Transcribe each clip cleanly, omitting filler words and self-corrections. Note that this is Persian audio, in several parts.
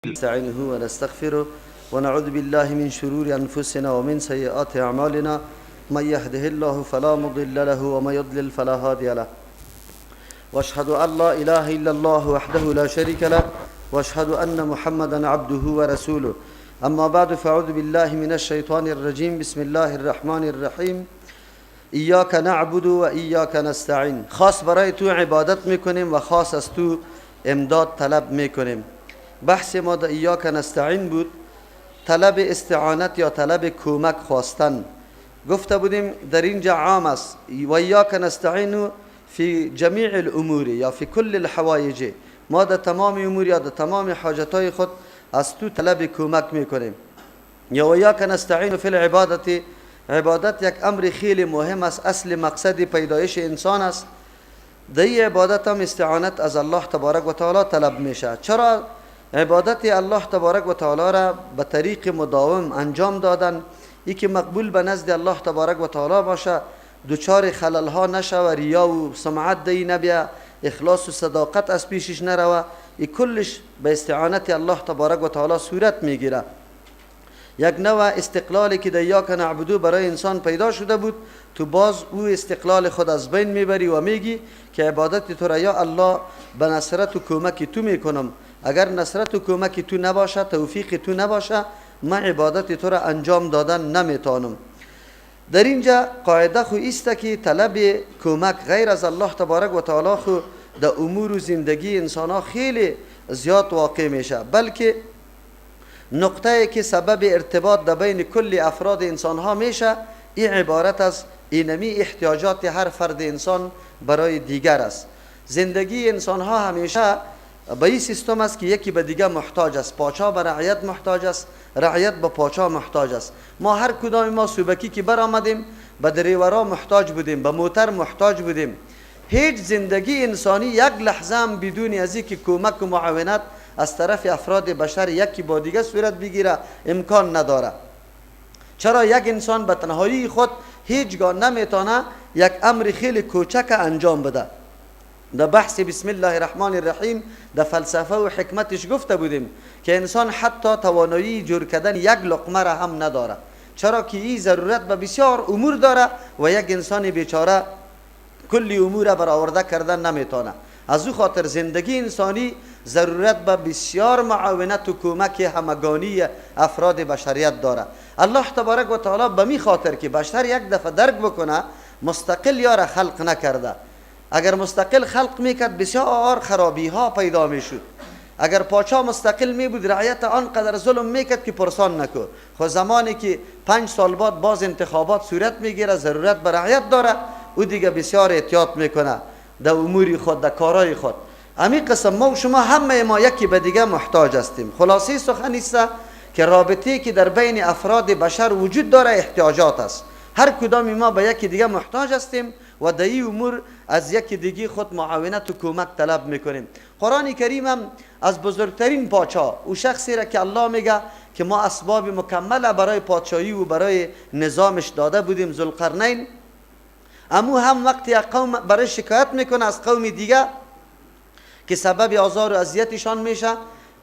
نستعينه ونستغفره ونعوذ بالله من شرور أنفسنا ومن سيئات أعمالنا من يهده الله فلا مضل له ومن يضلل فلا هادي له واشهد أن لا إله إلا الله وحده لا شريك له واشهد أن محمدا عبده ورسوله اما بعد فاعوذ بالله من الشيطان الرجيم بسم الله الرحمن الرحيم ایاک نعبد و ایاک نستعین. خاص برای تو عبادت میکنیم و خاص از تو امداد طلب میکنیم. بحث ما در ایاک نستعین بود، طلب استعانت یا طلب کمک خواستن. گفته بودیم در اینجا عام است و ایاک نستعین فی جمیع الامور یا فی کل الحوایج. ما در تمام امور یا در تمام حاجتهای خود از تو طلب کمک میکنیم. یا و ایاک نستعین فی العبادت. عبادت یک امر خیلی مهم است، اصل مقصد پیدایش انسان است. در این عبادت هم استعانت از الله تبارک و تعالی طلب میشه. چرا؟ عبادت الله تبارک و تعالی را به طریق مداوم انجام دادن، ای که مقبول به نزد الله تبارک و تعالی باشه، دوچار خلل ها نشه و ریا و سمعت دی نبیه، اخلاص و صداقت از پیشش نروه، ای کلش به استعانت الله تبارک و تعالی صورت میگیره. یک نوع استقلالی که در ایاک نعبدو برای انسان پیدا شده بود، تو باز او استقلال خود از بین میبری و میگی که عبادت تو را یا الله به نصرت و کمک تو میکنم، اگر نصرت و کمک تو نباشه، توفیق تو نباشه، من عبادت تو را انجام دادن نمیتونم. در اینجا قاعده خو است که طلب کمک غیر از الله تبارک و تعالی خو در امور و زندگی انسان ها خیلی زیاد واقع میشه، بلکه نقطه که سبب ارتباط در بین کل افراد انسان ها میشه، این عبارت از اینمی احتیاجات هر فرد انسان برای دیگر است. زندگی انسان ها همیشه به این سیستم است که یکی به دیگر محتاج است. پاچا به رعیت محتاج است، رعیت به پاچا محتاج است. ما هر کدام ما صوبکی که برآمدیم به دریورا محتاج بودیم، به موتر محتاج بودیم. هیچ زندگی انسانی یک لحظه هم بدون از اینکه کمک و معاونت از طرف افراد بشر یکی با دیگه صورت بگیره امکان نداره. چرا؟ یک انسان به تنهایی خود هیچگاه نمیتونه یک امر خیلی کوچک انجام بده. در بحث بسم الله الرحمن الرحیم در فلسفه و حکمتش گفته بودیم که انسان حتی توانایی جور کردن یک لقمه را هم نداره. چرا که این ضرورت به بسیار امور داره و یک انسان بیچاره کلی امور را برآورده کردن نمیتونه. از او خاطر زندگی انسانی ضرورت به بسیار معاونت و کمک همگانی افراد بشریت داره. الله تبارک و تعالی به می خاطر که بشر یک دفعه درک بکنه مستقل یار خلق نکرده. اگر مستقل خلق میکرد بسیار خرابی ها پیدا میشد. اگر پاچا مستقل می بود رعیت آنقدر ظلم میکرد که پرسان نکو. خو زمانی که 5 سال بعد باز انتخابات صورت میگیره، ضرورت به رعیت داره، او دیگه بسیار احتیاط میکنه در امور خود، در کارهای خود. همین قسم ما و شما همه ما یکی به دیگه محتاج هستیم. خلاصه سخن است که رابطه‌ای که در بین افراد بشر وجود داره احتیاجات است. هر کدام ما به یکی دیگه محتاج هستیم و در این امور از یکی دیگه خود معاونت و کمک طلب میکنیم. قرآن کریم هم از بزرگترین پادشاه او شخصی را که الله میگه که ما اسباب مکمل برای پادشاهی و برای نظامش داده بودیم، ذوالقرنین، امو هم وقتی قوم برای شکایت میکنه از قوم دیگه که سبب آزار و اذیتشان میشه،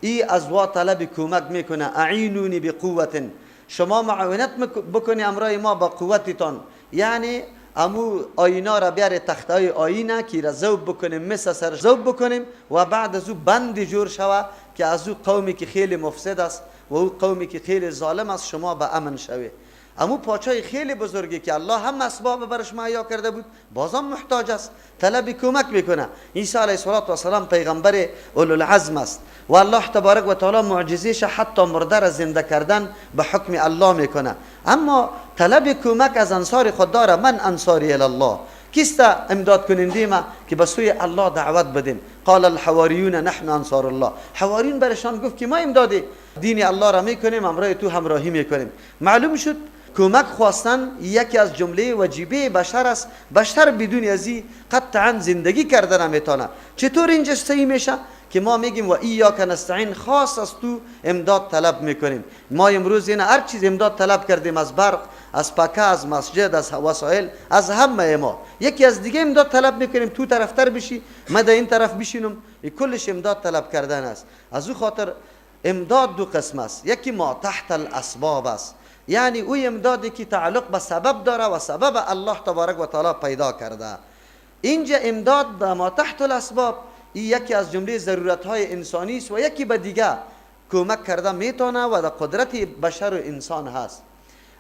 ای از وا طلب کمک میکنه. اعینونی بقوت، شما معاونت بکنی امرای ما با قوتتان. یعنی امو آینا را بیاره، تختای آینه که را ذوب بکنیم، مثل سر ذوب بکنیم و بعد از او بند جور شوه که از او قومی که خیلی مفسد است و او قومی که خیلی ظالم است شما به امن شوه. امو پاچای خیلی بزرگی که الله هم اسباب برش مهیا کرده بود بازم محتاج است، طلب کمک میکنه. عیسی علیه السلام پیغمبر اولوالعزم است و الله تبارک و تعالی معجزهش حتی مرده را زنده کردن به حکم الله میکنه. اما طلب کمک از انصار خود داره. من انصاری الله، کیست امداد کننده ما که به سوی الله دعوت بدیم؟ قال الحواریون نحن انصار الله. حواریون برشان گفت که ما امداد دین الله را میکنیم، امرای تو همراهی میکنیم. معلوم شد کمک خواستن یکی از جمله واجبه بشر است. بشر بدون ازی قطعا زندگی کردن نمیتونه. چطور اینجا صحیح میشه که ما میگیم و ایاک نستعین، خاص از تو امداد طلب میکنیم؟ ما امروز این هر چیز امداد طلب کردیم، از برق، از پکه، از مسجد، از وسایل، از همه ما. یکی از دیگه امداد طلب میکنیم، تو طرفتر بشی، من در این طرف بشینم، کلش امداد طلب کردن است. از او خاطر امداد دو قسم است. یکی ما تحت الاسباب است، یعنی او امدادی که تعلق به سبب داره و سبب الله تبارک و تعالی پیدا کرده. اینجا امداد به ما تحت الاسباب این یکی از جمله ضرورت های انسانی است و یکی به دیگه کمک کرده میتونه و در قدرت بشر و انسان هست.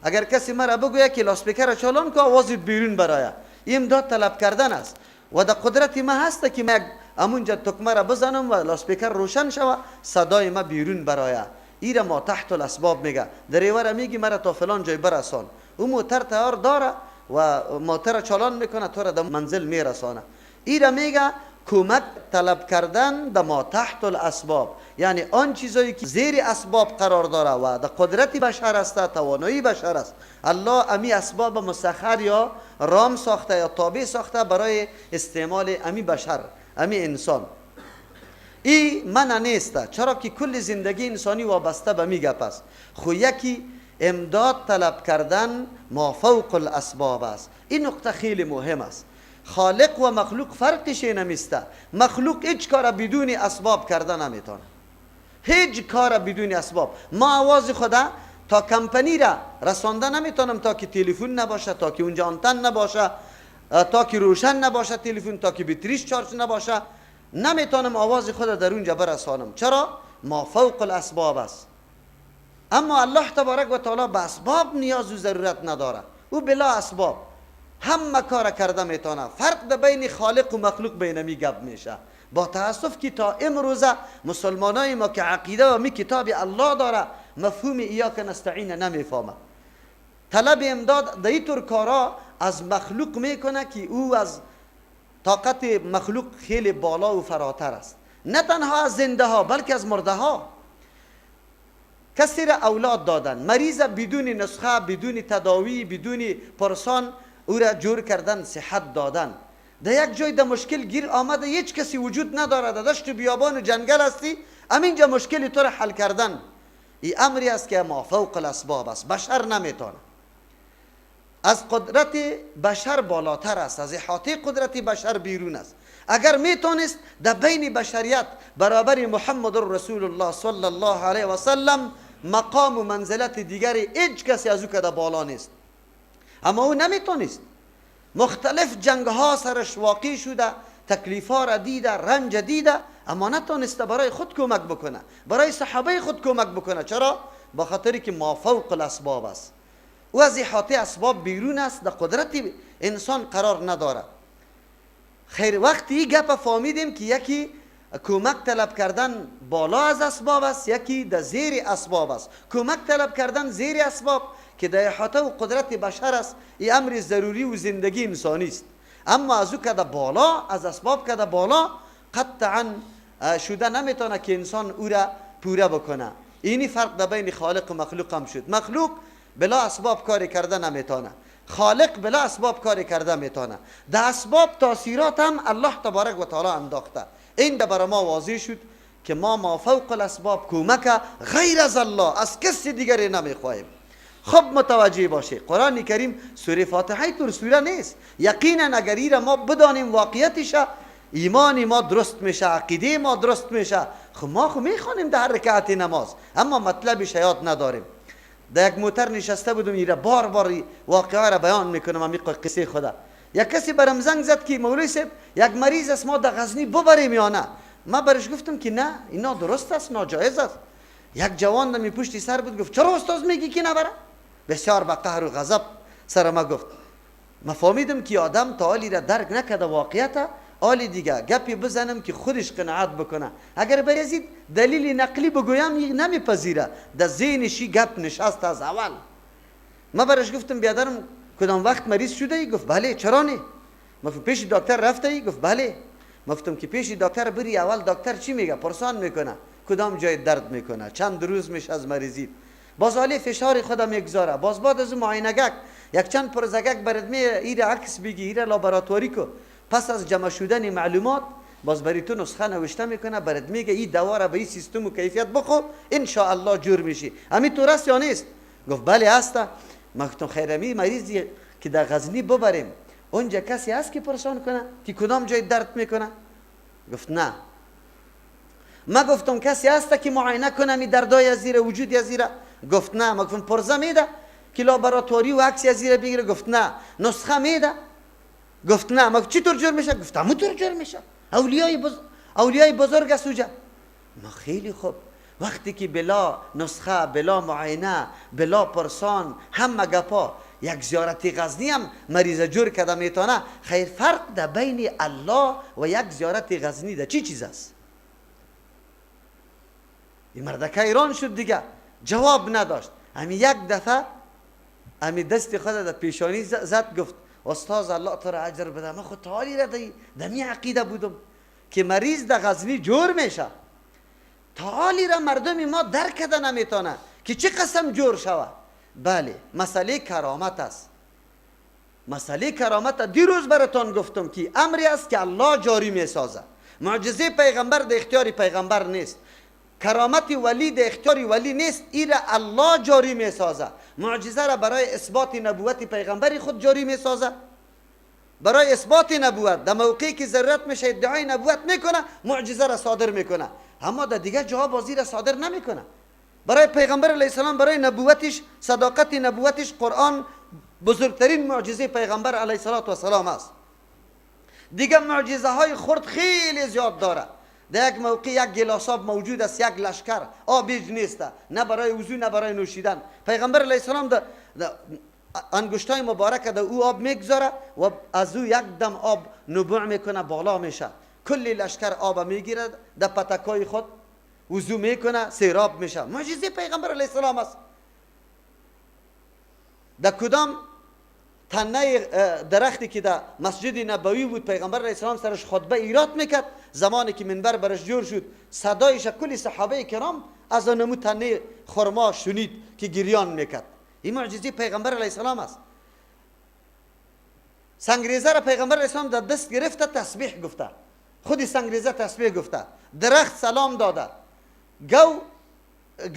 اگر کسی مرا بگوید که لاسپیکر چالان که آواز بیرون برای، این امداد طلب کردن است و در قدرت ما هست که من امونجا تکمه را بزنم و لاسپیکر روشن شوه صدای ما بیرون برای. ایره ما تحت الاسباب میگه. دریور میگی مرا تا فلان جای برسان، او موتر تیار داره و موتر چالان میکنه تو را در منزل میرسانه. ایره میگه کمک طلب کردن در ما تحت الاسباب، یعنی آن چیزایی که زیر اسباب قرار داره و در قدرت بشر است، توانایی بشر است. الله امی اسباب مسخر یا رام ساخته یا تابع ساخته برای استعمال امی بشر، امی انسان. این منع نیست، چرا که کل زندگی انسانی وابسته به می گپ است. خو یکی امداد طلب کردن ما فوق الاسباب است. این نقطه خیلی مهم است. خالق و مخلوق فرقش نمیسته. مخلوق هیچ کار بدون اسباب کردن نمیتونه، هیچ کار بدون اسباب. ما آواز خدا تا کمپانی را رسانده نمیتونم تا که تلفن نباشه، تا که اونجا آنتن نباشه، تا که روشن نباشه تلفن، تا که بطریش چارج نباشه، نمیتونم آواز خدا در اونجا برسانم. چرا؟ ما فوق الاسباب است. اما الله تبارک و تعالی به اسباب نیاز و ضرورت نداره، او بلا اسباب همه کار کرده میتونه. فرق بین خالق و مخلوق بینمی گپ میشه. با تاسف که تا امروزه مسلمانای ما که عقیده و می کتاب الله داره مفهوم ایاک نستعین نمیفهمه. طلب امداد در این طور کارا از مخلوق میکنه که او از طاقت مخلوق خیلی بالا و فراتر است. نه تنها از زنده ها بلکه از مرده ها. کسی را اولاد دادن، مریض بدون نسخه، بدون تداوی، بدون پرسان او را جور کردن، صحت دادن. در یک جای در مشکل گیر آمده، هیچ کسی وجود نداره، در دشت و بیابان و جنگل هستی، همینجا مشکلی تو را حل کردن. این امری است که ما فوق الاسباب است. بشر نمیتونه، از قدرت بشر بالاتر است، از احاطه قدرت بشر بیرون است. اگر میتونست در بین بشریت برابر محمد رسول الله صلی الله علیه و سلم مقام و منزلت دیگری هیچ کسی از او که در بالا نیست، اما او نمیتونست. مختلف جنگ ها سرش واقع شده، تکلیف ها را دیده، رنج دیده، اما نتونسته برای خود کمک بکنه، برای صحابه خود کمک بکنه. چرا؟ با خاطری که ما فوق الاسباب است. او از احاطه اسباب بیرون است، در قدرت انسان قرار نداره. خیر وقتی گپ فهمیدیم که یکی کمک طلب کردن بالا از اسباب است، یکی در زیر اسباب است. کمک طلب کردن زیر اسباب که در احاطه و قدرت بشر است، این امر ضروری و زندگی انسانی است. اما از او که در بالا، از اسباب که در بالا، قطعا شده نمیتونه که انسان او را پوره بکنه. اینی فرق در بین خالق و مخلوق هم شد. مخلوق بلا اسباب کاری کرده نمیتونه، خالق بلا اسباب کاری کرده میتونه. در اسباب تاثیرات هم الله تبارک و تعالی انداخته. این برای ما واضح شد که ما فوق الاسباب کمک غیر از الله از کسی دیگری نمیخواهیم. خب متوجه باشه، قرآن کریم سوره فاتحه طور سوره نیست. یقینا اگر این ما بدانیم واقعیتش، ایمان ما درست میشه، عقیده ما درست میشه. خب ما میخوانیم در هر رکعت نماز، اما مطلبش یاد نداریم. در یک موتر نشسته بودم، ایره بار بار واقعه را بیان میکنم، امی قصه خدا. یک کسی برام زنگ زد که مولوی صاحب یک مریض است، ما در غزنی ببریم یا نه؟ ما برش گفتم که نه، اینا درست است، ناجایز است. یک جوان دمی پشت سر بود، گفت چرا استاد میگی که نبره؟ بسیار با قهر و غضب سر ما گفت. ما فهمیدم که آدم تا حالی را درک نکرده واقعیت، حالی دیگه گپی بزنم که خودش قناعت بکنه. اگر برزید دلیل نقلی بگویم نمیپذیره، در ذهنشی گپ نشست از اول. ما برش گفتم بیادرم کدام وقت مریض شده ای؟ گفت بله. چرا نه؟ ما پیش دکتر رفته ای؟ گفت بله. ما گفتم که پیش دکتر بری، اول دکتر چی میگه؟ پرسان میکنه کدام جای درد میکنه، چند روز میشه از مریضی، باز حالی فشار خودم میگذاره، باز بعد از معاینگک یک چند پرزگک برد می ایره عکس بگی، ایره لابراتواری کو، پس از جمع شدن معلومات باز بری تو نسخه نوشته میکنه، برد میگه این دوا را به این سیستم و کیفیت بخور ان شاء الله جور میشی. همین تو راست یا نیست؟ گفت بله هست. ما گفتم خیرمی مریضی که در غزنی ببریم، اونجا کسی هست که پرسان کنه که کدام جای درد میکنه؟ گفت نه. ما گفتم کسی هست که معاینه کنه می دردای زیر وجود زیر؟ گفت نه. ما گفتم پرزه میده که لابراتواری و عکس زیر بگیره؟ گفت نه. نسخه میده؟ گفت نه. ما چی طور جور میشه؟ گفت همونطور جور میشه. اولیای بزرگ است اوجا. ما خیلی خوب. وقتی که بلا نسخه، بلا معاینه، بلا پرسان، همه گپا یک زیارتی غزنی هم مریض جور کده میتونه، خیر فرق ده بین الله و یک زیارتی غزنی ده چی چیز است؟ این مردکه ایران شد دیگه، جواب نداشت. همی یک دفعه همی دست خود در پیشانی زد، گفت استاد الله تو را اجر بده، من خود حالی را دمی عقیده بودم که مریض در غزنی جور میشه. حالی را مردم ما درک کرده نمیتونه که چه قسم جور شود. بله، مسئله کرامت است. مسئله کرامت دیروز براتون گفتم که امری است که الله جاری میسازه. معجزه پیغمبر در اختیار پیغمبر نیست، کرامت ولی در اختیار ولی نیست، این را الله جاری میسازه. معجزه را برای اثبات نبوت پیغمبر خود جاری میسازه، برای اثبات نبوت در موقعی که ضرورت میشه ادعای نبوت میکنه، معجزه را صادر میکنه. اما در دیگه جاها بازی را صادر نمیکنه. برای پیغمبر علیه السلام، برای نبوتش، صداقت نبوتش، قرآن بزرگترین معجزه پیغمبر علیه السلام است. دیگه معجزه های خرد خیلی زیاد داره. در یک موقع یک گلاس آب موجود است، یک لشکر آب هیچ نیست، نه برای وضو نه برای نوشیدن. پیغمبر علیه السلام در انگشتای مبارک در او آب میگذاره و از او یک دم آب نبوع میکنه، بالا میشه. کلی لشکر آب میگیره، در پتکای خود وضو میکنه، سیراب میشه. معجزه پیغمبر علیه السلام است. در کدام تنه درختی که در مسجد نبوی بود، پیغمبر علیه السلام سرش خطبه ایراد میکرد، زمانی که منبر برش جور شد، صدایش کلی صحابه کرام از آنمو تنه خرما شنید که گریان میکرد. این معجزه پیغمبر علیه السلام است. سنگریزه را پیغمبر علیه السلام در دست گرفته، تسبیح گفته، خودی سنگریزه تسبیح گفته، درخت سلام داده، گو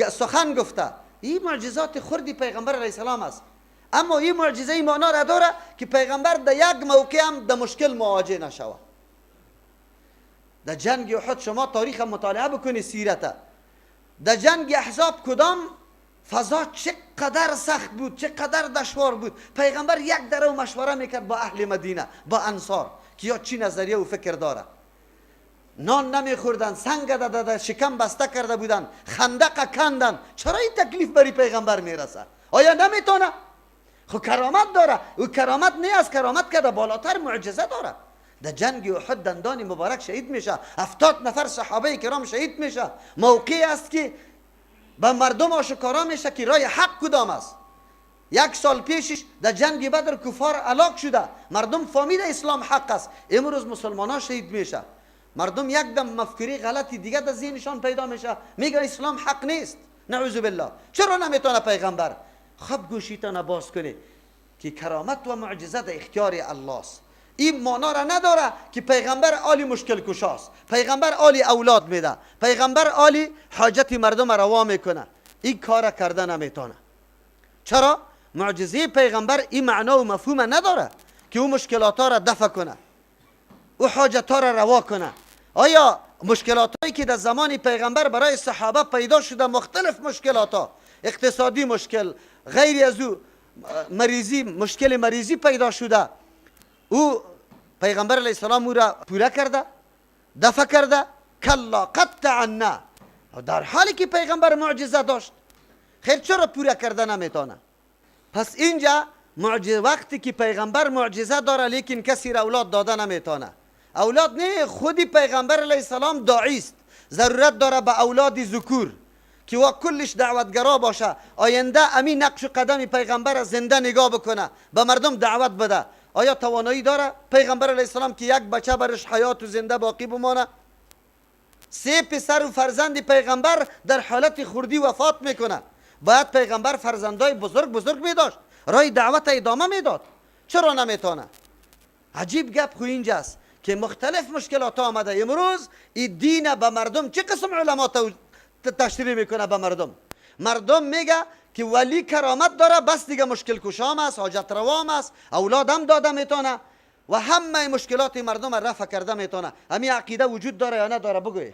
سخن گفته. این معجزات خردی پیغمبر علیه السلام است. اما این معجزه ای معنا را داره که پیغمبر در یک موقع هم در مشکل مواجه نشود. در جنگ احد شما تاریخ مطالعه بکنی، سیرت در جنگ احزاب کدام فضا چقدر سخت بود، چقدر دشوار بود. پیغمبر یک دره و مشوره میکرد با اهل مدینه، با انصار، که یا چی نظریه و فکر داره. نان نمیخوردن، سنگ در شکم بسته کرده بودن، خندق کندن. چرا این تکلیف بری پیغمبر میرسه؟ آیا نمیتونه؟ خو کرامت داره. او کرامت نه از کرامت که در بالاتر معجزه داره. در جنگ احد دندان مبارک شهید میشه، 70 نفر صحابه کرام شهید میشه. موقعی است که به مردم آشکارا میشه که راه حق کدام است. 1 سال پیشش در جنگ بدر کفار هلاک شده، مردم فهمید اسلام حق است. امروز مسلمان ها شهید میشه. مردم یک دم مفکوری غلطی دیگه در ذهنشان پیدا میشه، میگن اسلام حق نیست. نعوذ بالله. چرا نمیتونه پیغمبر؟ خب گوشیتان باز کنی که کرامت و معجزه در اختیار الله است. این معنا را نداره که پیغمبر عالی مشکل کشاست، پیغمبر عالی اولاد میده، پیغمبر عالی حاجت مردم روا میکنه. این کار کرده نمیتونه. چرا؟ معجزه پیغمبر این معنا و مفهوم نداره که او مشکلات ها را دفع کنه، او حاجت ها را روا کنه. آیا مشکلات هایی که در زمان پیغمبر برای صحابه پیدا شده، مختلف مشکلات ها، اقتصادی مشکل، غیر از او مریضی، مشکل مریضی پیدا شده، او پیغمبر علیه السلام او را پوره کرده، دفع کرده؟ کلا قطعا نه. در حالی که پیغمبر معجزه داشت، خیر چرا پوره کرده نمیتونه؟ پس اینجا وقتی که پیغمبر معجزه داره لیکن کسی را اولاد داده نمیتونه. اولاد نه، خودی پیغمبر علیه السلام داعی است، ضرورت داره به اولاد ذکور که وا کلش دعوتگرا باشه، آینده امین نقش و قدم پیغمبر زنده نگاه بکنه، به مردم دعوت بده. آیا توانایی داره پیغمبر علیه السلام که یک بچه برش حیات و زنده باقی بمانه؟ 3 پسر و فرزند پیغمبر در حالت خردی وفات میکنه. باید پیغمبر فرزندای بزرگ میداشت، راه دعوت ادامه میداد. چرا نمیتونه؟ عجیب گپ خو اینجاست که مختلف مشکلات آمده. امروز این دین به مردم چه قسم علما تشریح میکنه به مردم؟ مردم میگه که ولی کرامت داره، بس دیگه مشکل کشام است، حاجت روام است، اولادم داده میتونه و همه مشکلات مردم رفع کرده میتونه. همین عقیده وجود داره یا نداره؟ بگوی.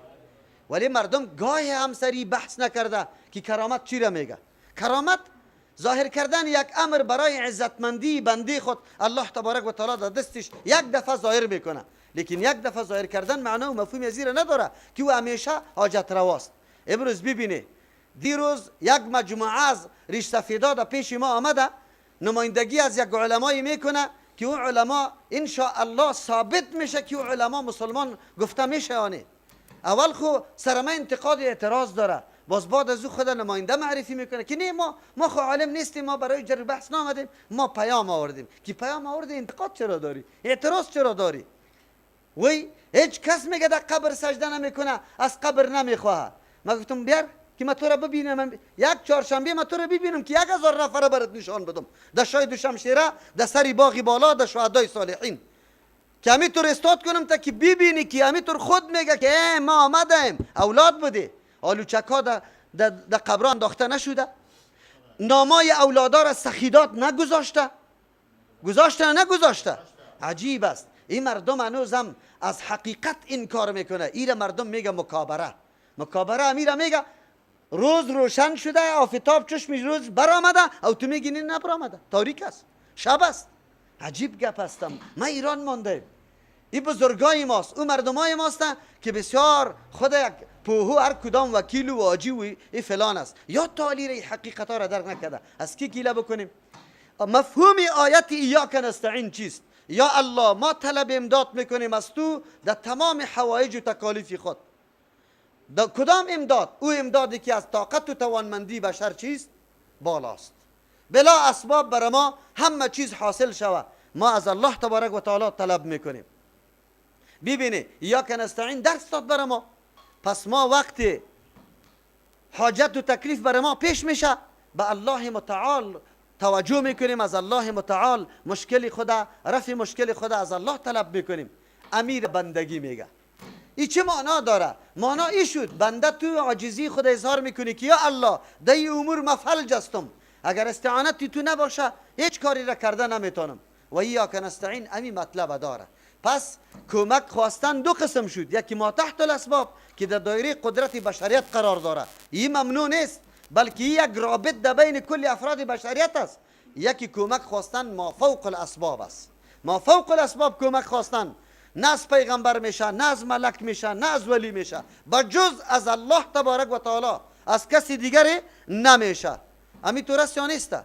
ولی مردم گاهی همسری بحث نکرده که کرامت چی را میگه. کرامت ظاهر کردن یک امر برای عزتمندی بنده خود الله تبارک و تعالی در دستش یک دفعه ظاهر میکنه، لیکن یک دفعه ظاهر کردن معنا و مفهوم از این نداره که او همیشه حاجت رواست. امروز ببینه دیروز یک مجموعه از ریش سفیدا در پیش ما آمده، نمایندگی از یک علمایی میکنه که اون علما ان الله ثابت میشه که اون علما مسلمان گفته میشه آنه. اول خو سرمه انتقاد اعتراض داره، باز بعد از او خود نماینده معرفی میکنه که نه ما خو عالم نیستیم، ما برای جر بحث نامدیم، ما پیام آوردیم. که پیام آورده انتقاد چرا داری؟ اعتراض چرا داری؟ وی هیچ کس میگه در قبر سجده نمیکنه، از قبر نمیخواه. ما گفتم بیار که ما تو را ببینم، یک چهارشنبه ما تو را ببینم که 1000 نفر برات نشان بدم در شای دوشمشیره، در سری باغ بالا، در شهدای صالحین، که همینطور استاد کنم تا که ببینی که همینطور خود میگه که ما آمدیم. اولاد بده، آلوچکا در قبران انداخته نشده، نامای اولادا را سخیدات نگذاشته، گذاشته نگذاشته. عجیب است این مردم هنوزم از حقیقت انکار میکنه. این مردم میگه مکابره. مکابره امیره میگه روز روشن شده، آفتاب چشم روز برآمده، او تو میگی نه نبرآمده، تاریک است، شب است. عجیب گپ هستم. ما ایران مانده، این بزرگای ماست، اون مردمای ماست که بسیار خود یک پوهو هر کدام وکیل و واجی و این فلان است، یا تعالی ری حقیقت ها را درک نکرده. از کی گیله بکنیم؟ مفهوم آیت ایاک نستعین چیست؟ یا الله ما طلب امداد میکنیم از تو در تمام حوایج و تکالیف خود. کدام امداد؟ او امدادی که از طاقت و توانمندی بشر چیست؟ بالاست. بلا اسباب بر ما همه چیز حاصل شود، ما از الله تبارک و تعالی طلب میکنیم. ببینی ایاک نستعین درس داد بر ما، پس ما وقتی حاجت و تکلیف بر ما پیش میشه به الله متعال توجه میکنیم، از الله متعال مشکل خدا، رفع مشکل خدا از الله طلب میکنیم. امیر بندگی میگه. این چه معنا داره؟ معنا این شد بنده تو عاجزی خود اظهار میکنی که یا الله در این امور مفلج هستم، اگر استعانتی تو نباشه هیچ کاری را کرده نمیتونم. و ایاک نستعین امی مطلب داره. پس کمک خواستن دو قسم شد، یکی ما تحت الاسباب که در دایره قدرت بشریت قرار داره، این ممنوع نیست، بلکه یک رابط در بین کل افراد بشریت است. یکی کمک خواستن ما فوق الاسباب است. ما فوق الاسباب کمک خواستن نه از پیغمبر میشه، نه از ملک میشه، نه از ولی میشه، بجز از الله تبارک و تعالی، از کسی دیگری نمیشه. همینطور است یا نیست؟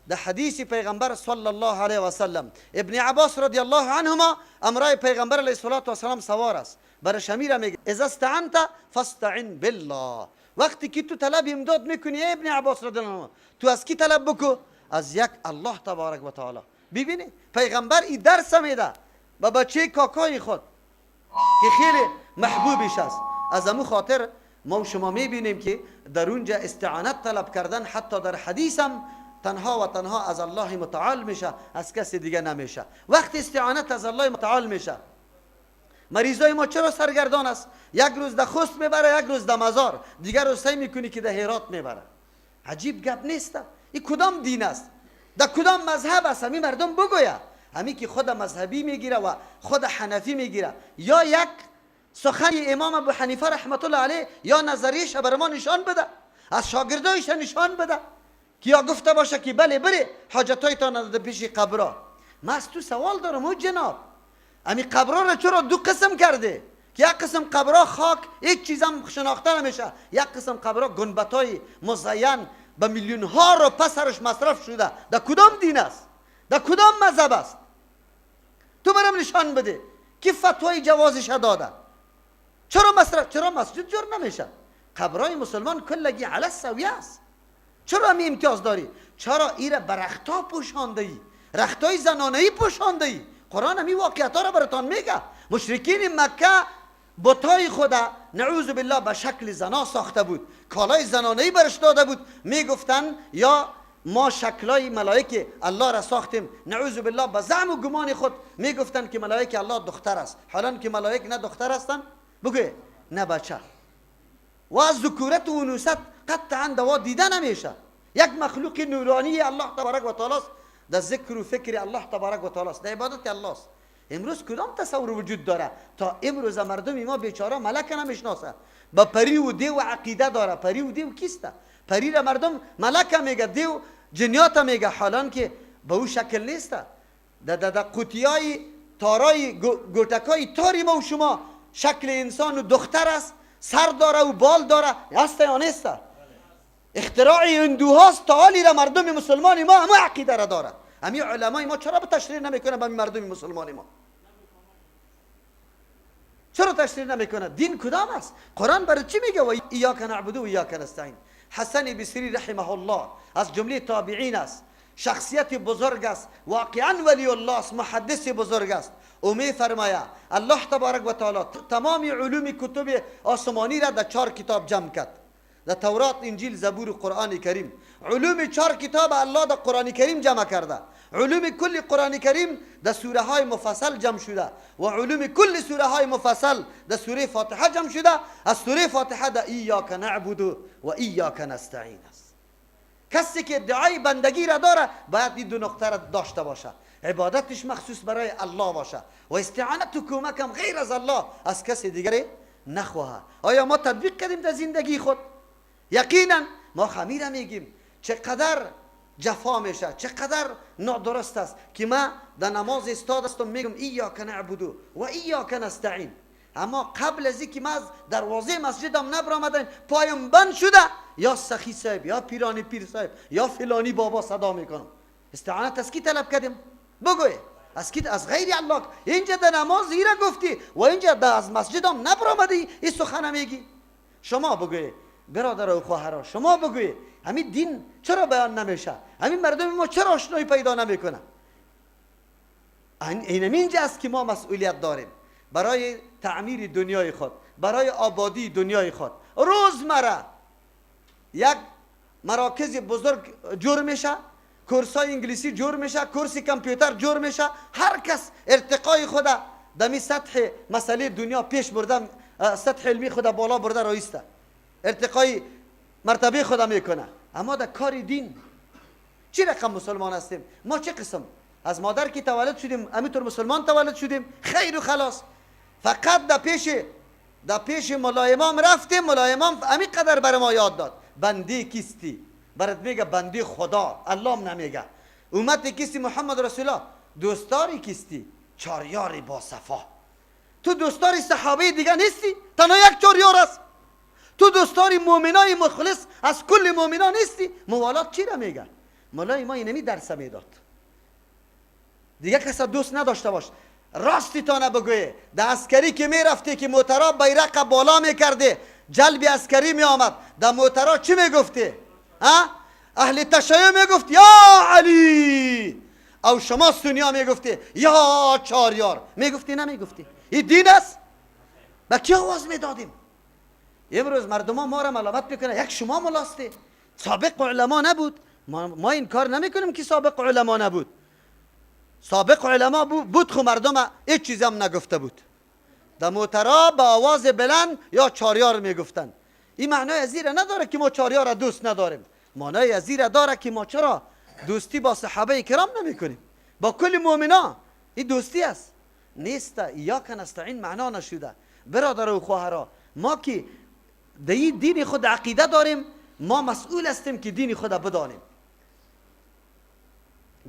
در حدیث پیغمبر صلی الله علیه و سلم ابن عباس رضی الله عنهما امرای پیغمبر علیه الصلاة و سلام سوار است، برش امیر میگه اذا استعنت فاستعن بالله. وقتی که تو طلب امداد میکنی ابن عباس رضی الله عنه، تو از کی طلب بکو؟ از یک الله تبارک و تعالی. ببینی پیغمبر این درس میده با بچه کاکای خود که خیلی محبوبش است. از امو خاطر ما و شما میبینیم که در اونجا استعانت طلب کردن حتی در حدیثم تنها و تنها از الله متعال میشه، از کسی دیگه نمیشه. وقتی استعانت از الله متعال میشه، مریضای ما چرا سرگردان است؟ یک روز در خوست میبره، یک روز در مزار، دیگر روز سعی میکنی که در هرات میبره. عجیب گپ نیست؟ این کدام دین است؟ در کدام مذهب است؟ همین مردم بگویه. همین که خود مذهبی میگیره و خود حنفی میگیره، یا یک سخن امام ابو حنیفه رحمت الله علیه یا نظریش بر ما نشان بده، از شاگردایش نشان بده که یا گفته باشه که بله بره حاجتایتان در پیش قبرا. ما از تو سوال دارم او جناب، امی قبرا را چرا دو قسم کرده؟ که یک قسم قبرا خاک هیچ چیزم شناخته نمیشه، یک قسم قبرا گنبتای مزین به میلیون ها رو پسرش مصرف شده. در کدام دین است؟ در کدام مذهب است؟ تو برام نشان بده که فتوای جوازش داده. چرا مصرف؟ چرا مسجد جور نمیشه؟ قبرای مسلمان کلگی علی السویه است. چرا می امتیاز داری؟ چرا ایره برختا پوشانده ای؟ رختای زنانه ای پوشانده ای؟ قرآن همی واقعیت ها را براتان میگه. مشرکین مکه بتای خدا نعوذ بالله به شکل زنا ساخته بود، کالای زنانه ای برش داده بود، میگفتن یا ما شکلای ملائکه الله را ساختیم. نعوذ بالله به زعم و گمان خود میگفتن که ملائکه الله دختر است، حالا که ملائکه نه دختر هستن بگوی نه بچه. و از ذکورت و انوثت قطعا دوا دیده نمیشه. یک مخلوق نورانی الله تبارک و تعالی است، در ذکر و فکر الله تبارک و تعالی است، در عبادت الله است. امروز کدام تصور وجود داره؟ تا امروز مردم ما بیچاره ملک نمیشناسه، با پری و دیو عقیده داره. پری و دیو کیسته؟ پری را مردم ملک میگه، دیو جنیات میگه، حالان که به او شکل نیسته. در قوطیای تارای گوتکای تاری ما و شما شکل انسان و دختر است، سر داره و بال داره، هسته یا نیسته؟ اختراع هندوهاست. تا حالی را مردم مسلمان ما همه عقیده را داره. همین علمای ما چرا به تشریح نمیکنه به مردم مسلمان ما؟ چرا تشریح نمیکنه؟ دین کدام است؟ قرآن برای چی میگه و ایاک نعبد و ایاک نستعین؟ حسن بصری رحمه الله از جمله تابعین است، شخصیت بزرگ است، واقعا ولی الله است، محدث بزرگ است. او می فرماید الله تبارک و تعالی تمام علوم کتب آسمانی را در 4 کتاب جمع کرد، در تورات، انجیل، زبور و قرآن کریم. علوم 4 کتاب الله در قرآن کریم جمع کرده. علوم کل قرآن کریم در سوره های مفصل جمع شده و علوم کل سوره های مفصل در سوره فاتحه جمع شده. از سوره فاتحه در ایاک نعبد و ایاک نستعین است. کسی که ادعای بندگی را داره باید این 2 نقطه را داشته باشه، عبادتش مخصوص برای الله باشه و استعانت و کمکم غیر از الله از کسی دیگری نخواهد. آیا ما تطبیق کردیم در زندگی خود؟ یقینا ما خمیره میگیم چقدر جفا میشه، چقدر نادرست است که ما در نماز استادستم میگم ایاک نعبد و ایاک نستعین، اما قبل از اینکه ما از دروازه مسجدم نبرآمدم پایم بند شده یا سخی صاحب یا پیرانی پیر صاحب یا فلانی بابا صدا میکنم. استعانت از کی طلب کردیم؟ بگوی از کی؟ از غیر الله. اینجا در نماز ایره گفتی و اینجا از مسجدم نبرآمدی این سخن میگی. شما بگوی برادر و خواهران، شما بگوی همین دین چرا بیان نمیشه؟ همین مردم ما چرا آشنایی پیدا نمیکنه؟ اینجا است که ما مسئولیت داریم برای تعمیر دنیای خود، برای آبادی دنیای خود. روزمره یک مراکز بزرگ جور میشه، کورسای انگلیسی جور میشه، کورس کامپیوتر جور میشه، هر کس ارتقای خود دمی سطح مسئله دنیا پیش برده، سطح علمی خود بالا برده رایسته، ارتقای مرتبه خود میکنه. اما در کار دین چی رقم مسلمان هستیم؟ ما چه قسم؟ از مادر که تولد شدیم همینطور مسلمان تولد شدیم؟ خیر و خلاص. فقط در پیش مولای امام رفتیم، مولای امام همین قدر بر ما یاد داد بنده کیستی، برات میگه بنده خدا، الله هم نمیگه. امت کیستی؟ محمد رسول الله. دوستاری کیستی؟ چاریار با صفا. تو دوستاری صحابه دیگه نیستی؟ تنها یک چاریار است. تو دوستاری مؤمنای مخلص از کل مؤمنان نیستی؟ موالات چی را میگه؟ مولای ما اینمی درس میداد دیگه کس دوست نداشته باش. راستی تا نبگویه در عسکری که میرفتی که موترا بیرق بالا میکرده، جلب عسکری میآمد، در موترا چی میگفتی؟ اهل تشیع میگفت یا علی، او شما سنیا میگفتی یا چاریار. میگفتی نمیگفتی؟ این دین است؟ با کی آواز میدادیم؟ امروز مردم ما را ملامت میکنه یک شما ملاستی، سابق علما نبود. ما این کار نمیکنیم که سابق علما نبود. سابق علما بود خو مردم هیچ چیزی هم نگفته بود. در موترا با آواز بلند یا چاریار میگفتن. این معنای ازیره نداره که ما چاریار دوست نداریم، معنای ازیره داره که ما چرا دوستی با صحابه کرام نمیکنیم، با کل مؤمنا. این دوستی است نیست. ایاک نستعین معنا نشده. برادر و خواهرا، ما که در این دین خود عقیده داریم، ما مسئول هستیم که دین خود بدانیم.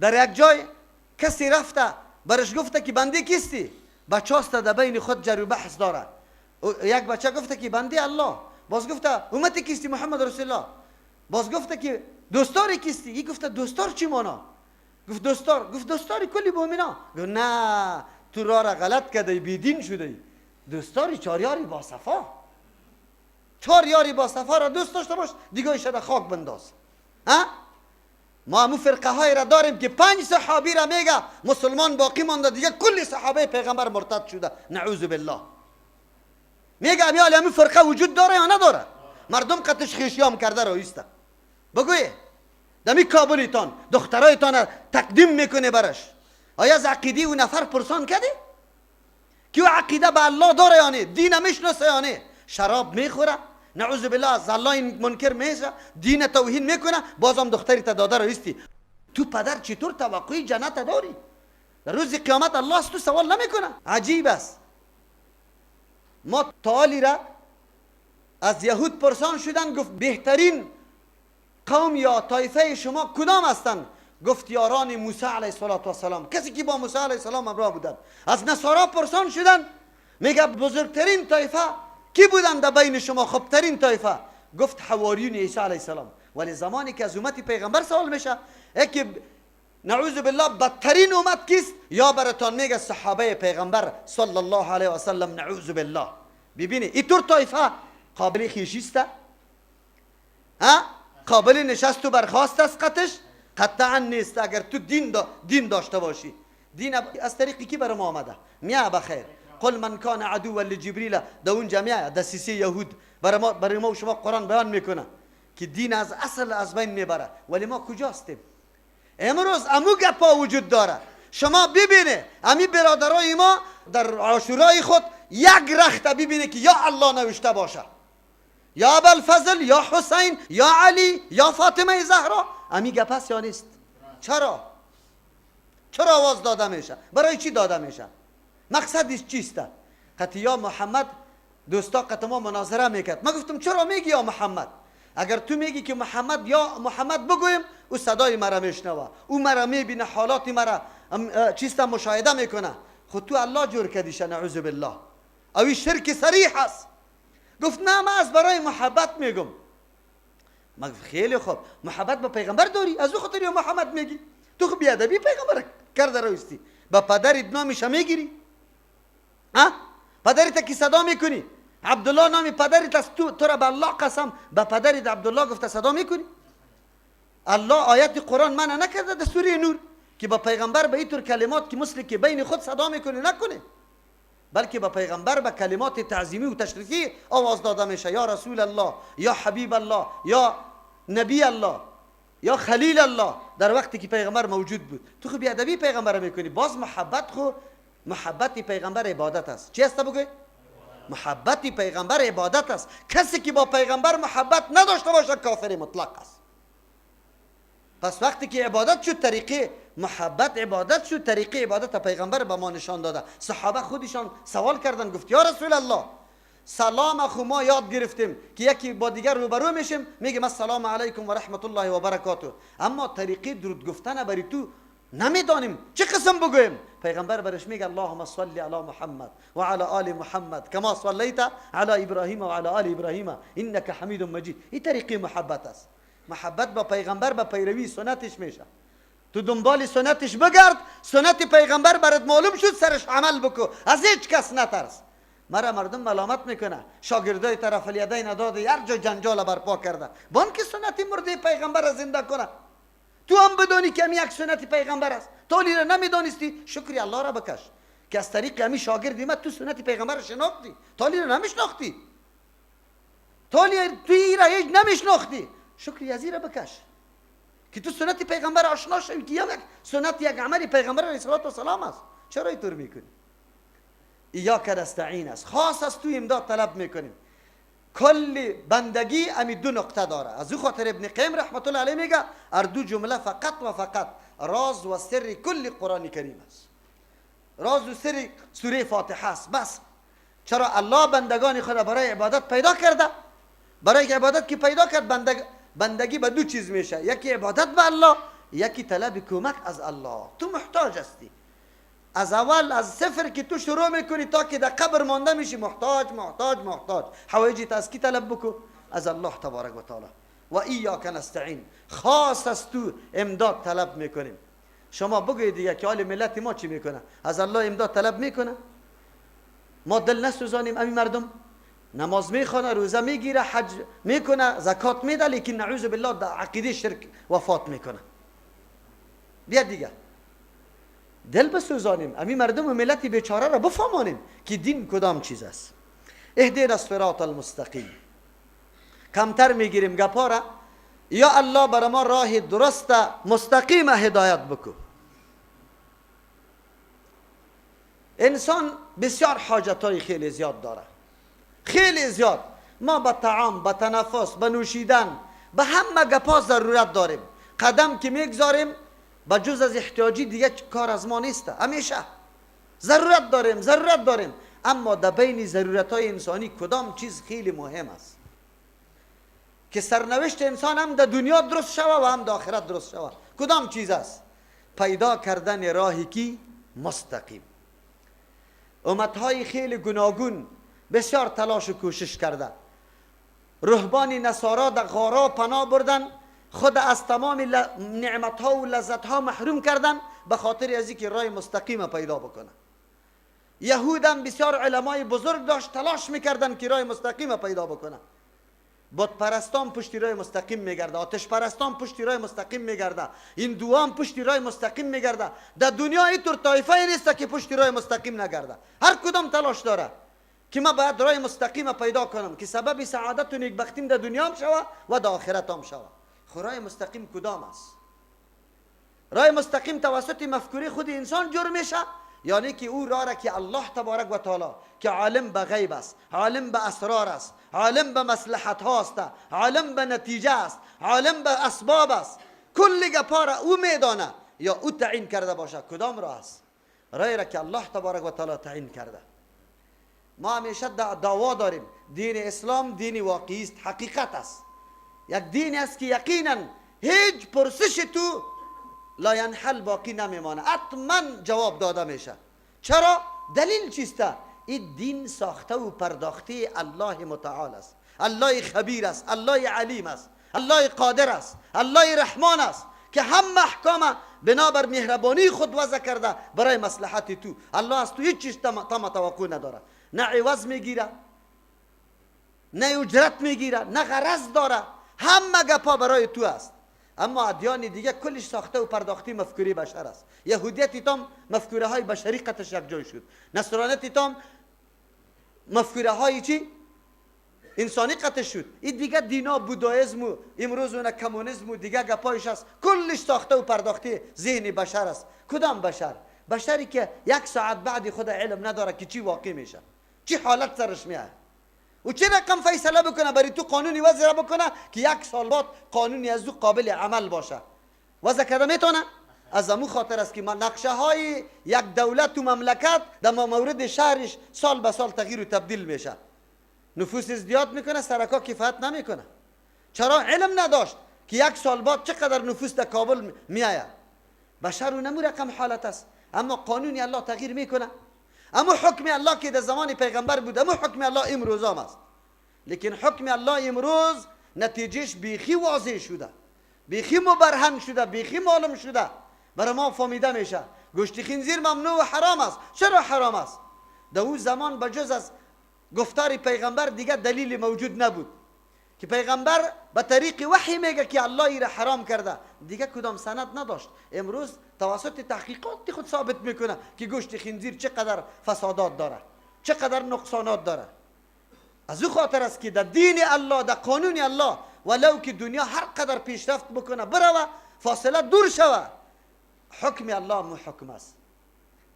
در یک جای کسی رفته برش گفته که بنده کیستی؟ بچه هاست در بین خود جر و بحث داره. یک بچه گفته که بنده الله، باز گفته امت کیستی؟ محمد رسول الله. باز گفته که دوستاری کیستی؟ این گفته دوستار چی مانا؟ گفت دوستار. گفت دوستاری کلی مومنا. گفت نه، تو را غلط کرده، بیدین شده. دوستاری چاریاری با صفا، چاریاری با صفا را دوست داشته باش، دیگه ایش را خاک بنداز. ما همون فرقه های را داریم که 5 صحابی را میگه مسلمان باقی مانده، دیگه کل صحابه پیغمبر مرتد شده، نعوذ بالله. میگه همین فرقه وجود داره یا نداره؟ مردم قطش خیشیام کرده را ایسته. بگویه دمی کابلیتان دخترایتان تقدیم میکنه برش، آیا از عقیده و نفر پرسان کردی؟ که عقیده به الله داره یا نه؟ دین میشناسه یا نه؟ شراب میخوره، نعوذ بالله، از الله این منکر میشه، دین توهین میکنه، بازم دختری تا داده رایستی. تو پدر چطور توقعی جنت داری؟ در روز قیامت الله از تو سوال نمیکنه. عجیب است. ما تعالی را از یهود پرسان شدن، گفت بهترین قوم یا طایفه شما کدام هستند؟ گفت یاران موسی علیه السلام، کسی که با موسی علیه السلام همراه بودند. از نصارا پرسان شدن، میگه بزرگترین طایفه کی بودند در بین شما؟ خوبترین طایفه؟ گفت حواریون عیسی علیه السلام. ولی زمانی که از امت پیغمبر سوال میشه، یکی نعوذ بالله بدترین امت کیست؟ یا براتان میگه صحابه پیغمبر صلی الله علیه و سلم. نعوذ بالله. ببینید اینطور طایفه قابل خیشیسته؟ قابل نشست و برخاست از قطش؟ قطعا نیست. اگر تو دین داشته باشی. دین از طریقی کی برای ما آمده؟ میاه بخیر. قل من کان عدوا لجبریل، در اون جمعیه دسیسه یهود برای ما و شما قرآن بیان میکنه که دین از اصل از بین میبره. ولی ما کجاستیم؟ امروز امو گپا وجود داره. شما ببینه امی برادرای ما در عاشورای خود یک رخت ببینه که یا الله نوشته باشه، یا ابوالفضل، یا حسین، یا علی، یا فاطمه زهرا. امی گپ است یا نیست؟ چرا آواز داده میشه؟ برای چی داده میشه؟ مقصدش چیست؟ قطعی یا محمد دوستا قطع ما مناظره میکرد. ما گفتم چرا میگی یا محمد؟ اگر تو میگی که محمد یا محمد بگویم، او صدای مرا میشنوه، او مرا میبینه، حالات مرا چیستا مشاهده میکنه. خود تو الله جور کردیشه. نعوذ بالله. اوی شرک صریح است. گفت نه من از برای محبت میگم. ما خیلی خوب، محبت به پیغمبر داری، از او خاطر یا محمد میگی؟ تو خب بیادبی پیغمبر کرده راستی. با پدرت نامش میگیری؟ پدرت کی صدا میکنی؟ عبدالله نامی پدرت است، تو را به الله قسم به پدرت عبدالله گفته صدا میکنی؟ الله آیت قرآن منع نکرده در سوره نور که با پیغمبر به اینطور کلمات که مثل که بین خود صدا میکنی نکنه، بلکه با پیغمبر به کلمات تعظیمی و تشریفی آواز داده میشه. یا رسول الله، یا حبیب الله، یا نبی الله، یا خلیل الله، در وقتی که پیغمبر موجود بود. تو خب بیادبی پیغمبر میکنی. باز محبت پیغمبر عبادت است. چی است بگوی؟ محبت پیغمبر عبادت است. کسی که با پیغمبر محبت نداشته باشه کافر مطلق است. پس وقتی که عبادت شد، طریقه محبت عبادت شد، طریقه عبادت پیغمبر به ما نشان داده. صحابه خودشان سوال کردن، گفت یا رسول الله سلام خو ما یاد گرفتیم که یکی با دیگر روبرو میشیم میگیم السلام علیکم و رحمت الله و برکاته، اما طریقه درود گفتن برای تو نمیدانیم چه قسم بگویم. پیغمبر برش میگه اللهم صل علی محمد و علی آل محمد کما صلیت علی ابراهیم و علی آل ابراهیم انک حمید مجید. این طریقه محبت است. محبت با پیغمبر به پیروی سنتش میشه. تو دنبال سنتش بگرد، سنت پیغمبر برات معلوم شد، سرش عمل بکو، از هیچ کس نترس. مرا مردم ملامت میکنه شاگردای طرف الیدین نداده، هر جا جنجال برپا کرده. بان که سنت مرده پیغمبر را زنده کنه. تو هم بدانی که یک سنت پیغمبر است. تولی را نمیدانستی، شکری الله را بکش که از طریق همی شاگردی من تو سنت پیغمبر را شناختی. تولی را نمیشناختی، توی را هیچ نمیشناختی، شکری از این را بکش که تو سنت پیغمبر آشنا شوی که یک سنت یک عمل پیغمبر علیه السلام است. چرا اینطور میکنی؟ ایاک نستعین است. خاص از تو امداد طلب میکنیم. کل بندگی امی دو نقطه داره. از او خاطر ابن قیم رحمت الله علیه میگه ار دو جمله فقط و فقط راز و سر کل قرآن کریم است. راز و سر سوره فاتحه است. بس چرا الله بندگان خود برای عبادت پیدا کرده؟ برای عبادت که پیدا کرد بندگی به دو چیز میشه، یکی عبادت به الله، یکی طلب کمک از الله. تو محتاج هستی. از اول از صفر که تو شروع میکنی تا که در قبر مانده میشی محتاج محتاج محتاج. حوایجت از کی طلب بکو؟ از الله تبارک و تعالی. و ایاک نستعین، خاص از تو امداد طلب میکنیم. شما بگوید دیگه که حال ملت ما چی میکنه؟ از الله امداد طلب میکنه؟ ما دل نسوزانیم امی مردم؟ نماز میخونه، روزه میگیره، حج میکنه، زکات میده، لیکن نعوذ بالله در عقیده شرک وفات میکنه. بیا دیگه دل بسوزانیم، امی مردم و ملت بیچاره را بفهمانیم که دین کدام چیز است. اهدینا الصراط المستقیم. کمتر میگیریم گپا را. یا الله برای ما راه درست مستقیم هدایت بکو. انسان بسیار حاجتای خیلی زیاد داره، خیلی زیاد. ما به طعام، به تنفس، به نوشیدن، به همه گپا ضرورت داریم. قدم که میگذاریم با جز از احتیاجی دیگه کار از ما نیست. همیشه ضرورت داریم. اما در بین ضرورت های انسانی کدام چیز خیلی مهم است که سرنوشت انسان هم در دنیا درست شوه و هم در آخرت درست شوه؟ کدام چیز است؟ پیدا کردن راهی کی مستقیم. امتهای خیلی گوناگون بسیار تلاش و کوشش کرده. رهبان نصارا در غارا پناه بردن، خود از تمام نعمتها و لذتها محروم کردن به خاطر از اینکه راه مستقیم پیدا بکنه. یهود هم بسیار علمای بزرگ داشت، تلاش میکردن که راه مستقیم پیدا بکنه. بت پرستان پشت راه مستقیم میگرده، آتش پرستان پشت راه مستقیم میگرده، هندوان پشت راه مستقیم میگرده. در دنیا اینطور طایفه نیست که پشت راه مستقیم نگرده. هر کدام تلاش داره که ما باید راه مستقیم پیدا کنم که سبب سعادت و نیکبختیم در دنیا هم شوه و در آخرت هم شوه. خو راه مستقیم کدام است؟ راه مستقیم توسط مفکوره خود انسان جور میشه، یعنی که او راه را که الله تبارک و تعالی که عالم به غیب است، عالم به اسرار است، عالم به مصلحت هاست، عالم به نتیجه است، عالم به اسباب است، کل گپا را او میدانه یا او تعیین کرده باشه. کدام راه است؟ راهی را که الله تبارک و تعالی تعیین کرده. ما همیشه دعوا داریم دین اسلام دین واقعی است، حقیقت است، یک دین است که یقینا هیچ پرسش تو لا ینحل باقی نمیمانه، حتما جواب داده میشه. چرا؟ دلیل چیسته؟ این دین ساخته و پرداخته الله متعال است، الله خبیر است، الله علیم است، الله قادر است، الله رحمان است که همه احکام بنابر مهربانی خود وضع کرده برای مصلحت تو. الله از تو هیچ چیز توقع نداره، نه عوض میگیره، نه اجرت میگیره، نه غرض داره، همه گپا برای تو است. اما ادیان دیگه کلش ساخته و پرداختی مفکوره بشر است. یهودیت تام مفکوره های بشری قطعش یک جای شد، نصرانیت تام مفکوره های چی انسانی قطع شد. این دیگه دینا بودایسم و امروز اون کمونیسم و دیگه گپایش است، کلش ساخته و پرداختی ذهن بشر است. کدام بشر؟ بشری که یک ساعت بعد خود علم نداره که چی واقع میشه، چی حالت سرش میاد و چه رقم فیصله بکنه برای تو قانونی وضع بکنه که یک سال بعد قانونی از او قابل عمل باشه. وضع کرده میتونه؟ از امو خاطر است که ما نقشه های یک دولت و مملکت در مورد شهرش سال به سال تغییر و تبدیل میشه. نفوس زیاد میکنه، سرکا کفایت نمیکنه. چرا؟ علم نداشت که یک سال بعد چقدر نفوس در کابل میآید. بشر و نمو رقم حالت است. اما قانونی الله تغییر میکنه. اما حکم الله که در زمان پیغمبر بود، اما حکم الله امروز هم است. لیکن حکم الله امروز نتیجهش بیخی واضح شده، بیخی مبرهن شده، بیخی معلوم شده، برای ما فهمیده میشه. گوشت خنزیر ممنوع و حرام است. چرا حرام است؟ در اون زمان بجز از گفتار پیغمبر دیگه دلیل موجود نبود که پیغمبر به طریق وحی میگه که الله ای را حرام کرده، دیگه کدام سند نداشت. امروز توسط تحقیقات خود ثابت میکنه که گوشت خنزیر چقدر فسادات داره، چقدر نقصانات داره. از او خاطر است که در دین الله، در قانون الله، ولو که دنیا هر قدر پیشرفت بکنه بروه، فاصله دور شوه، حکم الله محکم است،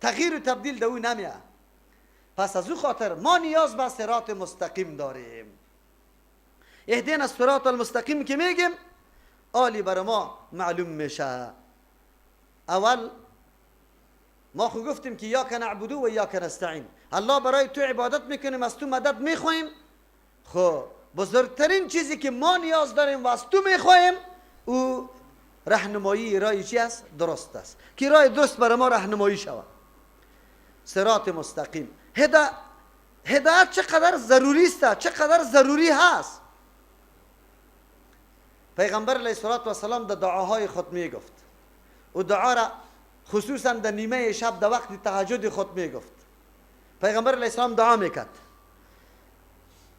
تغییر و تبدیل در او نمیه. پس از او خاطر ما نیاز به صراط مستقیم داریم. اهدینا الصراط المستقیم که میگیم آلی برای ما معلوم میشه. اول ما خو گفتیم که یا که نعبدو و یا که نستعین، الله برای تو عبادت میکنیم، از تو مدد میخوایم. خو بزرگترین چیزی که ما نیاز داریم و از تو میخوایم او راهنمایی راه چی است؟ درست است، که راه درست برای ما راهنمایی شود. صراط مستقیم، هدایت چقدر ضروری است، چقدر ضروری هست. پیغمبر علیه السلام در دعاهای خود میگفت و دعا را خصوصا در نیمه شب در وقت تهجد خود میگفت. پیغمبر علیه السلام دعا میکرد: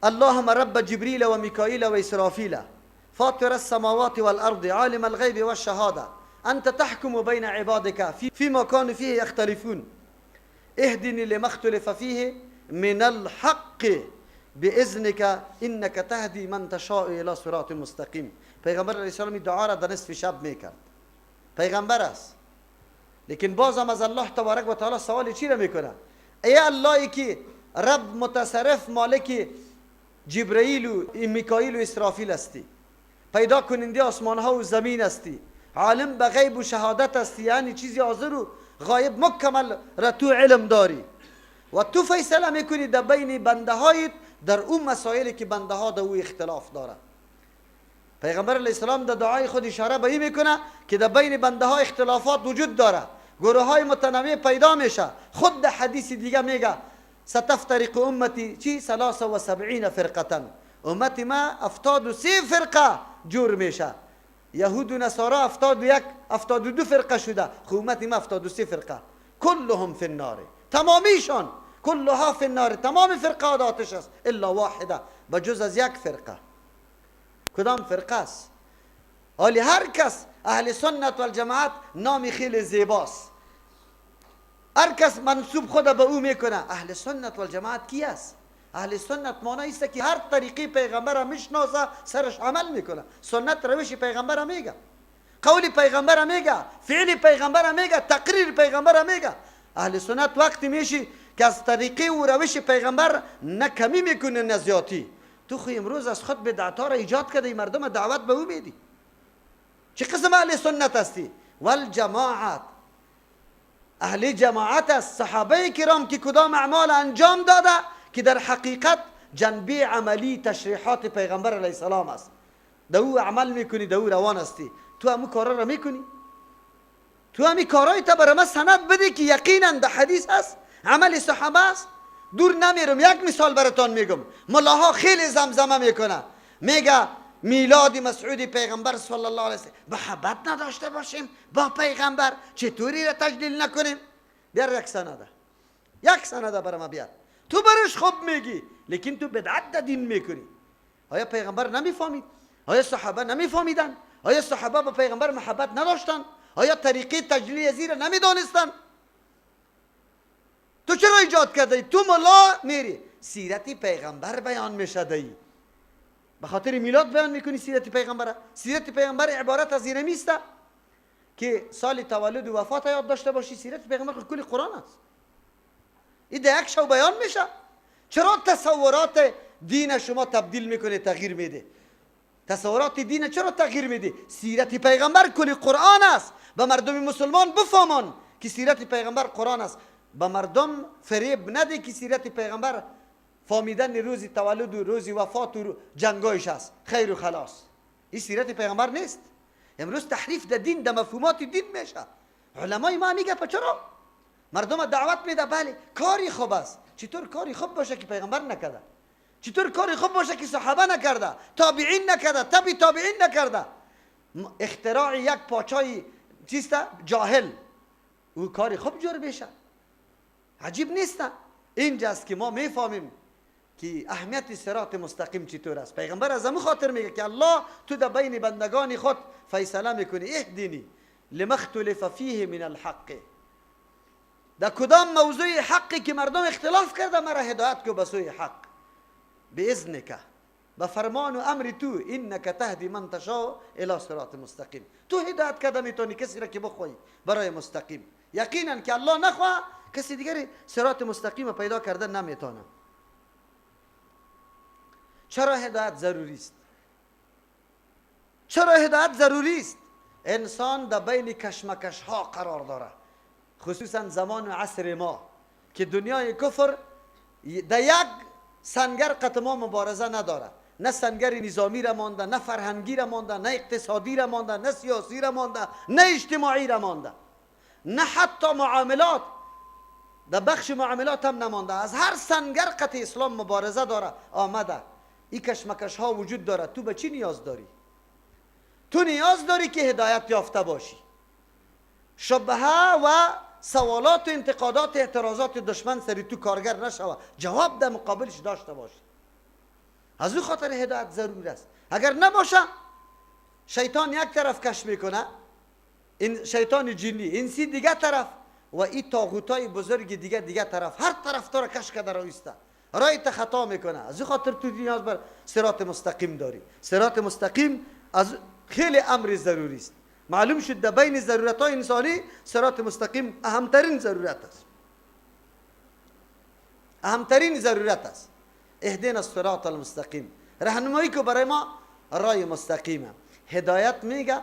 اللهم رب جبریل و میکائیل و اسرافیل فاطر السماوات والارض عالم الغیب والشهاده انت تحكم بین عبادك فيما كانوا فيه يختلفون اهدني لما اختلف فيه من الحق باذنك انك تهدي من تشاء الى صراط مستقیم. پیغمبر علیه السلام دعا را در نصف شب میکرد. پیغمبر است، لیکن بازم از الله تبارک و تعالی سوال چی را میکنه؟ ای اللهی که رب متصرف مالک جبرائیل و میکائیل و اسرافیل هستی، پیدا کننده آسمان ها و زمین هستی، عالم به غیب و شهادت است، یعنی چیزی حاضر و غایب مکمل را تو علم داری و تو فیصله میکنی در بین بنده هایت در اون مسائلی که بنده ها در او اختلاف داره. پیغمبر علیه السلام در دعای خود اشاره به این میکنه که در بین بنده ها اختلافات وجود داره، گروه های متنوع پیدا میشه. خود در حدیث دیگه میگه ستفترق امتی چی 73 فرقه، امتی ما 73 فرقه جور میشه. یهود و نصارا 72 فرقه شده، خب امتی ما 73 فرقه، کلهم فی النار، تمامیشان کلها فی النار، تمام فرقه آتش است الا واحده، بجز از یک فرقه. کدام فرقه است؟ حالی هر کس اهل سنت و الجماعت نامی خیلی زیباست، هر کس منصوب خود به او میکنه. اهل سنت و الجماعت کی است؟ اهل سنت معنی است که هر طریقی پیغمبر را میشناسه، سرش عمل میکنه. سنت روش پیغمبر را میگه، قول پیغمبر را میگه، فعل پیغمبر را میگه، تقریر پیغمبر را میگه. اهل سنت وقتی میشی که از طریقی و روش پیغمبر نه کمی میکنه نه زیادتی. تو خو امروز از خود بدعت‌ها را ایجاد کرده، مردم دعوت به او میدی. چه قسم اهل سنت هستی؟ والجماعت، اهل جماعت است. صحابه کرام که کدام اعمال انجام داده که در حقیقت جنبه عملی تشریحات پیغمبر علیه السلام است، در او عمل میکنی، در او روان هستی. تو همون کارا را میکنی؟ تو همین کارای تا برای ما سند بده که یقینا در حدیث هست، عمل صحابه است. دور نمیرم، یک مثال براتون میگم. ملاها خیلی زمزمه میکنه، میگه میلاد مسعود پیغمبر صلی الله علیه و سلم، محبت نداشته باشیم با پیغمبر، چطوری را تجلیل نکنیم؟ بیار یک سنده برای ما بیار. تو برش خوب میگی لیکن تو بدعت دین میکنی. آیا پیغمبر نمیفهمید؟ آیا صحابه نمیفهمیدن؟ آیا صحابه با پیغمبر محبت نداشتن؟ آیا طریقه تجلیل زیر نمیدانستن؟ تو چرا ایجاد کرده؟ تو ملا میری سیرت پیغمبر بیان میشه، دی به خاطر میلاد بیان میکنی سیرت پیغمبر. سیرت پیغمبر عبارت از این نیست که سال تولد و وفات یاد داشته باشی. سیرت پیغمبر کل قرآن است، این در یک شو بیان میشه. چرا تصورات دین شما تبدیل میکنه، تغییر میده؟ تصورات دین چرا تغییر میده؟ سیرت پیغمبر کل قرآن است. به مردم مسلمان بفهمان که سیرت پیغمبر قرآن است. به مردم فریب نده که سیرت پیغمبر فهمیدن روز تولد و روز وفات و جنگایش است، خیر و خلاص. این سیرت پیغمبر نیست. امروز تحریف در دین، در مفهومات دین میشه. علمای ما میگه چرا مردم دعوت میده؟ بله کاری خوب است. چطور کاری خوب باشه که پیغمبر نکرده؟ چطور کاری خوب باشه که صحابه نکرده، تابعین نکرده، تبع تابعین نکرده؟ اختراع یک پاچای چیست جاهل او کاری خوب جور بشه؟ عجیب نیست؟ اینجاست که ما میفهمیم که اهمیت صراط مستقیم چطور است. پیغمبر از همون خاطر میگه که الله تو در بین بندگان خود فیصله میکنی، اهدنی لما اختلف فیه من الحق. در کدام موضوع حقی که مردم اختلاف کرده مرا هدایت کو به سوی حق، باذنک، به فرمان و امر تو، انک تهدی من تشاء الی صراط مستقیم. تو هدایت کرده میتونی کسی را که بخوای برای مستقیم. یقینا که الله نخواه کسی دیگری صراط مستقیم پیدا کرده نمیتونه. چرا هدایت ضروری است؟ چرا هدایت ضروری است؟ انسان در بین کشمکش ها قرار داره، خصوصا زمان و عصر ما که دنیای کفر در یک سنگر قطعا مبارزه نداره. نه سنگر نظامی را مانده، نه فرهنگی را مانده، نه اقتصادی را مانده، نه سیاسی را مانده، نه اجتماعی را مانده، نه حتی معاملات، در بخش معاملات هم نمانده. از هر سنگر قطع اسلام مبارزه داره آمده. این کشمکش ها وجود داره. تو به چی نیاز داری؟ تو نیاز داری که هدایت یافته باشی. شبهه و سوالات و انتقادات اعتراضات دشمن سری تو کارگر نشوه، جواب در مقابلش داشته باشی. از او خاطر هدایت ضرور است. اگر نباشه شیطان یک طرف کش میکنه، این شیطان جنی، انسی دیگه طرف، و این طاغوتای بزرگ دیگه طرف، هر طرف تو را کش کرده رویسته، رایت خطا میکنه. از این خاطر تو نیاز بر صراط مستقیم داری. صراط مستقیم از خیلی امر ضروری است. معلوم شد در بین ضرورت های انسانی صراط مستقیم اهمترین ضرورت است. اهمترین ضرورت است. اهدنا الصراط المستقیم، راهنمایی که برای ما راه مستقیمه. هدایت میگه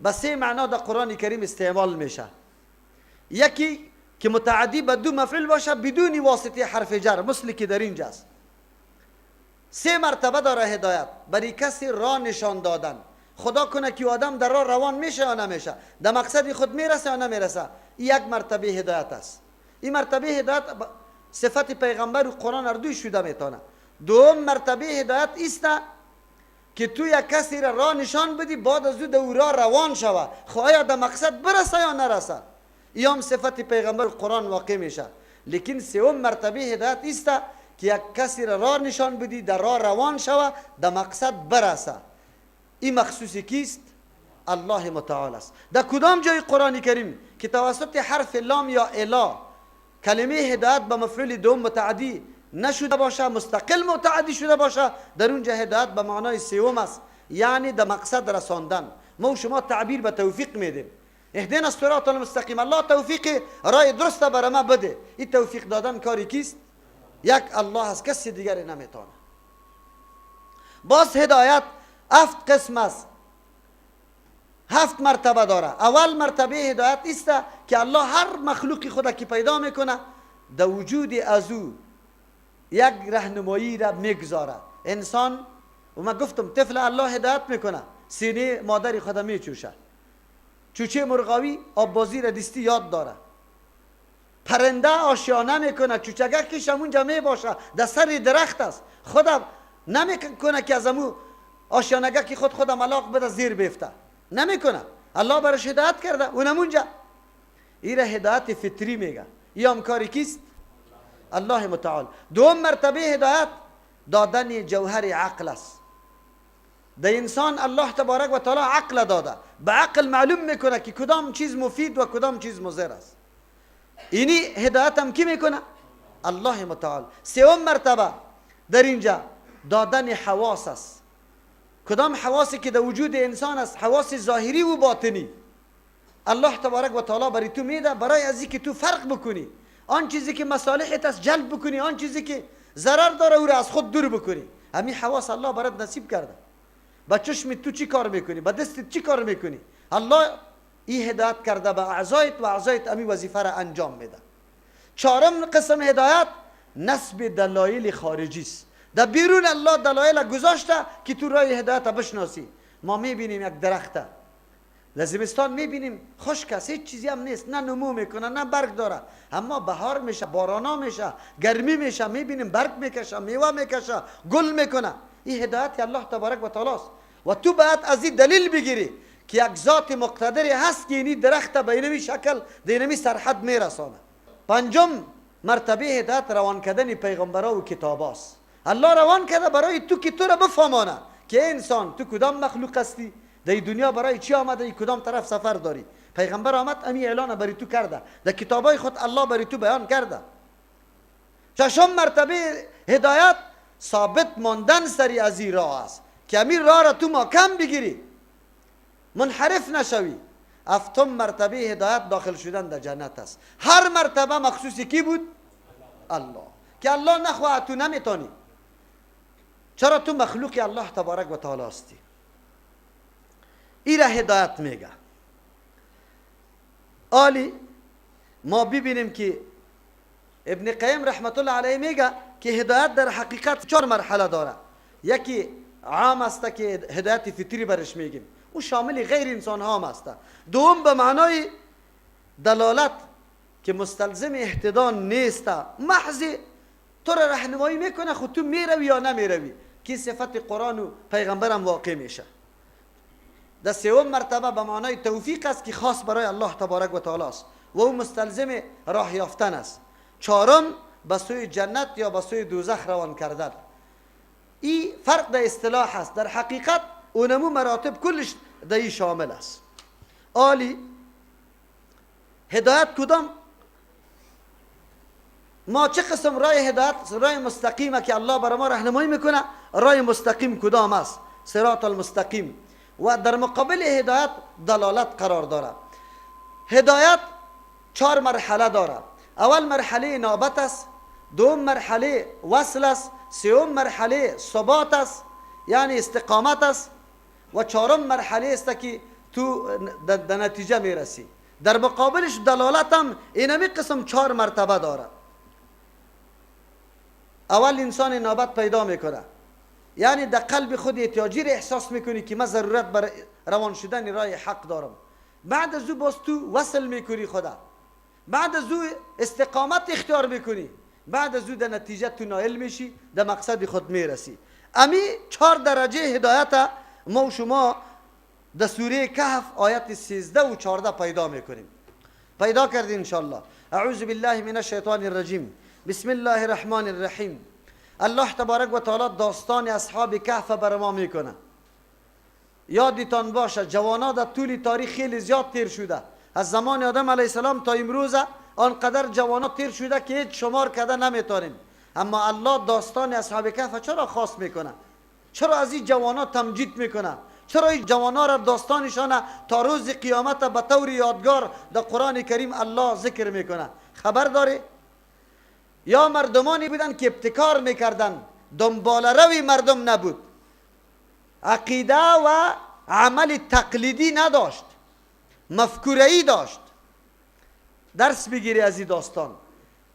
به سه معنا در قرآن کریم استعمال میشه. یکی که متعدی به دو مفعول باشه بدون واسطه حرف جر، مثل که در اینجاست. سه مرتبه داره هدایت. برای کسی راه نشان دادن. خدا کنه که آدم در راه روان میشه یا نمیشه، در مقصد خود میرسه یا نمیرسه، این یک مرتبه هدایت است. این مرتبه هدایت صفت پیغمبر و قرآن اردوی شده میتونه. دوم مرتبه هدایت است که تو یک کسی را راه نشان بدی، بعد از او راه روان شوه، خواهی در مقصد برسه یا نرسه. این هم صفت پیغمبر و قرآن واقع میشه. لیکن سوم مرتبه هدایت است که یک کسی را راه نشان بدی، در راه روان شوه، در مقصد برسه. این مخصوصی کیست؟ الله متعال است. در کدام جای قرآن کریم که توسط حرف لام یا الا کلمه هدایت به مفعول دوم متعدی نشده باشه، مستقل متعدی شده باشه، در اونجا هدایت به معنای سوم است، یعنی در مقصد رساندن. ما و شما تعبیر به توفیق میدیم. اهدنا الصراط المستقیم، الله توفیق راه درست برای ما بده. این توفیق دادن کاری کیست؟ یک الله است، کسی دیگری نمیتونه. باز هدایت 7 قسم است، 7 مرتبه داره. اول مرتبه هدایت است که الله هر مخلوقی خود که پیدا میکنه در وجود از او یک رهنمایی را میگذاره. انسان، و من گفتم طفل الله هدایت میکنه، سینه مادری خود میچوشه. چوچه مرغاوی آب بازی را دستی یاد داره. پرنده آشیانه میکنه، چوچگکش همونجا میباشه، در سر درخت است. خدا نمیکنه که از امو آشیانگکی خود ملاق بده زیر بیفته، نمیکنه. الله برش هدایت کرده اونمونجا. این را هدایت فطری میگه. این هم کاری کیست؟ الله متعال. دوم مرتبه هدایت دادن جوهر عقل است. در انسان الله تبارک و تعالی عقل داده، به عقل معلوم میکنه که کدام چیز مفید و کدام چیز مضر است. اینی هدایت هم کی میکنه؟ الله متعال. سوم مرتبه در اینجا دادن حواس است. کدام حواسی که در وجود انسان است، حواس ظاهری و باطنی، الله تبارک و تعالی برای تو میده، برای از اینکه تو فرق بکنی، آن چیزی که مصالحت است جلب بکنی، آن چیزی که ضرر داره او را از خود دور بکنی. همین حواس الله برات نصیب کرده. با چشم تو چی کار میکنی، با دستت چی کار میکنی، الله این هدایت کرده به اعضایت و اعضایت همین وظیفه را انجام میده. چهارم قسم هدایت نسب دلایل خارجی است. در بیرون الله دلایل گذاشته که تو راه هدایت بشناسی. ما میبینیم یک درخته در زمستان میبینیم خشک است، هیچ چیزی هم نیست، نه نمو میکنه نه برگ داره، اما بهار میشه، بارانا میشه، گرمی میشه، میبینیم برگ میکشه، میوه میکشه، گل میکنه. این هدایت الله تبارک و تعالی است. و تو باید از این دلیل بگیری که یک ذات مقتدری هست که این درخت به اینمی شکل در اینمی سرحد میرسانه. پنجم مرتبه هدایت روان کردن پیغمبرا و کتاب است. الله روان کرده برای تو که تو را بفهمانه که انسان تو کدام مخلوق هستی، در دنیا برای چی آمده، ای کدام طرف سفر داری. پیغمبر آمد امی اعلان برای تو کرده، در کتابای خود الله برای تو بیان کرده. ششم مرتبه هدایت ثابت ماندن سری از این راه است که امیر راه را تو محکم بگیری، منحرف نشوی. هفتم مرتبه هدایت داخل شدن در جنت است. هر مرتبه مخصوصی کی بود؟ الله. که الله نخواه تو نمیتونی، چرا تو مخلوق الله تبارک و تعالی هستی. این را هدایت میگه. آلی ما ببینیم که ابن قیم رحمت الله علیه میگه که هدایت در حقیقت 4 مرحله داره. یکی عام است که هدایت فطری برش میگیم، او شامل غیر انسان ها هم است. دوم به معنای دلالت که مستلزم اهتدا نیست، محض تو را راهنمایی میکنه، خود تو میروی یا نمیروی، که صفت قرآن و پیغمبرم واقع میشه. در سوم مرتبه به معنای توفیق است که خاص برای الله تبارک و تعالی است و او مستلزم راه یافتن است. چهارم به سوی جنت یا به سوی دوزخ روان کردن. این فرق در اصطلاح است، در حقیقت اونمو مراتب کلش در این شامل است. آلی هدایت کدام؟ ما چه قسم راه هدایت؟ راه مستقیمه که الله برای ما راهنمایی میکنه. راه مستقیم کدام است؟ صراط المستقیم. و در مقابل هدایت دلالت قرار داره. هدایت 4 مرحله داره. اول مرحله نابت است، دوم مرحله وصل است، سوم مرحله ثبات است یعنی استقامت است، و چهارم مرحله است که تو در نتیجه میرسی. در مقابلش دلالت هم اینمی قسم 4 مرتبه داره. اول انسان انابت پیدا میکنه، یعنی در قلب خود احتیاجی را احساس میکنی که من ضرورت بر روان شدن راه حق دارم. بعد از او باز تو وصل میکنی خدا، بعد از او استقامت اختیار میکنی، بعد از او در نتیجه تو نائل میشی، در مقصد خود میرسی. امی 4 درجه هدایت ما و شما در سوره کهف آیت 13 و 14 پیدا میکنیم. پیدا کردیم انشاءالله. اعوذ بالله من الشیطان الرجیم. بسم الله الرحمن الرحیم. الله تبارک و تعالی داستان اصحاب کهف بر ما میکنه. یادتان باشه جوانا در طول تاریخ خیلی زیاد تیر شده، از زمان آدم علیه السلام تا امروز آنقدر جوانا تیر شده که هیچ شمار کرده نمیتونیم. اما الله داستان اصحاب کهف چرا خاص میکنه؟ چرا از این جوانا تمجید میکنه؟ چرا این جوانا را داستانشان تا روز قیامت به طور یادگار در قرآن کریم الله ذکر میکنه؟ خبر داری؟ یا مردمانی بودن که ابتکار میکردن، دنبال روی مردم نبود، عقیده و عمل تقلیدی نداشت، مفکوره‌ای داشت. درس بگیری از این داستان.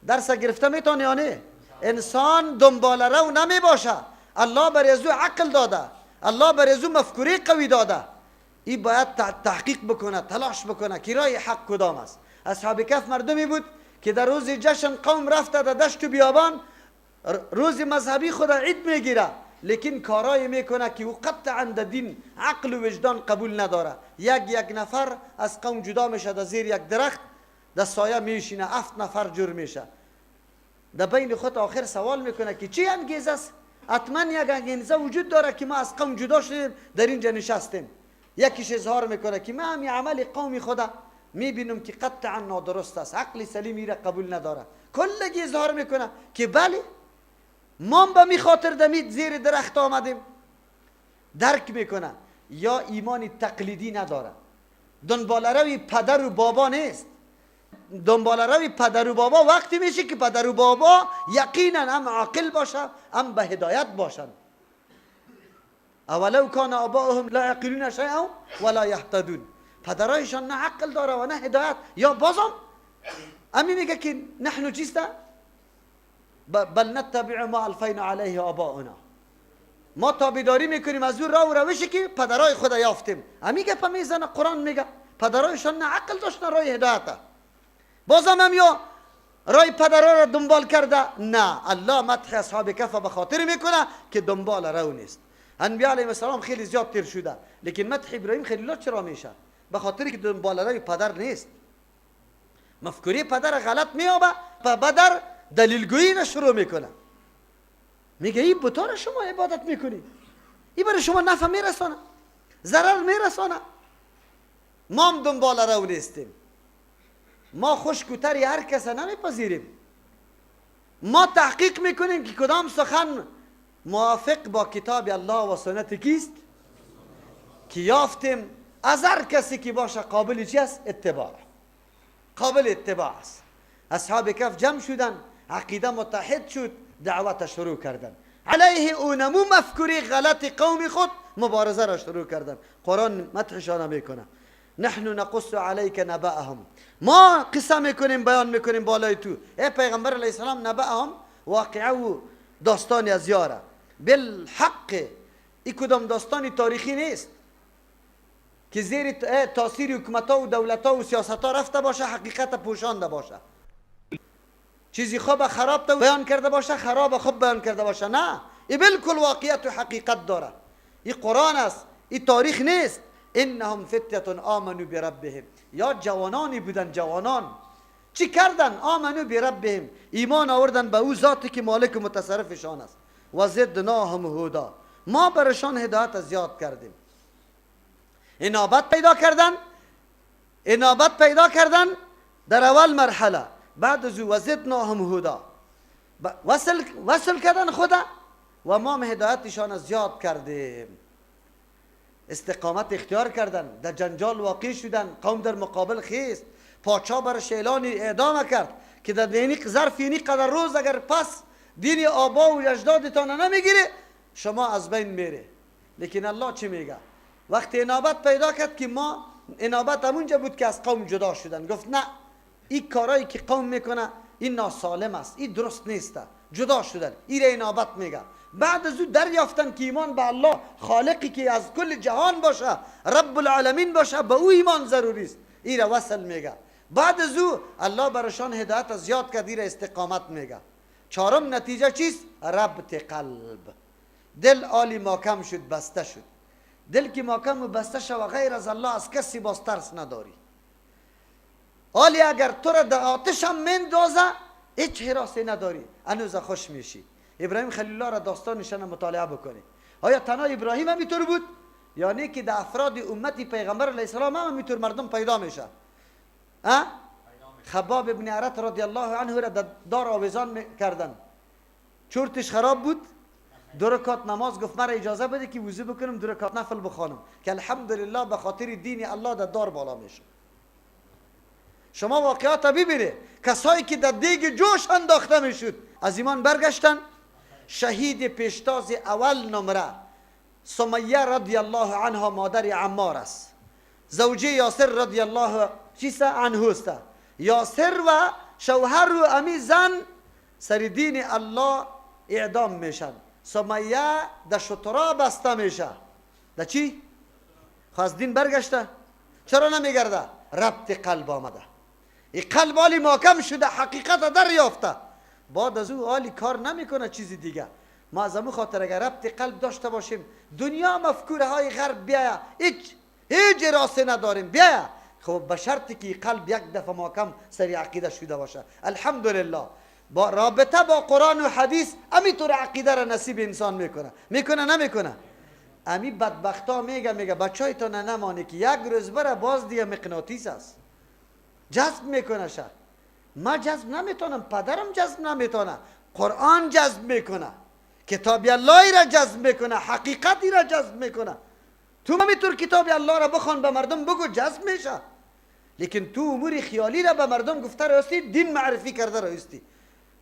درس گرفته میتونی یا نه؟ انسان دنبال رو نمی باشه. الله بر ازو عقل داده، الله بر ازو مفکوره قوی داده. این باید تحقیق بکنه، تلاش بکنه که راه حق کدام است. اصحاب کهف مردمی بود که در روز جشن قوم رفته در دشت و بیابان، روز مذهبی خود عید میگیره، لیکن کارای میکنه که او قطعا در دین عقل و وجدان قبول نداره. یک نفر از قوم جدا میشه، در زیر یک درخت در سایه میشینه، 7 نفر جور میشه. در بین خود آخر سوال میکنه که چی انگیزه است؟ حتما یک انگیزه وجود داره که ما از قوم جدا شدیم در اینجا نشستیم. یکیش اظهار میکنه که من همی عمل قومی خدا میبینم که قطعا نادرست است، عقل سلیمی را قبول نداره. کلگی اظهار میکنه که بله ما به می خاطر دمید زیر درخت آمدیم. درک میکنه یا ایمان تقلیدی نداره، دنبال روی پدر و بابا نیست. دنبال روی پدر و بابا وقتی میشه که پدر و بابا یقینا هم عاقل باشه، هم به هدایت باشن. اولو کان آباؤهم لا یعقلون شیئا ولا یهتدون. پدرایشان نه عقل داره و نه هدایت. یا بازم امی میگه که نحن چیسته بل نتبع ما الفینا علیه آباؤنا، ما تابعداری میکنیم از اون راه و روشی که پدرای خدا یافتیم. امی گپ میزنه قرآن میگه پدرایشان نه عقل داشت نه راه هدایت. بازم هم یا راه پدرها را دنبال کرده؟ نه. الله مدح اصحاب کهف به خاطر میکنه که دنبال رو نیست. انبیاء علیهم السلام خیلی زیاد تیر شده، لیکن مدح ابراهیم خلیل الله چرا میشه؟ به خاطر که دنبال روی پدر نیست. مفکوری پدر غلط میابه، پدر دلیلگویی را شروع میکنه، میگه این بتا را شما عبادت میکنی، این برای شما نفع میرسانه، ضرر میرسانه. ما هم دنبال رو نیستیم. ما خوشگوتری هر کس نمیپذیریم. ما تحقیق میکنیم که کدام سخن موافق با کتاب الله و سنت کیست که یافتیم از هر کسی که باشه قابل چی است؟ اتباع، قابل اتباع است. اصحاب کهف جمع شدن، عقیده متحد شد، دعوت شروع کردن. علیه اونمو مفکوری غلط قوم خود مبارزه را شروع کردن. قرآن مدحشان میکنه نحن نقص علیک نبأهم، ما قصه میکنیم بیان میکنیم بالای تو ای پیغمبر علیه السلام. نبأهم واقعه و داستانی از یاره بالحق. این کدام داستانی تاریخی نیست که زیر تاثیر حکومت‌ها و دولت‌ها و سیاست‌ها رفته باشه، حقیقت پوشانده باشه. چیزی خوب خراب تو بیان کرده باشه، خراب خوب بیان کرده باشه. نه، این بالکل واقعیت و حقیقت داره. این قرآن است، این تاریخ نیست. انهم فتیه آمنوا بربهم، یا جوانانی بودن، جوانان چی کردن؟ آمنوا بربهم، ایمان آوردن به او ذاتی که مالک و متصرفشان است. و زدناهم هدی، ما برشان هدایت زیاد کردیم. انابت پیدا کردن در اول مرحله، بعد از او وزدناهم هدی، وصل کردن خدا و ما هدایتشان زیاد کردیم. استقامت اختیار کردن، در جنجال واقع شدن، قوم در مقابل خیست، پادشاه برش اعلان اعدام کرد که در دینی ظرف اینی قدر روز اگر پس دین آبا و اجدادتان نمیگیره شما از بین میره. لیکن الله چی میگه؟ وقتی انابت پیدا کرد که ما انابت همونجا بود که از قوم جدا شدن. گفت نه، این کارایی که قوم میکنه این ناسالم است، این درست نیست. جدا شدن، این انابت میگه. بعد از او دریافتن که ایمان به الله خالقی که از کل جهان باشه، رب العالمین باشه، به او ایمان ضروری است، این را وصل میگه. بعد از او الله برشان هدایت از یاد کرد، این را استقامت میگه. چهارم نتیجه چیست؟ ربط قلب. دل آلی محکم شد، بسته شد. دل که محکم و بسته شد و غیر از الله از کسی باز ترس نداری. آلی اگر تو را در آتش هم مندازه هیچ حراسی نداری، هنوز خوش میشی. ابراهیم خلیل الله را داستانش مطالعه بکنی. آیا تنها ابراهیم هم اینطور بود؟ یعنی که در افراد امتی پیغمبر علیه السلام هم اینطور مردم پیدا میشه؟ خباب ابن عرط رضی الله عنه را دار آویزان کردن، چورتش خراب بود، 2 رکعت نماز گفت مرا اجازه بده که وضو بکنم 2 رکعت نفل بخوانم، که الحمدلله به خاطر دین الله در دار بالا میشه. شما واقعات ببینید، کسایی که در دیگ جوش انداخته میشد از ایمان برگشتن. شهید پیشتاز اول نمره سمیه رضی الله عنها مادر عمار است، زوجه یاسر رضی الله عنه است. یاسر و شوهر و امی زن سر دین الله اعدام میشن. سمیه در شترا بسته میشه. در چی؟ خواست دین برگشته. چرا نمیگرده؟ ربط قلب آمده. این قلب آلی محکم شده، حقیقت دریافته، بعد از او آلی کار نمیکنه چیزی دیگه. ما از همون خاطر اگر ربط قلب داشته باشیم، دنیا مفکوره های غرب بیاید هیچ راسته نداریم بیاید، خب به شرطی که قلب یک دفعه محکم سری عقیده شده باشه. الحمدلله با رابطه با قرآن و حدیث همینطور عقیده را نصیب انسان میکنه نمیکنه. امی بدبختا میگه بچه‌تون نمانه که یک روز بره باز دیگه مغناطیس است، جذب میکنه شد. ما جذب نمیتونم، پدرم جذب نمیتونه، قرآن جذب میکنه، کتاب الله را جذب میکنه، حقیقتی را جذب میکنه. تو همینطور کتاب الله را بخوان به مردم بگو جذب میشه، لیکن تو امور خیالی را به مردم گفته راستی، دین معرفی کرده راستی.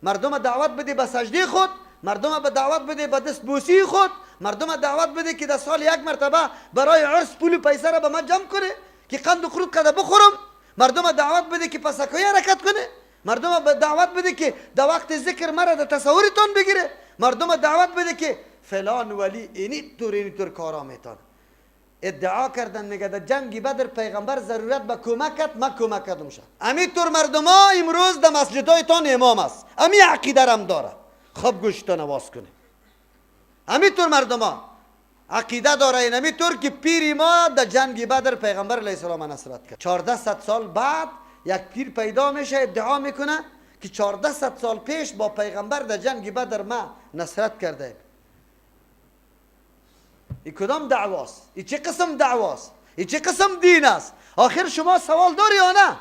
مردم دعوت بده به سجده خود، مردم به دعوت بده به دست بوسی خود، مردم دعوت بده که در سال یک مرتبه برای عرس پول و پیسه را به من جمع کنه که قند و خرود کده بخورم، مردم دعوت بده که پسکوی حرکت کنه، مردم دعوت بده که در وقت ذکر مرا در تصورتون بگیره، مردم دعوت بده که فلان ولی اینی طور کارا میتونه. ادعا کردن میگه در جنگ بدر پیغمبر ضرورت به کمکت، من کمک کردم شد. همین طور مردم ها امروز در مسجدایتان امام است، همین عقیده هم داره. خب گوشتان آواز کنه. همین طور مردم ها عقیده داره، این همین طور که پیر ما در جنگ بدر پیغمبر علیه السلام نصرت کرد. 1400 سال بعد یک پیر پیدا میشه ادعا میکنه که 1400 سال پیش با پیغمبر در جنگ بدر ما نصرت کرده. این کدام دعواست؟ این چه قسم دعواست؟ این چه قسم دین است؟ آخر شما سوال داری یا نه؟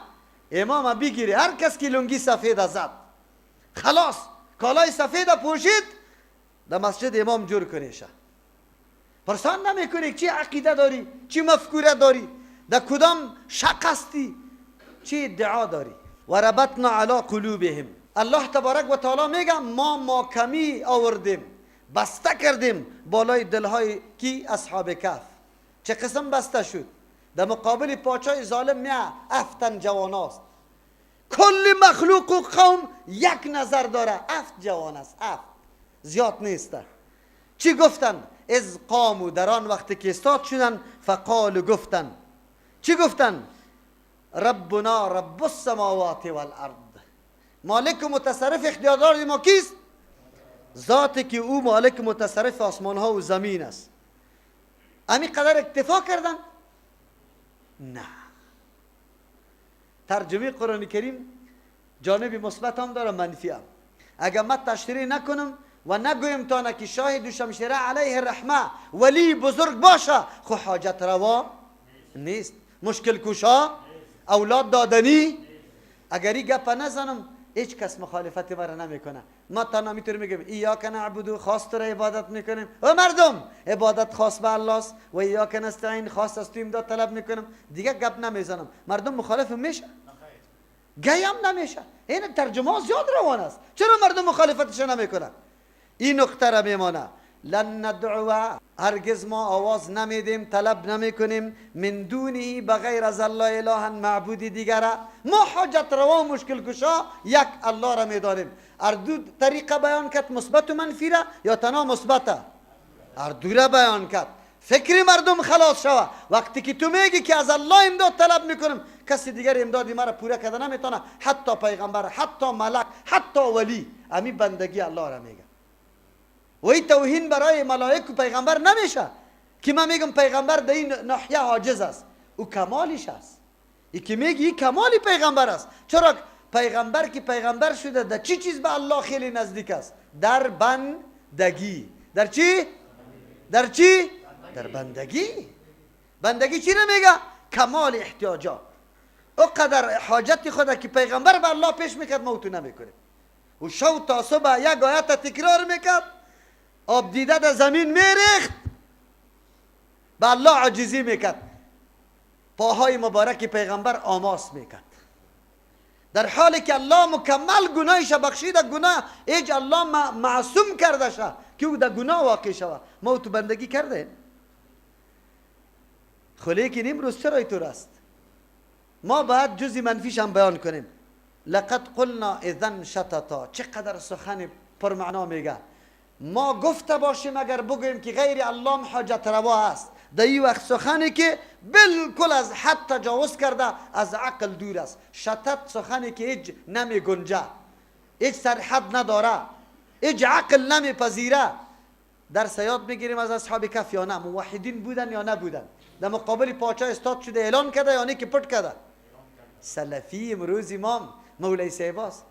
امام بگیری، هر کس که لنگی سفید زد خلاص کالای سفید پوشید در مسجد امام جور کنیشه. پرسان نمیکنی چی عقیده داری، چی مفکوره داری، در کدام شق هستی، چی ادعا داری. و ربطنا علی قلوبهم، الله تبارک و تعالی میگه ما محکمی آوردیم، بسته کردیم بالای دلهای کی؟ اصحاب کهف. چه قسم بسته شد؟ در مقابل پاچای ظالم میا افتن جواناست. کل مخلوق و قوم یک نظر داره، افت جوان است، افت زیاد نیسته. چی گفتن؟ از قامو، در آن وقت که استاد شدن، فقالو گفتن، چی گفتن؟ ربنا رب السماوات والارض، مالک متصرف اختیاردار ما کیست؟ ذاتی که او مالک متصرف آسمان ها و زمین است. امی قدر اکتفا کردن؟ نه. ترجمه قرآن کریم جانب مثبت هم داره، منفی هم. اگر من تشریح نکنم و نگویم تا که شاهد و شمشیره علیه الرحمه ولی بزرگ باشه، خو حاجت روا نیست، مشکل کشا، اولاد دادنی. اگر این گپ نزنم هیچ کس مخالفت مرا نمیکنه. ما تنها میتونیم میگیم ایاک نعبدو، خاص تو را عبادت میکنیم. و مردم عبادت خاص به الله است، و ایاک نستعین، خاص از تو امداد طلب میکنم. دیگه گپ نمیزنم. مردم مخالف میشه؟ گیم نمیشه. این ترجمه زیاد روان است. چرا مردم مخالفتش نمیکنن؟ این نقطه را میمانه. لن ندعو، هرگز ما آواز نمیدیم، طلب نمیکنیم، من دونه بغیر از الله اله معبودی دیگره. ما حاجت روا و مشکل کشا یک الله را میداریم. هر دو طریقه بیان کرد، مثبت و منفی را، یا تنها مثبت؟ هر دو را بیان کرد. فکر مردم خلاص شوه. وقتی که تو میگی که از الله امداد طلب میکنم، کسی دیگر امدادی مرا پوره کرده نمیتونه، حتی پیغمبر، حتی ملک، حتی ولی. امی بندگی الله را میگه. و این توهین برای ملائک و پیغمبر نمیشه که من میگم پیغمبر در این ناحیه عاجز است. او کمالش است. ای که میگی این کمالی پیغمبر است. چرا پیغمبر که پیغمبر شده در چی چیز به الله خیلی نزدیک است؟ در بندگی. در چی؟ در چی؟ در بندگی. بندگی چی نمیگه؟ کمال احتیاجات. او قدر حاجت خود که پیغمبر به الله پیش میکرد ما تو نمیکنیم. و شو تا صبح یک آیت تکرار میکرد، آب دیده در زمین میریخت، به الله عجزی میکرد، پاهای مبارک پیغمبر آماس میکرد، در حالی که الله مکمل گناهش بخشیده. گناه ایج الله معصوم کرده شه که او در گناه واقع شود. ما تو بندگی کرده خلی که امروز چرا اینطور است؟ ما باید جزی منفیش هم بیان کنیم. لقد قلنا اذن شتتا. چقدر سخن پرمعنا میگه. ما گفته باشیم اگر بگوییم که غیر الله حاجت روا است، در این وقت سخنی که بالکل از حد تجاوز کرده، از عقل دور است. شتت سخنی که هیچ نمی گنجه، هیچ سرحد نداره، هیچ عقل نمی پذیره. در سیاد میگیریم از اصحاب کف یا نه، موحدین بودن یا نبودن، در مقابل پاچا استاد شده اعلان کرده یا نه که پٹ کرده. سلفی امروز امام مولوی صاحب است.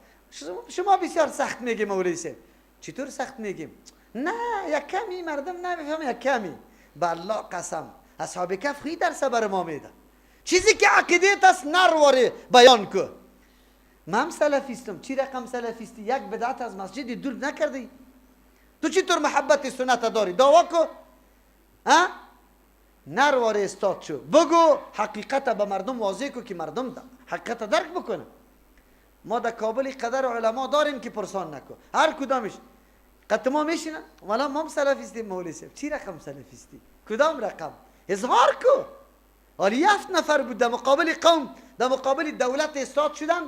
شما بسیار سخت میگی مولوی صاحب. چطور سخت میگیم؟ نه یک کمی مردم نمیفهم، یک کمی. به الله قسم اصحاب کف خیلی درس بر ما میدن. چیزی که عقیدت است نرواره بیان کو. من سلفیستم. چی رقم سلفیستی؟ یک بدعت از مسجد دور نکردی؟ تو چطور محبت سنت داری؟ دعوا کو. نرواره استاد شو، بگو حقیقت به مردم واضح کو که مردم حقیقت درک بکنه. ما در کابل قدر علما داریم که پرسان نکن، هر کدامش قد ما میشینن والا ما هم سلفیستیم. مولوی صاحب چی رقم سلفیستی؟ کدام رقم؟ اظهار کو. ولی 7 نفر بود در مقابل قوم، در مقابل دولت استاد شدن،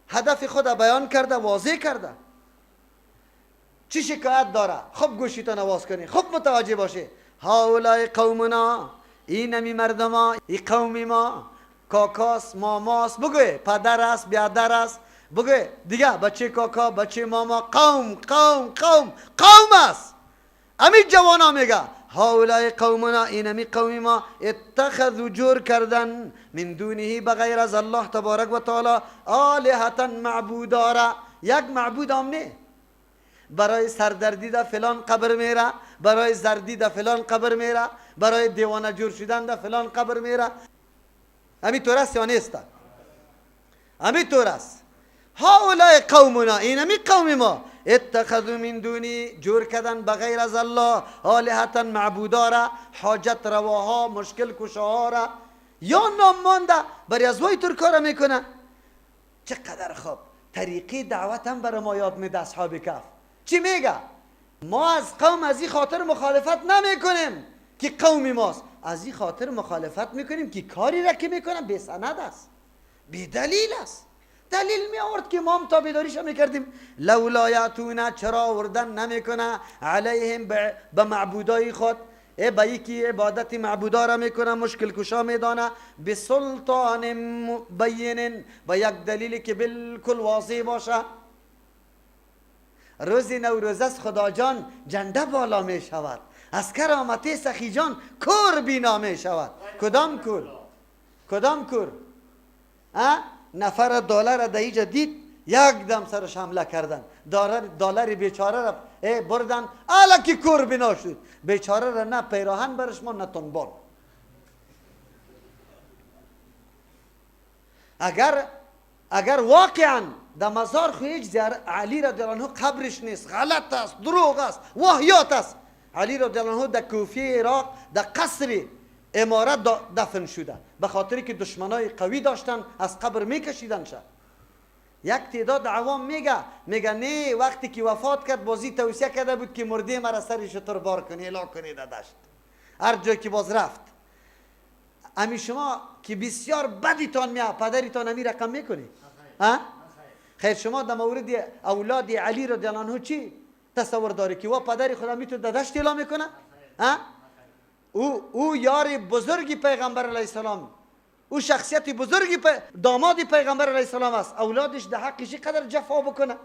هدف خود بیان کرده، واضح کرده. چی شکایت داره؟ خب گوشیتو نواز کنی، خب متوجه باشه. هاولای قومنا، اینمی مردما، این قومی ما، کاکاست، ماماست، بگوی پدر است، بیادر است، بگوی دیگه بچه کاکا، بچه ماما، قوم قوم قوم قوم است. امی جوانا میگه هاولای قومنا، اینمی قومی ما، اتخذوا جور کردن من دونه بغیر از الله تبارک و تعالی آلهتا معبودارا. یک معبود هم نه. برای سردردی در فلان قبر میره، برای زردی در فلان قبر میره، برای دیوانه جور شدن در فلان قبر میره. امی طور است یا نیست؟ امی طور است. هاولای قومنا، این امی قوم ما، اتخذوا من دونی جور کردن بغیر از الله آلهتا معبودارا، حاجت رواها، مشکل کشاها را، یا نام مانده برای از وای طور کار میکنه. چقدر خوب. طریقی دعوت هم برای ما یاد میده اصحاب کف. چی میگه؟ ما از قوم از این خاطر مخالفت نمیکنیم که قوم ماست، از این خاطر مخالفت میکنیم که کاری را که میکنن بی سند است، بی دلیل است. دلیل می آورد که ما هم تابعداریش میکردیم. لولا یاتون، چرا آوردن نمیکنه علیهم به معبودای خود، به یکی عبادت معبودا را میکنه، مشکل کشا میدانه، به سلطان بین، با یک دلیلی که بالکل واضح باشه. روز نوروز است خدا جان جنده بالا می شود، از کرامت سخی جان کور بینا می شود. کدام کور؟ کدام کور؟ نفر دلار در اینجا دید، یک دم سرش حمله کردن، دلار بیچاره را بردن، الا کی کور بینا شد. بیچاره را نه پیراهن برش ما نه تنبال. اگر واقعا در مزار خیج علی رضی الله عنه قبرش نیست، غلط است، دروغ است، واهیات است. علی رضی الله عنه در کوفه عراق در قصر امارت دفن شده، به خاطری که دشمنای قوی داشتن از قبر میکشیدن شه. یک تعداد عوام میگه نه، وقتی که وفات کرد بازی توصیه کرده بود که مرده مرا سر شتر بار کنی الا کنی در دشت، هر جای که باز رفت. امی شما که بسیار بدیتان میاد، پدریتان امی رقم میکنی؟ خیر شما در مورد اولاد علی رضی الله عنه چی تصور داری که و پدری خدا میتونه در دشت اعلام میکنه؟ او یار بزرگی پیغمبر علیه السلام، او شخصیت بزرگی دامادی پیغمبر علیه السلام است، اولادش در حقش قدر جفا بکنه؟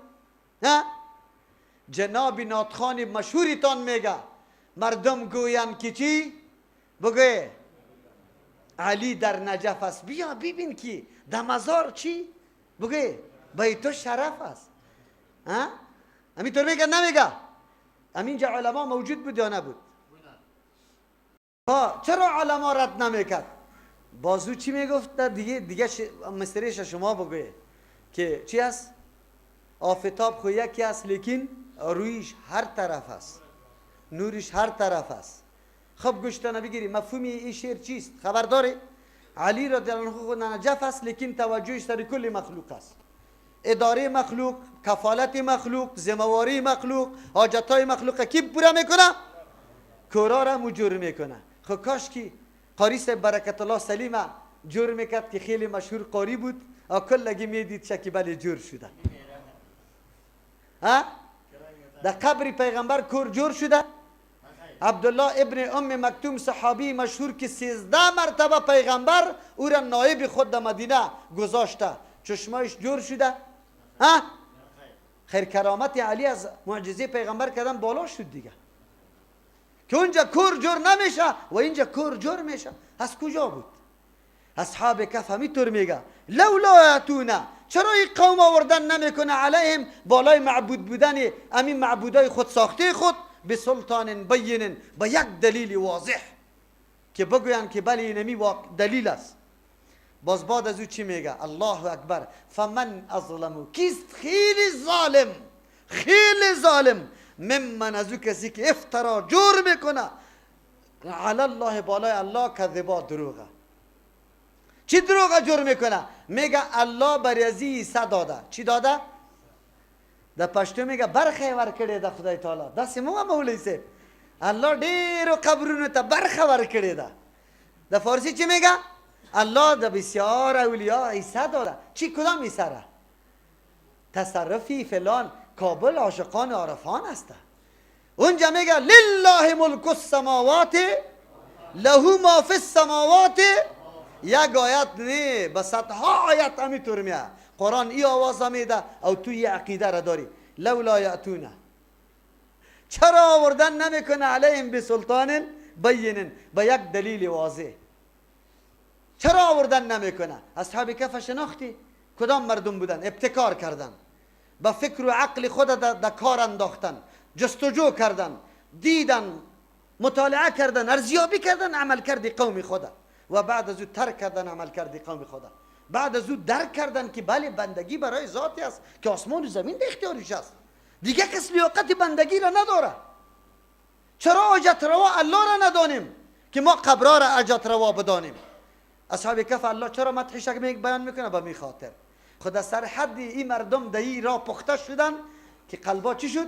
جناب ناتخان مشهوریتان میگه مردم گویند که چی؟ بگوی علی در نجف است، بیا ببین که در مزار چی؟ بگوی بای تو شرف است. همینطور میگه نمیگه؟ همینجا علما موجود بود یا نبود؟ چرا علما رد نمیکرد؟ بازو چی میگفت؟ دیگه مستریش شما بگوی که چی است؟ آفتاب خو یکی است لیکن رویش هر طرف است، نورش هر طرف است. خب گوشتانه بگیری مفهومی این شعر چیست؟ خبر داری؟ علی رضی الله عنه خود نجف است لیکن توجهش سر کل مخلوق است، اداره مخلوق، کفالت مخلوق، ذمه‌واری مخلوق، حاجتهای مخلوق کی پورا میکنه؟ کورا را مجور میکنه. خب کاش که قاری صاحب برکت الله سلیمه جور میکرد که خیلی مشهور قاری بود، کلگی میدید شکیبل جور شده. در قبر پیغمبر کور جور شده. عبدالله ابن ام مکتوم صحابی مشهور که 13 مرتبه پیغمبر او را نایب خود در مدینه گذاشته، چشمایش جور شده. خیر کرامت علی از معجزه پیغمبر کردن بالا شد دیگه، که اونجا کور جور نمیشه و اینجا کور جور میشه. از کجا بود؟ اصحاب کهف همینطور میگه لولا یاتونا، چرا این قوم آوردن نمیکنه علیهم بالای معبود بودن همین معبودای خود ساخته خود، به سلطان بین، با یک دلیل واضح که بگوین که بله اینمی دلیل است. باز بعد از او چی میگه؟ الله اکبر. فمن اظلمو، کیست خیلی ظالم ممن، از او کسی که افترا جور میکنه علی الله، بالای الله، کذبا، دروغه. چی دروغه جور میکنه؟ میگه الله بریزی عیسی داده. چی داده؟ در پشتو میگه برخه ورکړی ده خدای تعالی. داسې مو مولوی صاحب، الله ډیرو قبرونو ته برخه ورکړی ده. در فارسی چی میگه؟ الله د بسیار اولیاء عیسی داده. چی کدام عیسی را؟ تصرفی فلان کابل عاشقان عارفان است. اونجا میگه لله ملک السماوات له ما فی السماوات. یک آیت نه، به صدها آیت همینطور میاد. قرآن ای آواز میده او تو یه عقیده را داری. لولا یأتونا، چرا آوردن نمیکنه علیهم بسلطان بین، با یک دلیل واضح؟ چرا آوردن نمیکنه؟ اصحاب کهف شناختی کدام مردم بودن؟ ابتکار کردن، با فکر و عقل خود در کار انداختن، جستجو کردن، دیدن، مطالعه کردن، ارزیابی کردن عمل کردی قوم خدا، و بعد از او ترک کردن عمل کردی قوم خدا. بعد از او درک کردن که بله بندگی برای ذاتی است که آسمان و زمین در اختیارش است، دیگه کس لیاقت بندگی را نداره. چرا حاجت روا الله را ندانیم که ما قبرا را حاجت روا بدانیم؟ اصحاب کهف الله چرا مدحش بیان میکنه؟ به می خاطر خدا سر حد این مردم در این راه پخته شدن که قلبا چی شد؟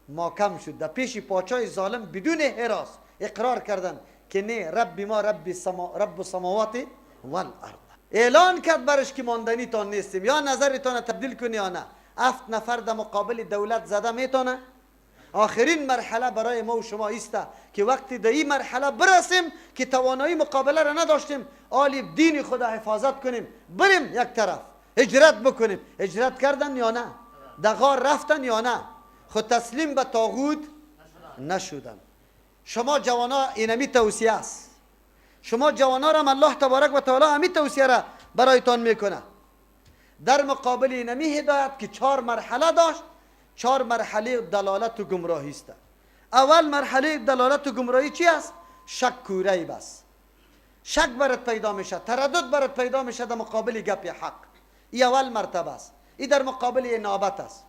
ماکم شد. در پیش پاچای ظالم بدون حراس اقرار کردن که نه، رب ما رب السماوات والارض. اعلان کرد برش که ماندنی تان نیستیم، یا نظرتان تبدیل کنی یا نه. 7 نفر در مقابل دولت زده میتونه؟ آخرین مرحله برای ما و شما ایسته که وقتی در این مرحله برسیم که توانایی مقابله را نداشتیم، آلی دین خدا حفاظت کنیم، بریم یک طرف هجرت بکنیم. هجرت کردن یا نه؟ در غار رفتن یا نه؟ خود تسلیم به طاغوت نشدن. شما جوانا اینمی توصیه است، شما جوانا را الله تبارک و تعالی همین توصیه را برایتان میکنه. در مقابل اینمی هدایت که 4 مرحله داشت، 4 مرحله دلالت و گمراهی است. اول مرحله دلالت و گمراهی چی است؟ شک و ریب است. شک برات پیدا میشه، تردد برات پیدا میشه در مقابل گپ حق. این اول مرتبه است. این در مقابل انابت است.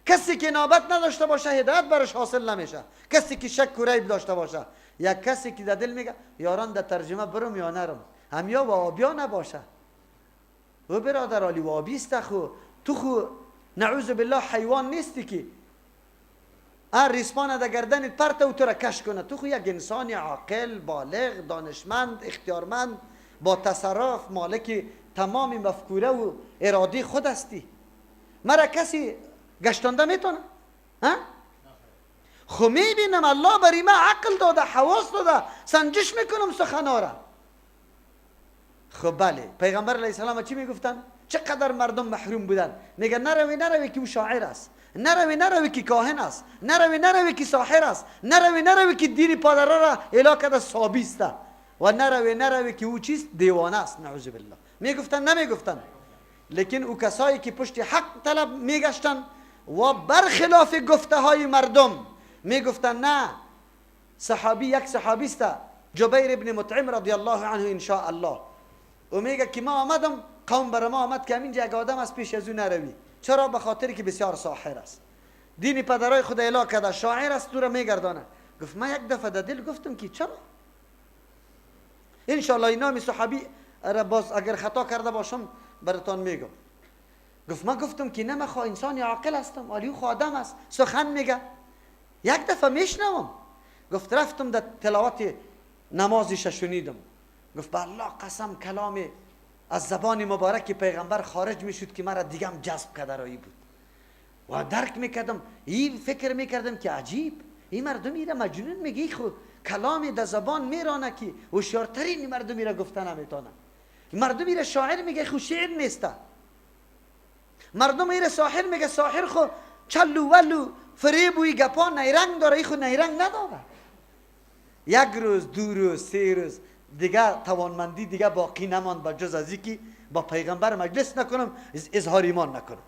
کسی که انابت نداشته باشه هدایت برش حاصل نمیشه. کسی که شک و ریب داشته باشه، یا کسی که در دل میگه یاران در ترجمه برم یا نرم، هم یا وابیا نباشه. و برادر علی وابی است خو تو خو نعوذ بالله حیوان نیستی که ریسمان در گردنت پرته و تو را کش کنه. تو خو یک انسان عاقل، بالغ، دانشمند، اختیارمند، با تصرف، مالک تمام مفکوره و اراده خود هستی. مرا کسی گشتانده میتونه؟ خو میبینم الله بری ما عقل داده، حواس داده، سنجش میکنم سخنا را. خب بله، پیغمبر علیه السلام چی میگفتن؟ چقدر مردم محروم بودن. میگن نروی که او شاعر است، نروی که کاهن است، نروی که ساحر است، نروی که دین پادرها را اله کرده سابیست و نروی که او چیست؟ دیوانه است. نعوذ بالله. میگفتن نمیگفتن؟ لیکن او کسایی که پشت حق طلب میگشتن و برخلاف گفته های مردم میگفتن نه. یک صحابی است، جبیر ابن مطعم رضی الله عنه ان شاء الله، او میگه که ما آمدم، قوم بر ما آمد که همینجا یک آدم از پیش از او نروی. چرا؟ به خاطر که بسیار ساحر است، دین پدرای خود اله کرده، شاعر است، تو را میگردانه. گفت من یک دفعه در دل گفتم که چرا؟ ان شاء الله این نام صحابی را باز اگر خطا کرده باشم براتون میگم. گفت من گفتم که نه، من خواه انسان عاقل هستم، ولی او آدم است، سخن میگه، یک دفعه میشنوم. گفت رفتم در تلاوت نمازش شنیدم. گفت به الله قسم کلام از زبان مبارک پیغمبر خارج میشد که مرا دیگه هم جذب کرده رایی بود و درک میکردم. این فکر میکردم که عجیب، این مردم ایره مجنون میگه، خود کلام در زبان میرانه که هوشیارترین مردم ایره گفته نمیتونه. مردم ایره شاعر میگه، خود شعر نیسته. مردم ایره ساحر میگه، ساحر خود چلو ولو فریب و گپا نیرنگ داره، ای خود نیرنگ نداره. یک روز، دو روز، سه روز دیگه توانمندی دیگه باقی نماند با جز از اینکه با پیغمبر مجلس نکنم، اظهار ایمان نکنم.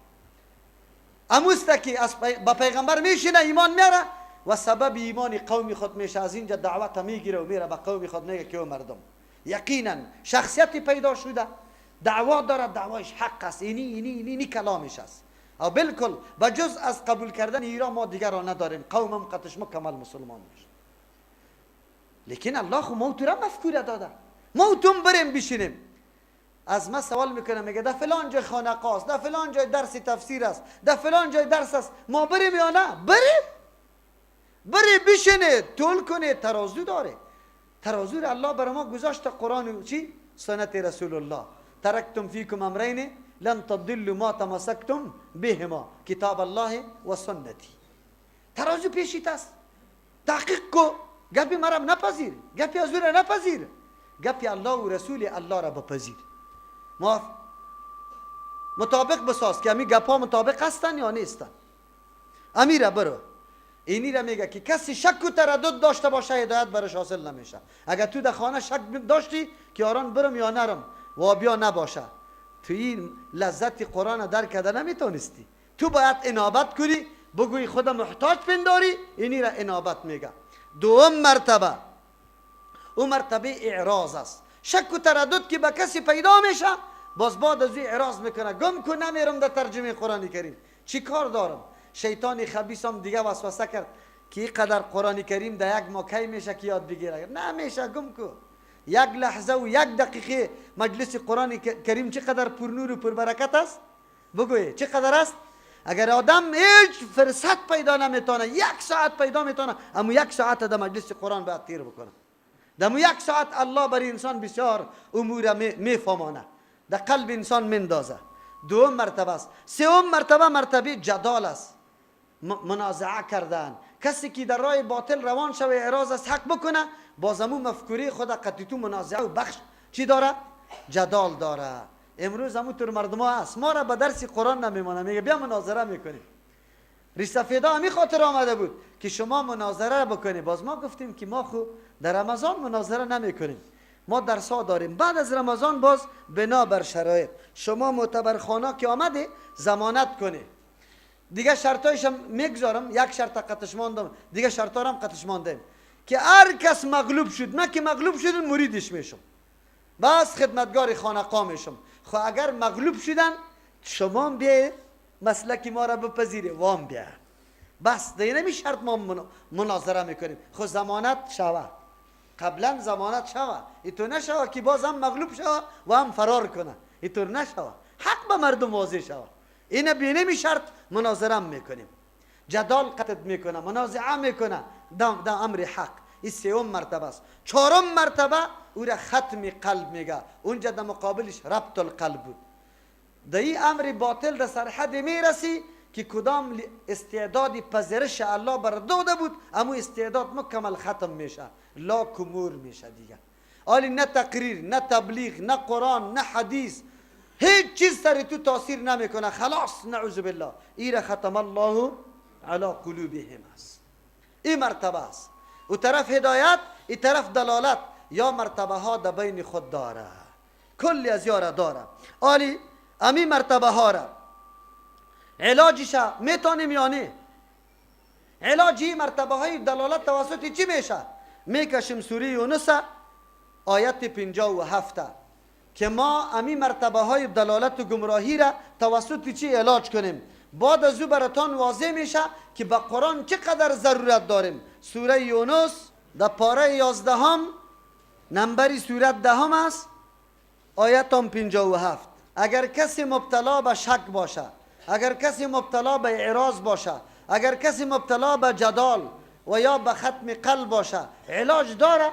اموسته که با پیغمبر میشینه، ایمان میاره و سبب ایمان قومی خود میشه. از اینجا دعوت میگیره و میره با قومی خود میگه که او مردم یقینا شخصیتی پیدا شده، دعوا داره، دعوایش حق است، اینی کلامش است. او بالکل با جز از قبول کردن ایران ما دیگر را نداریم، قومم قطش مکمل مسلمان میشه. لیکن الله خو موت را مفکوره داده، موتون بریم بشینیم. از ما سوال میکنه، میگه در فلان جای خانقاه است، در فلان جای درس تفسیر است، در فلان جای درس است، ما بریم یا نه؟ بریم بشینه، طول کنه. ترازو داره، ترازو را الله بر ما گذاشت. قرآن و چی؟ سنت رسول الله. ترکتم فیکم امرین لن تضلوا ما تمسکتم بهما کتاب الله و سنتی. ترازو پیشیت است، تحقیق کو. گپی مرم نپذیر، گپی از او را نپذیر، گپی الله و رسول الله را بپذیر. مطابق بساز که امی گپا مطابق هستن یا نیستن. امی را برو. اینی را میگه که کسی شک و تردد داشته باشه هدایت برش حاصل نمیشه. اگر تو در خانه شک داشتی که آران برم یا نرم و بیا نباشه، تو این لذت قرآن درک کرده نمیتونستی. تو باید انابت کنی، بگوی خدا محتاج پنداری. اینی را انابت میگه. دوم مرتبه، او مرتبه اعراض است. شک و تردد که به کسی پیدا میشه، باز بعد از این اعراض میکنه، گم کن نمیرم در ترجمه قرآن کریم، چی کار دارم؟ شیطان خبیث هم دیگه وسوسه کرد که اینقدر قرآن کریم در یک ماه کی میشه که یاد بگیره؟ نمیشه، گم کن. یک لحظه و یک دقیقه مجلس قرآن کریم چقدر پر نور و پر برکت است؟ بگوی چقدر است؟ اگر آدم هیچ فرصت پیدا نمیتونه، یک ساعت پیدا میتونه، اما یک ساعت در مجلس قرآن باید تیر بکنه. در یک ساعت الله بر انسان بسیار امور میفهمانه، در قلب انسان مندازه. دوم مرتبه است. سوم مرتبه، مرتبه جدال است، منازعه کردن. کسی که در راه باطل روان شوه اعراض از حق بکنه، بازمو مفکوری خود قطعی منازعه و بخش چی داره؟ جدال داره. امروز همون طور مردم ها هست. ما را به درس قرآن نمیمانه، میگه بیا مناظره میکنیم. ریسفیدا همی خاطر آمده بود که شما مناظره بکنید. باز ما گفتیم که ما خو در رمضان مناظره نمیکنیم، ما درس ها داریم. بعد از رمضان باز بنا بر شرایط شما معتبرخانه که آمده ضمانت کنه. دیگه شرطایش هم میگذارم، یک شرط قطعش ماندم، دیگه شرطا هم قطعش ماندم که هر کس مغلوب شد، من که مغلوب شدم مریدش میشم، بس خدمتگار خانقاه میشم. خو اگر مغلوب شدن شما بیا مسلک ما را بپذیره، وام بیا، بس دیگه نمی شرط ما مناظره میکنیم. خو ضمانت شوه، قبلا ضمانت شوه، اینطور نشوه که باز هم مغلوب شوه و هم فرار کنه، اینطور نشوه. حق به مردم واضح شوه. این به نمی شرط مناظره میکنیم، جدال قطع میکنه، منازعه میکنه در امر حق. این سوم مرتبه است. چهارم مرتبه او را ختم قلب میگه، اونجا در مقابلش ربط القلب بود. در این امر باطل در سرحد میرسی که کدام استعدادی پذیرش الله بر داده بود، اما استعداد مکمل ختم میشه، لا کمور میشه دیگه. حالی نه تقریر، نه تبلیغ، نه قرآن، نه حدیث، هیچ چیز سر تو تاثیر نمیکنه. خلاص نعوذ بالله. ایره ختم الله علی قلوبهم است. این مرتبه است. او طرف هدایت، این طرف دلالت. یا مرتبه ها در بین خود داره، کلی از یاره داره. حالی امی مرتبه ها را علاجش میتونیم یا نه؟ علاجی مرتبه های دلالت توسط چی میشه؟ میکشیم سوره یونس آیت 57 که ما امی مرتبه های دلالت و گمراهی را توسط چی علاج کنیم. بعد از او براتان واضح میشه که به قرآن چقدر ضرورت داریم. سوره یونس در پاره 11 نمبری سوره 10 است، آیت 57. اگر کسی مبتلا به شک باشه، اگر کسی مبتلا به اعراض باشه، اگر کسی مبتلا به جدال و یا به ختم قلب باشه، علاج داره؟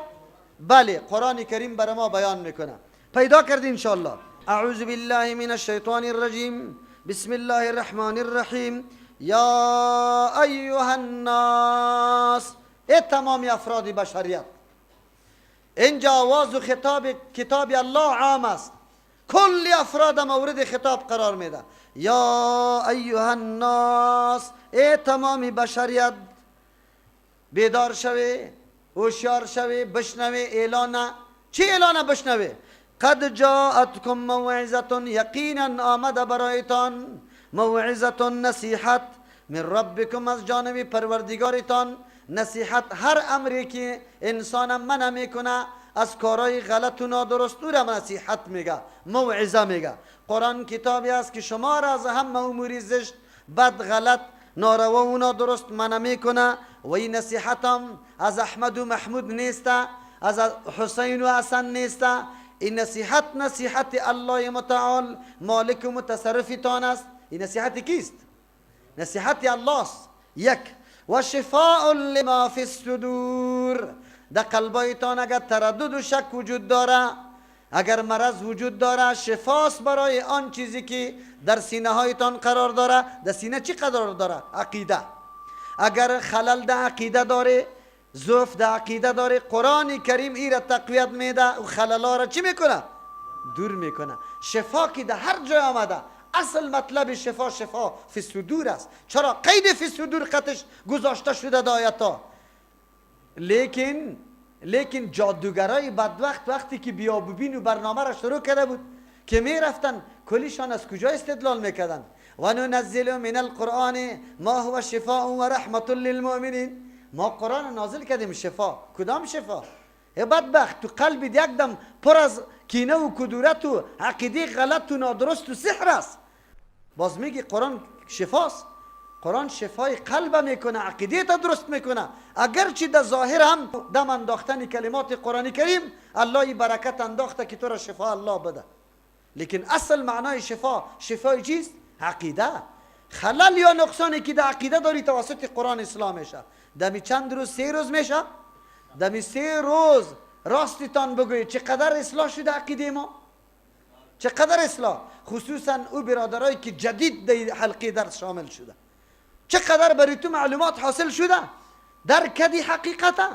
بله، قرآن کریم برای ما بیان میکنه. پیدا کردی انشاءالله. اعوذ بالله من الشیطان الرجیم، بسم الله الرحمن الرحیم. یا ایها الناس، ای تمام افراد بشریت. اینجا آواز و خطاب کتاب الله عام است، کلی افراد مورد خطاب قرار میده. یا ایها الناس، ای تمام بشریت، بیدار شوی، هوشیار شوی، بشنوی اعلان. چی اعلان بشنوی؟ قد جاءتکم موعظة، یقینا آمده برایتان موعظة، نصیحت، من ربکم، از جانب پروردگارتان. نصیحت، هر امری که انسان منع میکنه از کارهای غلط و نادرست، او را نصیحت میگه، موعظه میگه. قرآن کتابی است که شما را از همه امور زشت، بد، غلط، ناروا و نادرست منع میکنه. و این نصیحت هم از احمد و محمود نیست، از حسین و حسن نیست. این نصیحت نصیحت الله متعال، مالک و متصرفتان است. این نصیحت کیست؟ نصیحت الله است. یک، و شفاء لما فی الصدور، در قلبایتان اگر تردد و شک وجود داره، اگر مرض وجود داره، شفاست برای آن چیزی که در سینه هایتان قرار داره. در سینه چی قرار داره؟ عقیده. اگر خلل در عقیده داره، ضعف در عقیده داره، قرآن کریم ای را تقویت میده و خللا را چی میکنه؟ دور میکنه. شفا که در هر جای آمده، اصل مطلب شفا، شفا فی الصدور است. چرا قید فی الصدور خطش گذاشته شده در آیتا؟ لیکن جادوگرای بدبخت وقتی که بیا ببین و برنامه را شروع کرده بود که می رفتن، کلیشان از کجا استدلال میکردن؟ و ننزل من القرآن ما هو شفاء و رحمت للمؤمنین. ما قرآن نازل کردیم شفا. کدام شفا؟ ای بدبخت، تو قلب یک دم پر از کینه و کدورت و عقیده غلط و نادرست و سحر است، باز میگی قرآن شفاست؟ قرآن شفای قلب میکنه، عقیده تا درست میکنه. اگرچه در ظاهر هم دم انداختن کلمات قرآن کریم الله برکت انداخته که تو را شفا الله بده، لیکن اصل معنای شفا، شفای چیست؟ عقیده. خلل یا نقصانی که در عقیده داری توسط قرآن اسلام میشه. دمی چند روز؟ 3 روز میشه. دمی 3 روز راستیتان بگوید چقدر اصلاح شده عقیده ما، چقدر اصلاح، خصوصا او برادرایی که جدید در حلقه درس شامل شده، چقدر برای تو معلومات حاصل شده، در کدی حقیقتا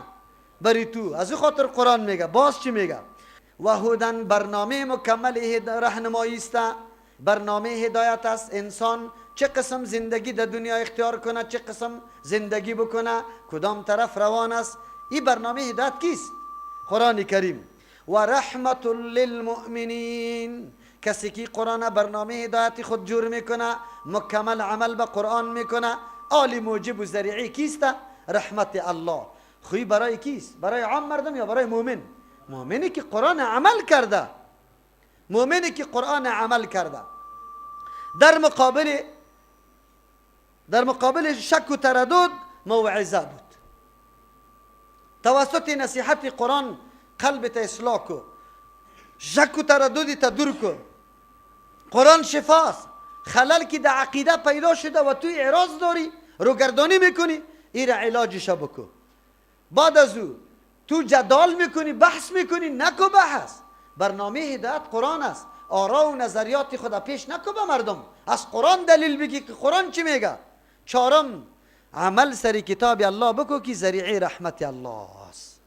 برای تو. از او خاطر قرآن میگه. باز چی میگه؟ و هدن، برنامه مکمل راهنمایی است، برنامه هدایت است. انسان چه قسم زندگی در دنیا اختیار کنه، چه قسم زندگی بکنه، کدام طرف روان است. این برنامه هدایت کیست؟ قرآن کریم. و رحمت للمؤمنین، کسی که قرآن برنامه هدایت خود جور میکنه، مکمل عمل به قرآن میکنه، آل موجب و ذریعی کیست؟ رحمت الله. خوی برای کیست؟ برای عام مردم یا برای مؤمن؟ مؤمنی که قرآن عمل کرده، مؤمنی که قرآن عمل کرده. در مقابل شک و تردد موعظه بود. توسط نصیحت قرآن قلبت اصلاح کو، شک و ترددی تا دور کو. قرآن شفاست. خلل که در عقیده پیدا شده و توی اعراض داری، روگردانی میکنی، این را علاجش بکو. بعد از او تو جدال میکنی، بحث میکنی، نکو بحث. برنامه هدایت قرآن است. آرا و نظریات خدا پیش نکو به مردم، از قرآن دلیل بگی که قرآن چی میگه. چهارم، عمل سری کتاب الله بکو که ذریعه رحمت الله است.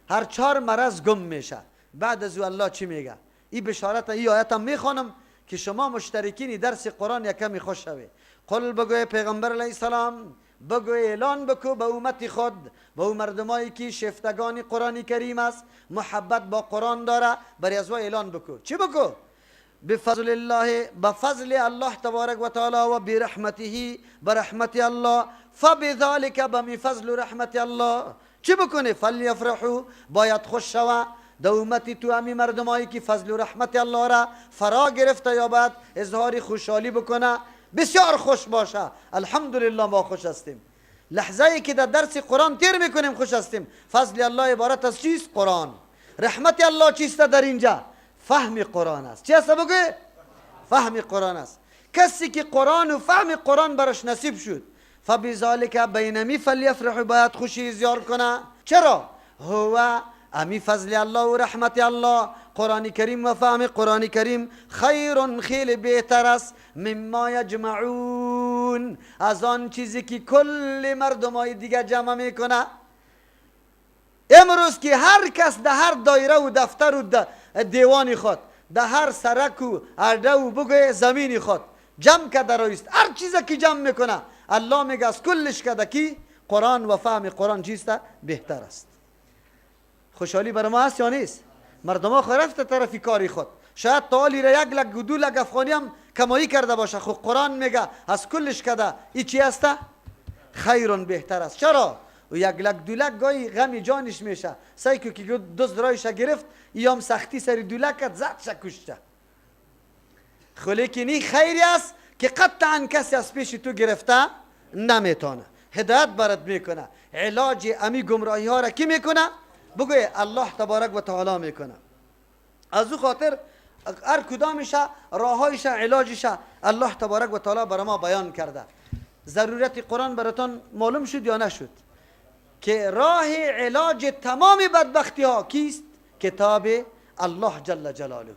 هر چهار مرض گم میشه. بعد از او الله چی میگه؟ این بشارت، این آیت هم میخوانم که شما مشترکین درس قرآن یکمی خوش شوه. قل بگوی پیغمبر علیه السلام، بگوی اعلان بکو به امت خود، به اون مردمایی که شفتگان قرآن کریم است، محبت با قرآن داره، بر از اعلان بکو. چی بکو؟ بفضل الله، بفضل الله تبارک و تعالی و برحمته، برحمت الله، فبذلك، بمی فضل رحمت الله چی بکنه؟ فلیفرحوا، باید خوش شوه. در امتی تو همی مردمایی که فضل و رحمت الله را فرا گرفته یا باید اظهار خوشحالی بکنه، بسیار خوش باشه. الحمدلله ما خوش هستیم. لحظه ای که در درس قرآن تیر میکنیم خوش هستیم. فضل الله عبارت از چیست؟ قرآن. رحمت الله چیست در اینجا؟ فهم قرآن است. چی است بگه؟ فهم قرآن است. کسی که قرآن و فهم قرآن برش نصیب شد، فبذالک، بینمی فلیفرح، باید خوشی اظهار کنه. چرا؟ هو، امی فضل الله و رحمت الله، قرآن کریم و فهم قرآن کریم، خیر، خیلی بهتر است، مما یجمعون، از آن چیزی که کل مردمای دیگه جمع میکنه. امروز که هر کس در هر دایره و دفتر و دیوانی خود، در هر سرک و عرده و بگوی زمینی خود جمع کرده رایست، هر چیزی که جمع میکنه، الله میگه از کلش کرده که قرآن و فهم قرآن چیست؟ بهتر است. خوشحالی برای ما هست یا نیست؟ مردم ها رفته طرفی کاری خود، شاید تالی را یک لگ و دو لگ افغانی هم کمایی کرده باشه، خب قرآن میگه از کلش کرده ای چی است؟ خیرون، بهتر است. چرا؟ و یک لگ دو لگ گاهی غمی جانش میشه، سایکو که دوست رایش گرفت، ایام سختی سری دو لگ کرد، زد شکشته. خلی که نی خیری است که قطعا کسی از پیش تو گرفته نمیتونه. هدایت برات میکنه. علاج امی گمراهی ها را کی میکنه؟ بگوی الله تبارک و تعالی میکنه. از او خاطر هر کدامش راهایش، علاجش الله تبارک و تعالی برای ما بیان کرده. ضرورت قرآن براتون معلوم شد یا نشد؟ که راه علاج تمام بدبختی ها کیست؟ کتاب الله جل جلاله.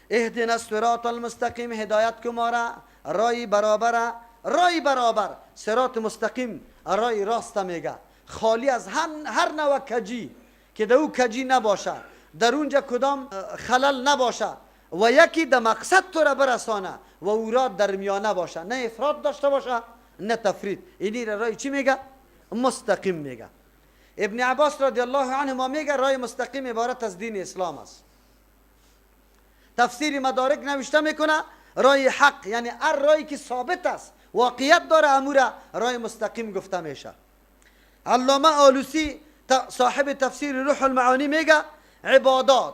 اهدنا الصراط المستقیم، هدایت کو ما را رای برابر، رای برابر، صراط مستقیم، رای راست میگه، خالی از هر نوع کجی، که در او کجی نباشه، در اونجا کدام خلل نباشه و یکی در مقصد تو را برسانه و او را در میانه باشه، نه افراط داشته باشه نه تفرید. اینی را رای چی میگه؟ مستقیم میگه. ابن عباس رضی الله عنهما میگه رای مستقیم عبارت از دین اسلام است. تفسیر مدارک نوشته میکنه رای حق، یعنی هر رایی که ثابت است، واقعیت داره، امور رای مستقیم گفته میشه. علامه آلوسی صاحب تفسیر روح المعانی میگه عبادات،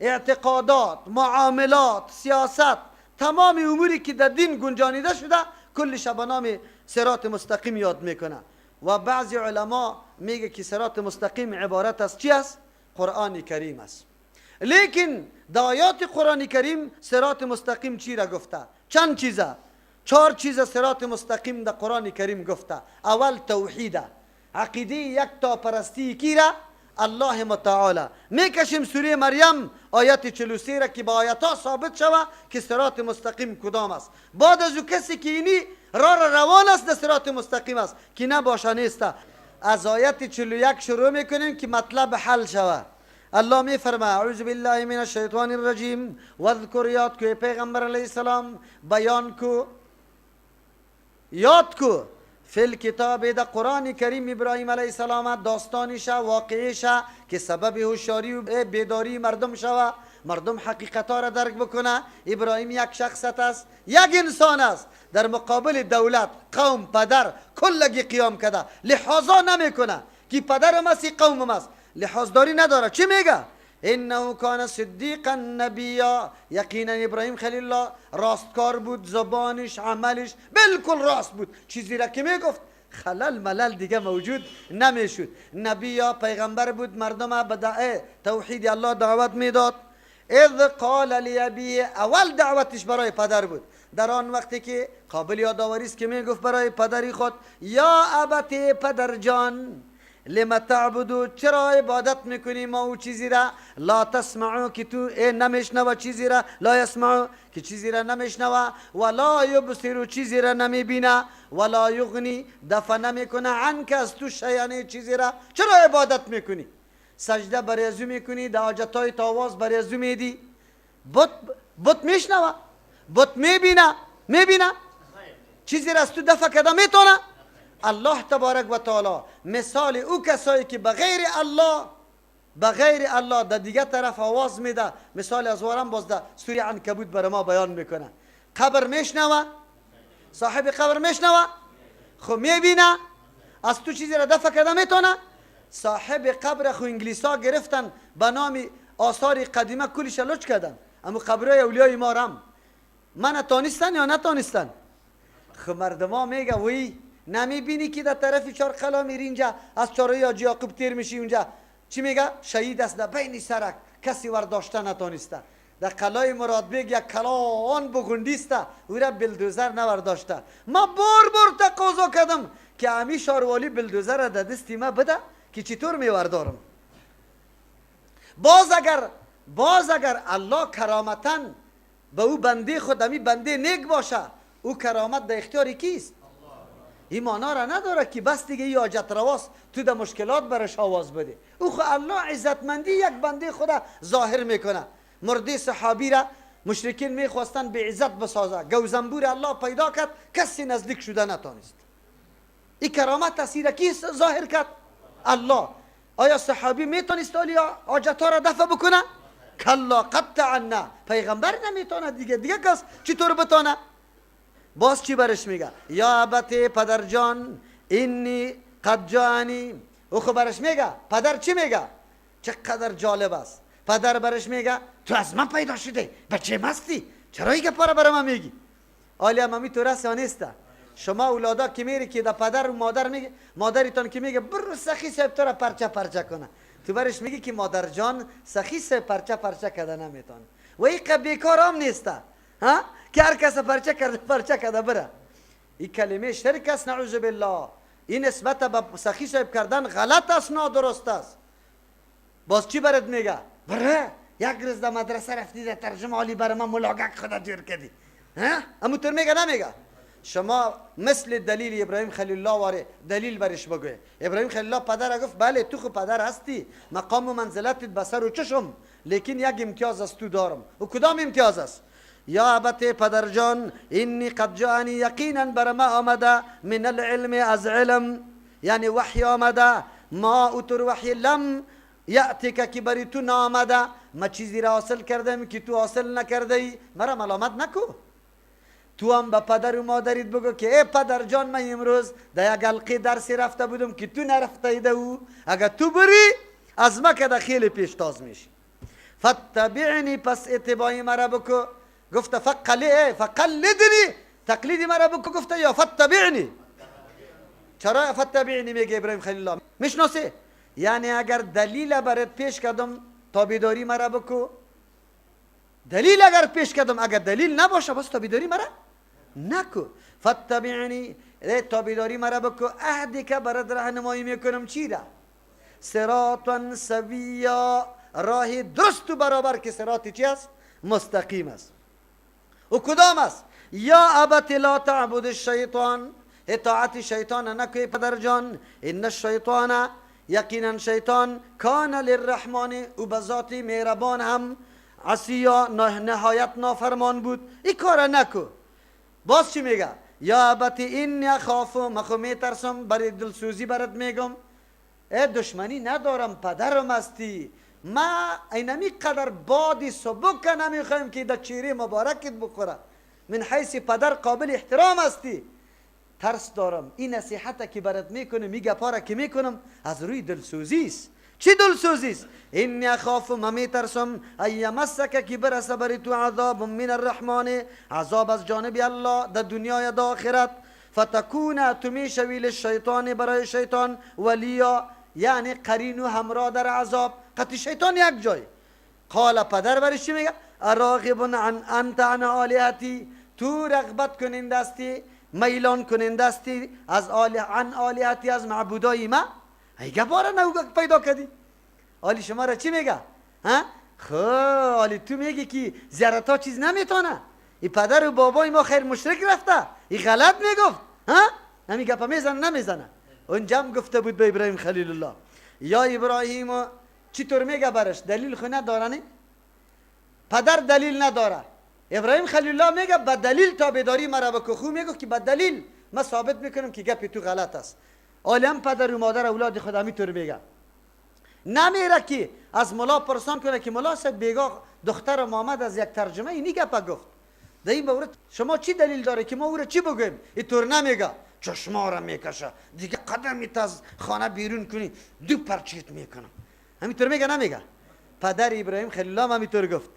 اعتقادات، معاملات، سیاست، تمام اموری که در دین گنجانیده شده کلش به نام صراط مستقیم یاد میکنه. و بعضی علما میگه که صراط مستقیم عبارت از چی است؟ قرآن کریم است. لیکن در آیات قرآن کریم صراط مستقیم چی را گفته؟ چند چیزه؟ 4 چیز صراط مستقیم در قرآن کریم گفته. اول توحیده، عقیده یک تا پرستی کی را؟ الله متعالی. میکشیم سوره مریم آیت 43 را که با آیاتها ثابت شوه که صراط مستقیم کدام است. بعد از او کسی که اینی راه روان است در صراط مستقیم است که نباشه نیست. از آیت 41 شروع میکنیم که مطلب حل شوه. الله میفرما اعوذ بالله من الشیطان الرجیم واذکر، یاد کو پیغمبر علیه السلام، بیان کو، یاد کو، فی الکتاب در قرآن کریم ابراهیم علیه السلام داستانش، واقعیش که سبب هوشیاری و بیداری مردم شوه، مردم حقیقتا را درک بکنه. ابراهیم یک شخصیت است، یک انسان است، در مقابل دولت، قوم، پدر کلگی قیام کرده، لحاظا نمیکنه که پدرم است قومم است، لحاظداری نداره. چی میگه؟ انه کان صدیقا نبیا، یقینا ابراهیم خلیل الله راستکار بود، زبانش، عملش بالکل راست بود، چیزی را که میگفت خلل ملل دیگه موجود نمیشد. نبیا، پیغمبر بود، مردم به توحید الله دعوت میداد. اذ قال لابیه، اول دعوتش برای پدر بود. در آن وقتی که قابل یادآوری است که میگفت برای پدری خود یا ابتی، پدر جان، لما تعبدو، چرا عبادت میکنی ما او چیزی را، لا تسمعو که تو نمیشنوا چیزی را، لا یسمعو که چیزی را نمیشنوا، ولا یبصرو چیزی را نمیبینه، ولا یغنی دفع نمیکنه عنک از تو شیئا چیزی را، چرا عبادت میکنی؟ سجده برای ازو میکنی، در حاجتهای تاواز برای ازو میدی. بت میشنوا، بت میبینه چیزی را از تو دفع کده میتونه؟ الله تبارک و تعالی مثال او کسایی که بغیر الله در دیگه طرف آواز میده، مثال از وارم باز در سوره عنکبوت برای ما بیان میکنه. قبر میشنوه؟ صاحب قبر میشنوه؟ خب میبینه از تو چیزی را دفع کده میتونه؟ صاحب قبر خو انگلیسا گرفتن به نام آثار قدیمه کلش لچ کردن، اما قبرهای اولیای ما رم من تانستن یا نتانستن؟ خب مردما میگه وی نمیبینی که در طرف چار قلا میری اینجا از چاره حاجی یعقوب تیر میشی اونجا چی میگه؟ شهید است در بین سرک، کسی ورداشته نتانسته. در قلای مراد بیگ یک کلا آن بگندیسته او را بلدوزر نورداشته. ما بار تقاضا کردم که امی شاروالی بلدوزر را در دستی ما بده که چطور میوردارم. باز اگر الله کرامتا به او بنده خود امی بنده نیک باشه، او کرامت در اختیار کیست؟ این مانا را نداره که بس دیگه ای حاجت رواست تو در مشکلات برش آواز بده. او خو الله عزتمندی یک بنده خدا ظاهر میکنه. مرده صحابی را مشرکین میخواستن به عزت بسازه، گوزنبور الله پیدا کرد، کسی نزدیک شده نتانست. این کرامت تاثیر کی ظاهر کرد؟ الله. آیا صحابی میتونست حاجت ها را دفع بکنه؟ کلا قطعا نه. پیغمبر نمیتونه دیگه کس چطور بتونه؟ باز چی برش میگه؟ یا ابتی، پدر جان، اینی قد جانی. او خب برش میگه پدر چی میگه؟ چقدر جالب است. پدر برش میگه تو از من پیدا شده، بچه مستی، چرا این گپا را برای من میگی؟ آلی امی تو رسا نیسته. شما اولادا که میری که در پدر و مادر میگه، مادریتان که میگه برو سخی صاحب تو را پرچه کنه، تو برش میگی که مادر جان سخی صاحب پرچه کده نمیتونه. و این که بیکار هم نیسته ها که هر کس پرچه کرده بره. این کلمه شرک است، نعوذ بالله. این نسبت به سخی صاحب کردن غلط است، نادرست است. باز چی برات میگه؟ بره یک روز در مدرسه رفتی در ترجمه عالی برای من ملاقات خدا جور کردی ها؟ اما تو میگه نمیگه. شما مثل دلیل ابراهیم خلیل الله واره دلیل برش بگوی. ابراهیم خلیل الله پدر گفت بله تو خو پدر هستی، مقام و منزلتت بسر و چشم، لیکن یک امتیاز از تو دارم. و کدام امتیاز است؟ یا ابتی، پدر جان، اینی قد جانی، یقینا بر ما آمده، من العلم، از علم، یعنی وحی آمده، ما اتر وحی لم یأتیک که بری تو نامده، ما چیزی را حاصل کردم که تو حاصل نکرده ای، مرا ملامت نکو. تو هم به پدر و مادریت بگو که ای پدر جان، من امروز در یک حلقه درسی رفته بودم که تو نرفته ایده، او اگر تو بری از ما که خیلی پیشتاز میشی. فتبعنی، پس اتباعی مرا بکو. گفت فقلدنی، تقلیدی مرا بکو. گفت یا فتبعنی. چرا فتبعنی میگه ابراهیم خلیل الله؟ میشناسی؟ یعنی اگر دلیل برات پیش کردم تابعداری مرا بکو. دلیل اگر پیش کردم، اگر دلیل نباشه بس تابعداری مرا نکو. فتبعنی، تابعداری مرا بکو، اهدی که برات راهنمایی میکنم. چی را؟ صراطا سویا، راه درست و برابر که صراطی چی است؟ مستقیم است. و کدام است؟ یا ابت لا تعبد الشیطان، اطاعت شیطان نکوی پدر جان. ان الشیطان، یقینا شیطان، کان للرحمن، او بذات مهربان هم، عصیا، نهایت نافرمان بود. این کار نکو. باز چی میگه؟ یا ابت این اخاف، مخو میترسم، برای دلسوزی برات میگم. ای دشمنی ندارم، پدرم هستی. ما اینمی قدر بادی سبک نمیخوایم که در چهره مبارکت بخوره. من حیث پدر قابل احترام هستی. ترس دارم این نصیحت که برات میکنم، میگه پاره که میکنم از روی دلسوزی است. چی دلسوزی است؟ اینی اخاف، ما میترسم، ایمسک که برسه بر تو عذاب من الرحمن، عذاب از جانب الله در دنیا یا در آخرت. فتکون، تو میشوی للشیطان، برای شیطان، ولیا، یعنی قرین و همراه در عذاب. قطع شیطان یک جای، قال پدر برش چی میگه؟ اراغب انت عن آلیهتی، تو رغبت کننده استی، میلان کننده استی از عن آلیهتی، از معبودای ما. ایگه باره نو پیدا کردی. حالی شما را چی میگه؟ ها؟ خب حالی تو میگی که زیارتا چیز نمیتونه. ای پدر و بابای ما خیر مشرک رفته، ای غلط میگفت. ها؟ نمی گپا میزنه نمیزنه. اونجا هم گفته بود به ابراهیم خلیل الله، یا ابراهیم چی طور میگه برش؟ دلیل خو نداره نه؟ پدر دلیل نداره. ابراهیم خلیل الله میگه با دلیل تابعداری مرا بکو. خو میگه که با دلیل من ثابت میکنم که گپ تو غلط است. عالم پدر و مادر اولاد خود همینطور میگه. نمیره که از ملا پرسان کنه که ملا صاحب بیگاه دختر محمد از یک ترجمه اینی گپ گفت. در این مورد شما چی دلیل داره که ما او را چی بگویم؟ اینطور نمیگه. چشما را میکشه دیگه، قدمیت از خانه بیرون کنی دو پرچیت میکنم. همینطور میگه نمیگه؟ پدر ابراهیم خلیل الله همینطور گفت.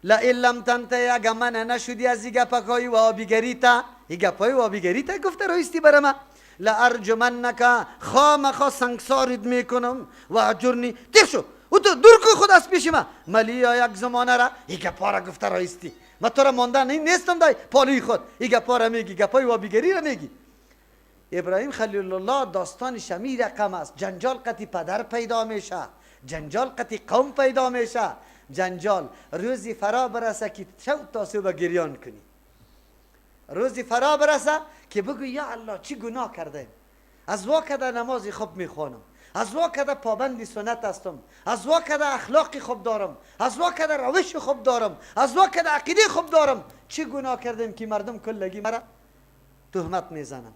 لئن لم تنتهی، اگه من نشدی از این گپکای وابیگریتا، این گپای وابیگریتا گفته رایستی برای من، لارجمنک، خامخا سنگسارت میکنم و اجرنی. دیر شو او تو دور کو خود از پیش من. ملیا یک زمانه را این گپا را گفته رایستی، من تو را ماندن نیستم دای پالوی خود. این گپا را میگی، گپای وابیگری را میگی. ابراهیم خلیل الله داستان شمی رقم است. جنجال قتی پدر پیدا میشه، جنجال قتی قوم پیدا میشه. جنجال روزی فرا برسه که شو تا صبح گریان کنی. روزی فرا برسه که بگو یا الله چی گناه کردم، از واکده نمازی خوب میخوانم، از واکده پابند سنت هستم، از واکده اخلاقی خوب دارم، از واکده روش خوب دارم، از واکده عقیده خوب دارم. چی گناه کردم که مردم کلگی مرا تهمت میزنم؟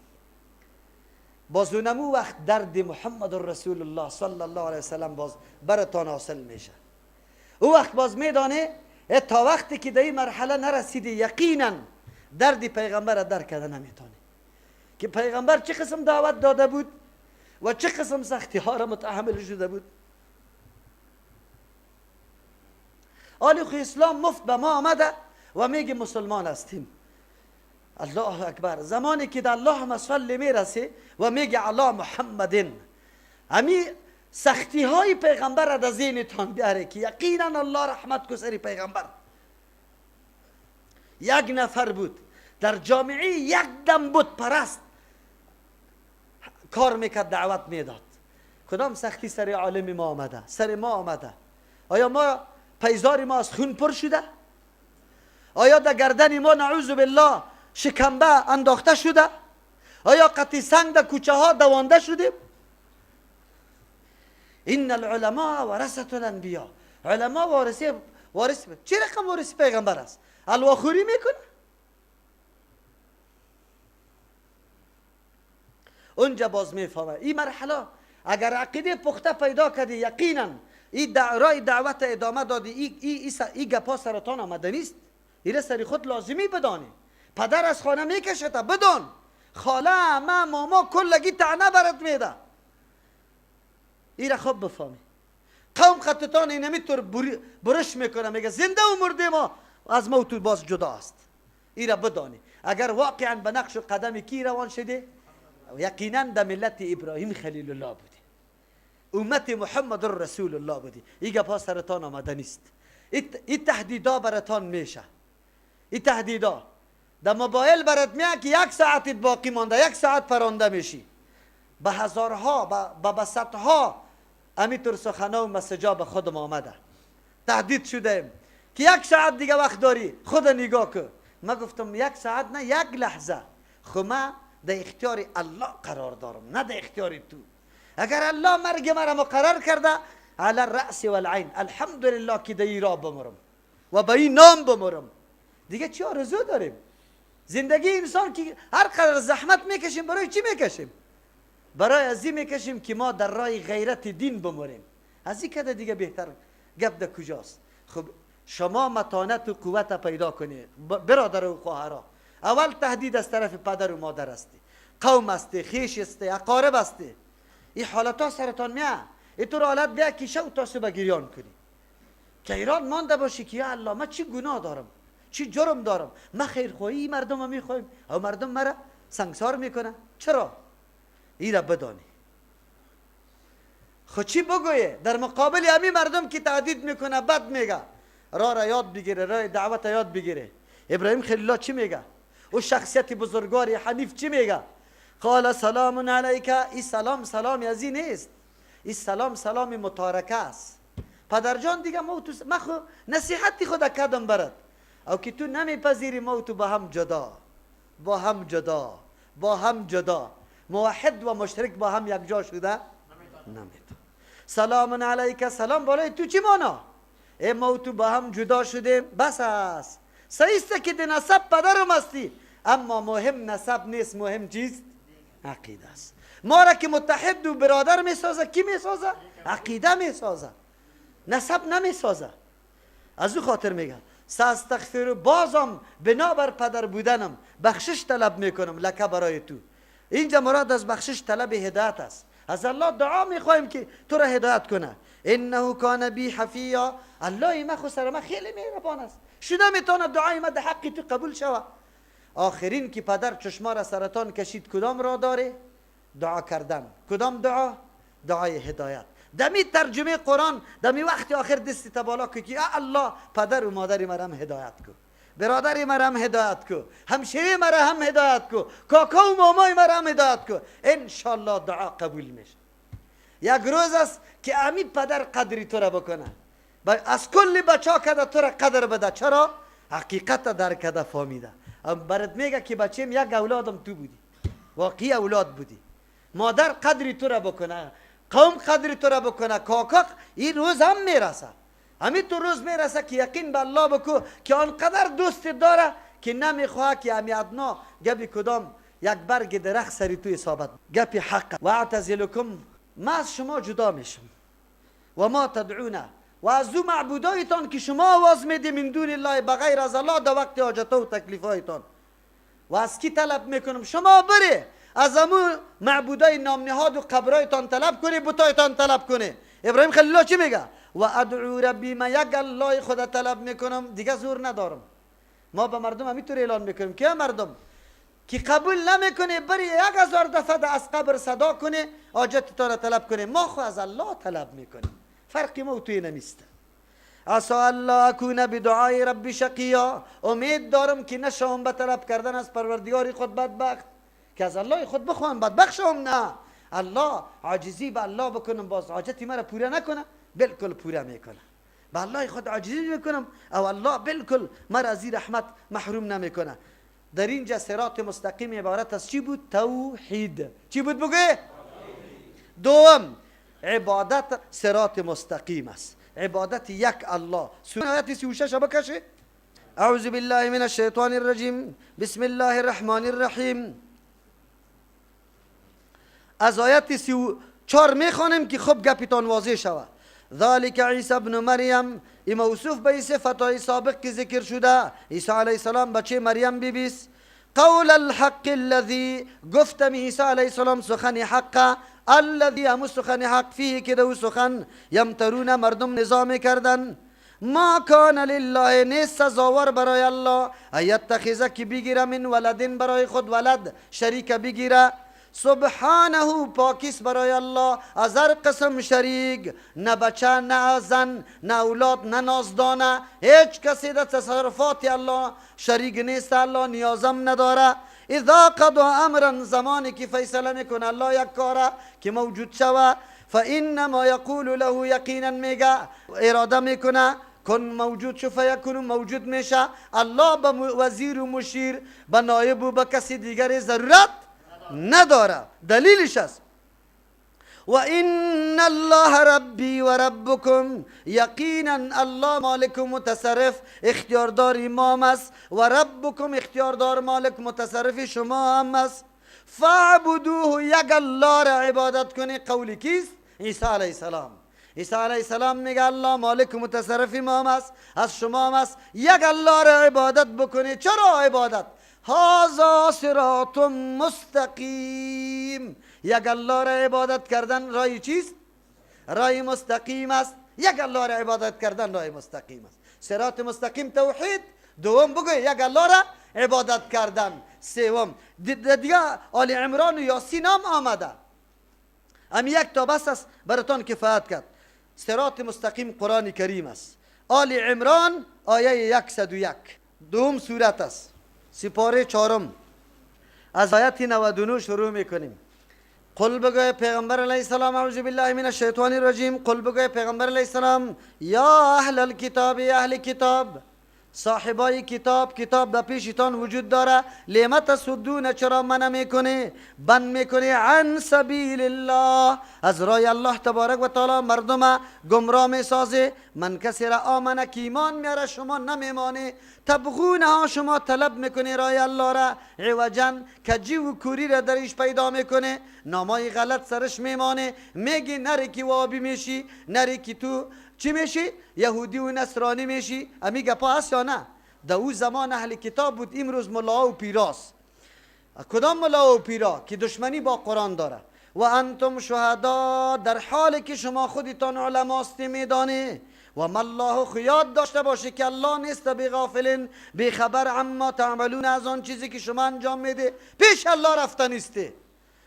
باز اونمو وقت درد محمد رسول الله صلی الله علیه وسلم باز براتان حاصل میشه. او وقت باز میدانه تا وقتی که در این مرحله نرسیدی یقینا درد پیغمبر را درک کرده نمیتونی که پیغمبر چه قسم دعوت داده بود و چه قسم سختی ها را متحمل شده بود. آلی خو اسلام مفت به ما آمده و میگه مسلمان هستیم. الله اکبر. زمانی که در اللهم صل میرسه و میگه علی محمدین، همی سختی های پیغمبر را در ذهنتان بیاره که یقینا الله رحمت کو سر پیغمبر. یک نفر بود در جامعه، یک دم بود پرست کار میکرد، دعوت میداد. کدام سختی سر عالم ما آمده؟ سر ما آمده. آیا ما پیزار ما از خون پر شده؟ آیا در گردن ما نعوذ بالله شکمبه انداخته شده؟ آیا قطی سنگ در کوچه ها دوانده شدیم؟ این العلماء ورثة الانبیاء. علما وارث چه رقم وارث پیغمبر است؟ الواخوری میکنه. اونجا باز میفهمه این مرحله اگر عقیده پخته پیدا کردی یقینا این رای دعوت ادامه دادی، این گپا سرطان آمده نیست. این سری خود لازمی بدانی. پدر از خانه میکشه تا بدان، خاله عمه ماما کلگی طعنه برات میده. این را خوب بفهمی. قوم خطتان اینمی طور برش میکنه، میگه زنده و مرده ما از ما تو باز جدا است. این را بدانی. اگر واقعا به نقش و قدم کی روان شده؟ یقینا در ملت ابراهیم خلیل الله بودی، امت محمد رسول الله بودی. این گپا سرطان آمده نیست. این تهدیدا براتان میشه. این تهدیدا در موبایل برات میاد که یک ساعت باقی مانده، یک ساعت پرانده میشی. به هزارها به صدها همینطور سخنا و مسجا به خودم آمده. تهدید شده که یک ساعت دیگه وقت داری، خود نگاه کن. من گفتم یک ساعت نه، یک لحظه. خب من در اختیار الله قرار دارم، نه در اختیار تو. اگر الله مرگ مرا مقرر کرده علی الرأس والعین، الحمدلله که در این راه بمرم و به این نام بمرم. دیگه چی آرزو داریم؟ زندگی انسان که هر قدر زحمت میکشیم برای چی میکشیم؟ برای ازی میکشیم که ما در راه غیرت دین بمریم. از این کده دیگه بهتر گپ در کجاست؟ خب شما متانت و قوت پیدا کنید برادر و خواهرها. اول تهدید از طرف پدر و مادر است، قوم است، خیش است، اقارب است. این حالت ها سرتان میاد. اینطور حالت بیا که شو تا صبح گریان کنی، که ایران مانده باشی که یا الله من چی گناه دارم، چی جرم دارم، من خیرخواهی مردم رو میخوایم و مردم مرا سنگسار میکنه. چرا؟ این را بدانی. خود چی بگویه در مقابل همین مردم که تهدید میکنه بد میگه؟ راه یاد بگیره، راه دعوت یاد بگیره. ابراهیم خلیل الله چی میگه؟ او شخصیت بزرگوار حنیف چی میگه؟ قال سلام علیک. این سلام سلامی از این نیست، این سلام سلامی متارکه است. پدر جان دیگه ما خو نصیحتی خود کردم برات، او که تو نمیپذیری ما تو با هم جدا، با هم جدا، با هم جدا، موحد و مشرک با هم یک جا شده نمیتون. سلام علیک، سلام بالای تو چی مانا؟ ای ما تو با هم جدا شدیم بس است. صحیحه که دی نسب پدرم هستی، اما مهم نسب نیست، مهم چیست؟ عقیده است. ما را که متحد و برادر میسازه کی میسازه؟ عقیده میسازه، نسب نمیسازه. از او خاطر میگم ساستغفر، بازم بنابر پدر بودنم بخشش طلب میکنم لکه برای تو. اینجا مراد از بخشش طلب هدایت است. از الله دعا میخوایم که تو را هدایت کنه. انه کان بی حفیا، الله ما خو سر ما خیلی مهربان است، شده میتونه دعای ما در حق تو قبول شود. آخرین که پدر چشما را سرطان کشید کدام را داره؟ دعا کردن. کدام دعا؟ دعای هدایت. دمی ترجمه قرآن دمی وقتی آخر دستی بالا که الله پدر و مادری مرا هدایت کو، برادری مرا هدایت کو، همشیره مرا هم هدایت کو، کاکا و مامای مرا هم هدایت کو، انشالله دعا قبول میشه. یک روز است که امی پدر قدری تو را بکنه، از کل بچه ها کده تو را قدر بده. چرا؟ حقیقت درک کده فهمیده. برات میگه که بچیم یک اولادم تو بودی، واقعی اولاد بودی. مادر قدری تو را بکنه، قوم قدری تو را بکنه، کاکا این روز هم میرسه. همین تو روز میرسه که یقین به الله بکو که آنقدر دوست داره که نمیخواه که همی ادنا گپی کدام یک برگ درخت سری تو اصابت. گپی حق. و اعتزلکم، ما از شما جدا میشم، و ما تدعونه، و از او معبودایتان که شما آواز میدی من دون الله بغیر از الله در وقت حاجت و تکلیفایتان. و از کی طلب میکنم؟ شما بری از امون معبودای نام نهاد و قبرایتان طلب کنی، بتایتان طلب کنی. ابراهیم خلیل الله چی میگه؟ و ادعو ربی، ما یک الله خدا طلب میکنم، دیگه زور ندارم. ما به مردم همینطور اعلان میکنیم که مردم که قبول نمیکنه بری 1000 دفعه از قبر صدا کنه حاجتتان طلب کنه، ما خو از الله طلب میکنیم. فرقی ما و توی نمیسته. عسى الله اكون بدعای ربی شقیا، امید دارم که نشوم به طلب کردن از پروردگار خود بدبخت، که از الله خود بخوام بدبخت شوم. نه، الله عاجزی به الله بکنم باز حاجتی مرا پوره نکنه، بالکل پوره میکنه. به الله خود عاجزی میکنم او الله بالکل مرا از این رحمت محروم نمیکنه. در اینجا صراط مستقیم عبارت از چی بود؟ توحید. چی بود بگه؟ دوم عبادت صراط مستقیم است، عبادت یک الله. آیت 36 بکشه. اعوذ بالله من الشیطان الرجیم، بسم الله الرحمن الرحیم. از آیت 34 میخوانیم که خب گپیتان واضح شود. ذالک عیسی ابن مریم، این موصوف به صفتهای سابق که ذکر شده. عیسی علیه السلام بچه مریم بیبیست. قول الحق الذي، گفتم عیسی علیه السلام سخن حق، الذي هم سخن حق فیه که دو سخن یمترون مردم نظام کردن. ما کان لله، نیست سزاوار برای الله ایتخذ که بگیره من ولدین برای خود ولد شریک بگیره. سبحانه پاکیست برای الله از هر قسم شریک، نه بچه نه زن نه اولاد نه نازدانه، هیچ کسی در تصرفات الله شریک نیست، الله نیازم نداره. اذا قضا امرا، زمانی که فیصله میکنه الله یک کاره که موجود شوه، فانما یقول له، یقینا میگه اراده میکنه کن موجود شو فیکون، موجود میشه. الله به وزیر و مشیر به نایب و به کسی دیگر ضرورت نداره. دلیلش است و ان الله ربی و ربکم، یقینا الله مالک و متصرف اختیاردار امام است، و ربکم اختیاردار مالک متصرف شما هم است. فاعبدوه، یک الله را عبادت کنی. قولی کیست؟ عیسی علیه السلام. عیسی علیه السلام میگه الله مالک و متصرف امام است، از شما هم است، یک الله را عبادت بکنی. چرا عبادت؟ هذا صراط مستقیم، یک الله را عبادت کردن رای چیست؟ رای مستقیم است. یک الله را عبادت کردن رای مستقیم است. صراط مستقیم توحید. دوم بگو یک الله را عبادت کردن. سوم دیگه آل عمران و یاسین هم آمده. ام یک تا بس است براتان کفایت کرد. صراط مستقیم قرآن کریم است. آل عمران آیه 101 دوم سورت است، سپاره 4 از آیت 99 شروع میکنیم. قل بگوی پیغمبر علیه السلام اعوذ بالله من الشیطان الرجیم. قل بگوی پیغمبر علیه السلام یا اهل الكتاب، اهل کتاب، صاحبای کتاب، کتاب در پیشتان وجود داره. لما تصدون، چرا منع میکنه، بند میکنه عن سبیل الله، از راه الله تبارک و تعالی مردم گمراه میسازه. من کسی را آمنه که ایمان میاره شما نمیمانه. تبغونها، شما طلب میکنه راه الله را عوجا، کجی و کوری را درش پیدا میکنه، نامای غلط سرش میمانه. میگی نری که وابی میشی، نری که تو چی میشی؟ یهودی و نصرانی میشی. امی گپا هست یا نه؟ در او زمان اهل کتاب بود، امروز ملا و پیراست. کدام ملا و پیرا که دشمنی با قرآن داره؟ و انتم شهدا، در حالی که شما خودتان علماستی میدانی. و ما الله، خیاد داشته باشه که الله نیست بغافلین، بیخبر عما تعملون، از آن چیزی که شما انجام میده پیش الله رفته نیسته.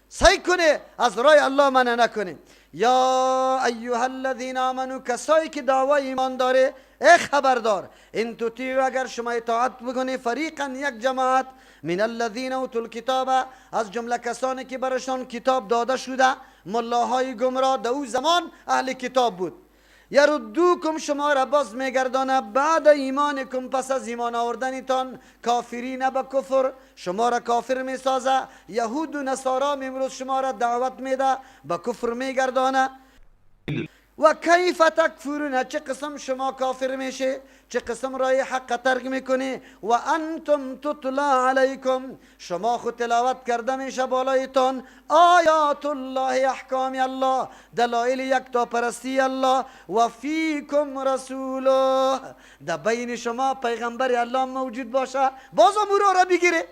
سعی کنه از راه الله منع نکنه. یا ایها الذین آمنو، کسایی که دعوای ایمان داره، ای خبردار، ان تطیعوا، اگر شما اطاعت بکنی، فریقا، یک جماعت، من الذین اوتوا الکتاب، از جمله کسانی که برشان کتاب داده شده، ملاهای گمراه، در او زمان اهل کتاب بود. یردوکم، شما را باز میگردانه، بعد ایمانکم، پس از ایمان آوردنتان، کافرین به کفر، شما را کافر میسازه. یهود و نصارا امروز شما را دعوت میده، به کفر میگردانه. و کیف تکفرون، چه قسم شما کافر میشه، چه قسم رای حق ترک میکنی. و انتم تتلا علیکم، شما خود تلاوت کرده میشه بالایتان، آیات الله، احکام الله، دلائل یکتا پرستی الله. و فیکم رسوله، در بین شما پیغمبر الله موجود باشه، باز امور را بگیره.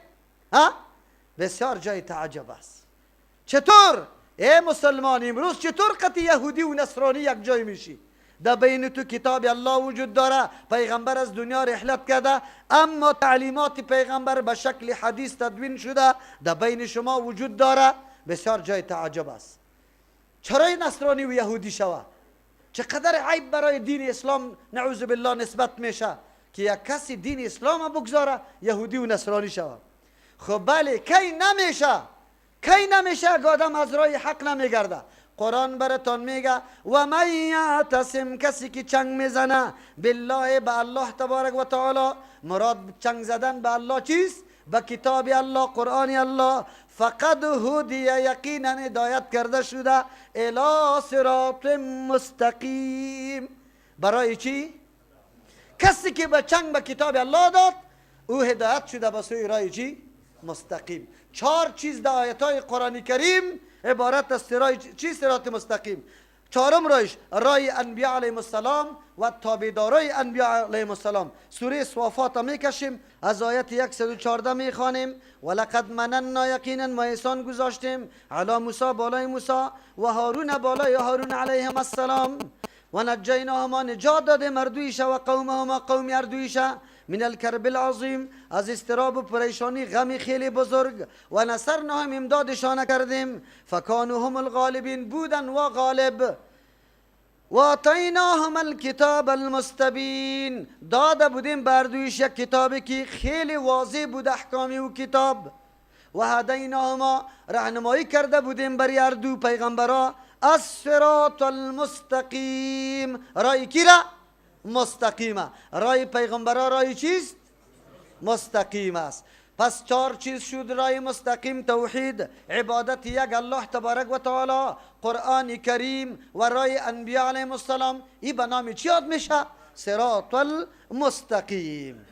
بسیار جای تعجب است. چطور ای مسلمان امروز چطور قطع یهودی و نصرانی یک جای میشی؟ در بین تو کتاب الله وجود داره، پیغمبر از دنیا رحلت کرده، اما تعلیمات پیغمبر به شکل حدیث تدوین شده در بین شما وجود داره. بسیار جای تعجب است. چرا نصرانی و یهودی شوه؟ چقدر عیب برای دین اسلام نعوذ بالله نسبت میشه که یک کسی دین اسلام بگذاره یهودی و نصرانی شوه. خب بله، کی نمیشه؟ کی نمیشه که آدم از راه حق نمیگرده؟ قرآن براتون میگه و من یعتصم، کسی که چنگ میزنه، بالله، به الله تبارک و تعالی، مراد چنگ زدن به الله چیست؟ به کتاب الله، قرآن الله، فقد هدی، یقینا هدایت کرده شده، الی صراط مستقیم. برای چی؟ کسی که به چنگ به کتاب الله داد، او هدایت شده به سوی راه چی؟ مستقیم. 4 چیز در آیت‌های قرآن کریم عبارت از چی؟ صراط مستقیم. 4م رایش رای انبیاء علیهم السلام و تابعدارای انبیاء علیهم السلام. سوره صافات میکشیم، از آیت 114 میخوانیم. ولقد مننا، یقینا ما احسان گذاشتیم، علی موسی، بالای موسی، و هارون، بالای هارون علیهم السلام، و نجیناهما، نجات دادیم اردویش و قومهما، قوم اردویش، من الکرب العظیم، از استراب و پریشانی غم خیلی بزرگ، و نصرناهم، امدادشان کردیم، فکانوا هم الغالبین، بودن و غالب. و آتیناهم الکتاب المستبین، داده بودیم بردویش یک کتابی که خیلی واضح بود احکامی و کتاب. و هدیناهما، راهنمایی کرده بودیم بر اردو پیغمبرا، الصراط المستقیم، رای کی را؟ مستقیمه. رای پیغمبرا رای چیست؟ مستقیم است. پس 4 چیز شد رای مستقیم: توحید، عبادت یک الله تبارک و تعالی، قرآن کریم و رای انبیاء علیهم السلام. این به نام چی یاد میشه؟ صراط المستقیم.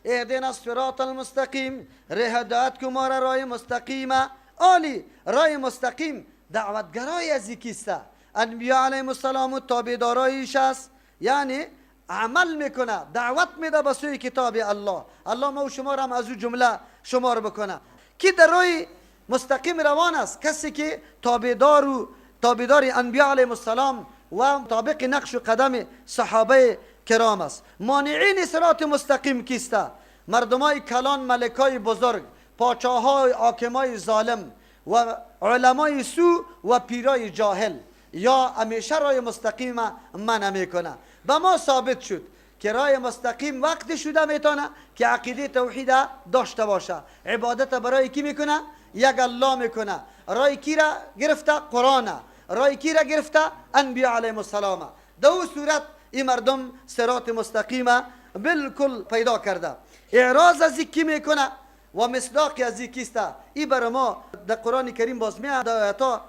اهدنا الصراط المستقیم، هدایت که ما را رای مستقیمه. عالی، رای مستقیم دعوتگرای از کیسته؟ انبیاء علیهم السلام و تابعدارایش است، یعنی عمل میکنه، دعوت میده به سوی کتاب الله. الله ما و شما را هم از او جمله شمار بکنه که در راه مستقیم روان است. کسی که تابعدار انبیاء علیهم السلام و مطابق نقش و قدم صحابه کرام است. مانعین صراط مستقیم کیسته؟ مردمای کلان، ملکای بزرگ، پاچاهای حاکمای ظالم، و علمای سو و پیرای جاهل یا همیشه رای مستقیم من میکنه. به ما ثابت شد که رای مستقیم وقت شده میتونه که عقیده توحید داشته باشه، عبادت برای کی میکنه؟ یک الله میکنه. رای کی را گرفته؟ قرآن. رای کی را گرفته؟ انبیاء علیهم السلام. دو صورت این مردم صراط مستقیم بالکل پیدا کرده. اعراض از کی میکنه و مصداق از کیست؟ این بر ما در قرآن کریم باز میاد آیاتا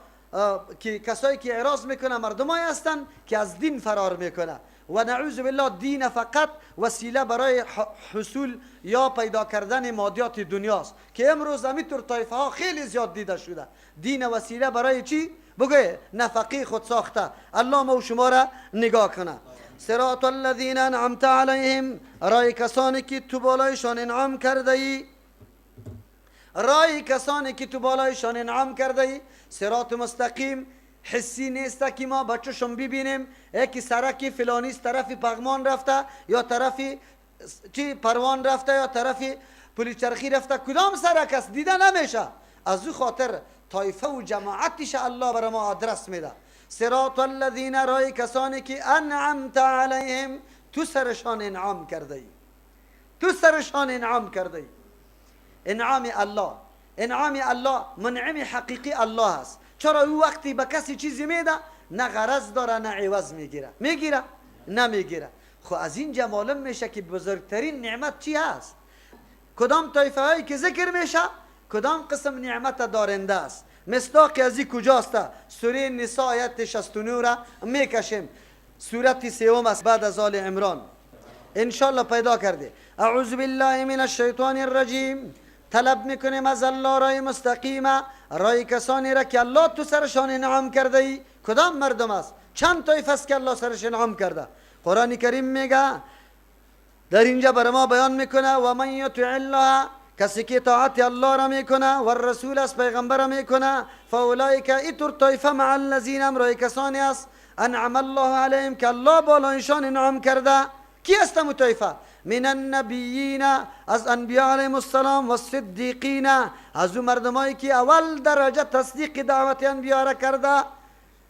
که کسایی که اعراض میکنه مردمایی هستند که از دین فرار میکنه و نعوذ بالله دین فقط وسیله برای حصول یا پیدا کردن مادیات دنیاست که امروز همینطور طایفه ها خیلی زیاد دیده شده. دین وسیله برای چی؟ بگوی نفقی خود ساخته. الله ما و شما را نگاه کنه. صراط الذین انعمت علیهم، رای کسانی که تو بالایشان انعام کرده ای، رای کسانی که تو بالایشان انعام کرده ای. صراط مستقیم حسی نیست که ما بچه‌شون ببینیم یکی سرکی فلانی طرف پغمان رفته یا طرفی چی پروان رفته یا طرفی پلیچرخی رفته، کدام سرک است دیده نمیشه. از او خاطر طایفه و جماعتش الله بر ما آدرس میده. صراط الذین، رای کسانی که انعمت علیهم، تو سرشان انعام کرده ای، تو سرشان انعام کرده ای. انعام الله، انعام الله منعم حقیقی الله است. چرا او وقتی به کسی چیزی میده نه غرض داره نه عوض میگیره؟ میگیره؟ نمیگیره. خب از اینجا معلوم میشه که بزرگترین نعمت چی هست؟ کدام طایفه هایی که ذکر میشه کدام قسم نعمت دارنده است. مصداق از این کجاست؟ سوره نساء آیت 69 را میکشیم. سورت سوم است بعد از آل عمران. انشالله پیدا کرده. اعوذ بالله من الشیطان الرجیم. طلب میکنیم از الله رای مستقیمه، رای کسانی را که الله تو سرشان انعام کرده ای. کدام مردم است؟ چند طایفه است که الله سرش انعام کرده؟ قرآن کریم میگه در اینجا بر ما بیان میکنه و من یطع الله، کسی که اطاعت الله را میکنه و الرسول از پیغمبر را میکنه، فاولئک، ایتور طایفه مع الذین، رای کسانی است انعم الله علیهم که الله بالایشان انعام کرده. کی است طایفه؟ من النبیین، از انبیاء علیهم السلام، و صدیقین، از او مردمایی که اول درجه تصدیق دعوت انبیاء را کرده،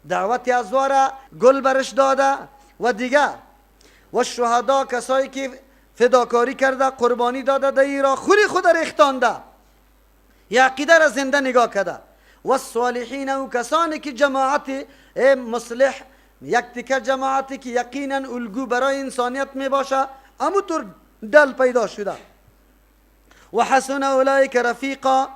دعوت ازوا را گل برش داده، و دیگه و شهدا، کسایی که فداکاری کرده قربانی داده در را خوری خود را اختانده یا عقیده را زنده نگاه کرده، و صالحین، و کسانی که جماعت مصلح یک تکه جماعتی که یقینا الگو برای انسانیت می باشه همونطور دل پیدا شده. و حسن اولئک رفیقا،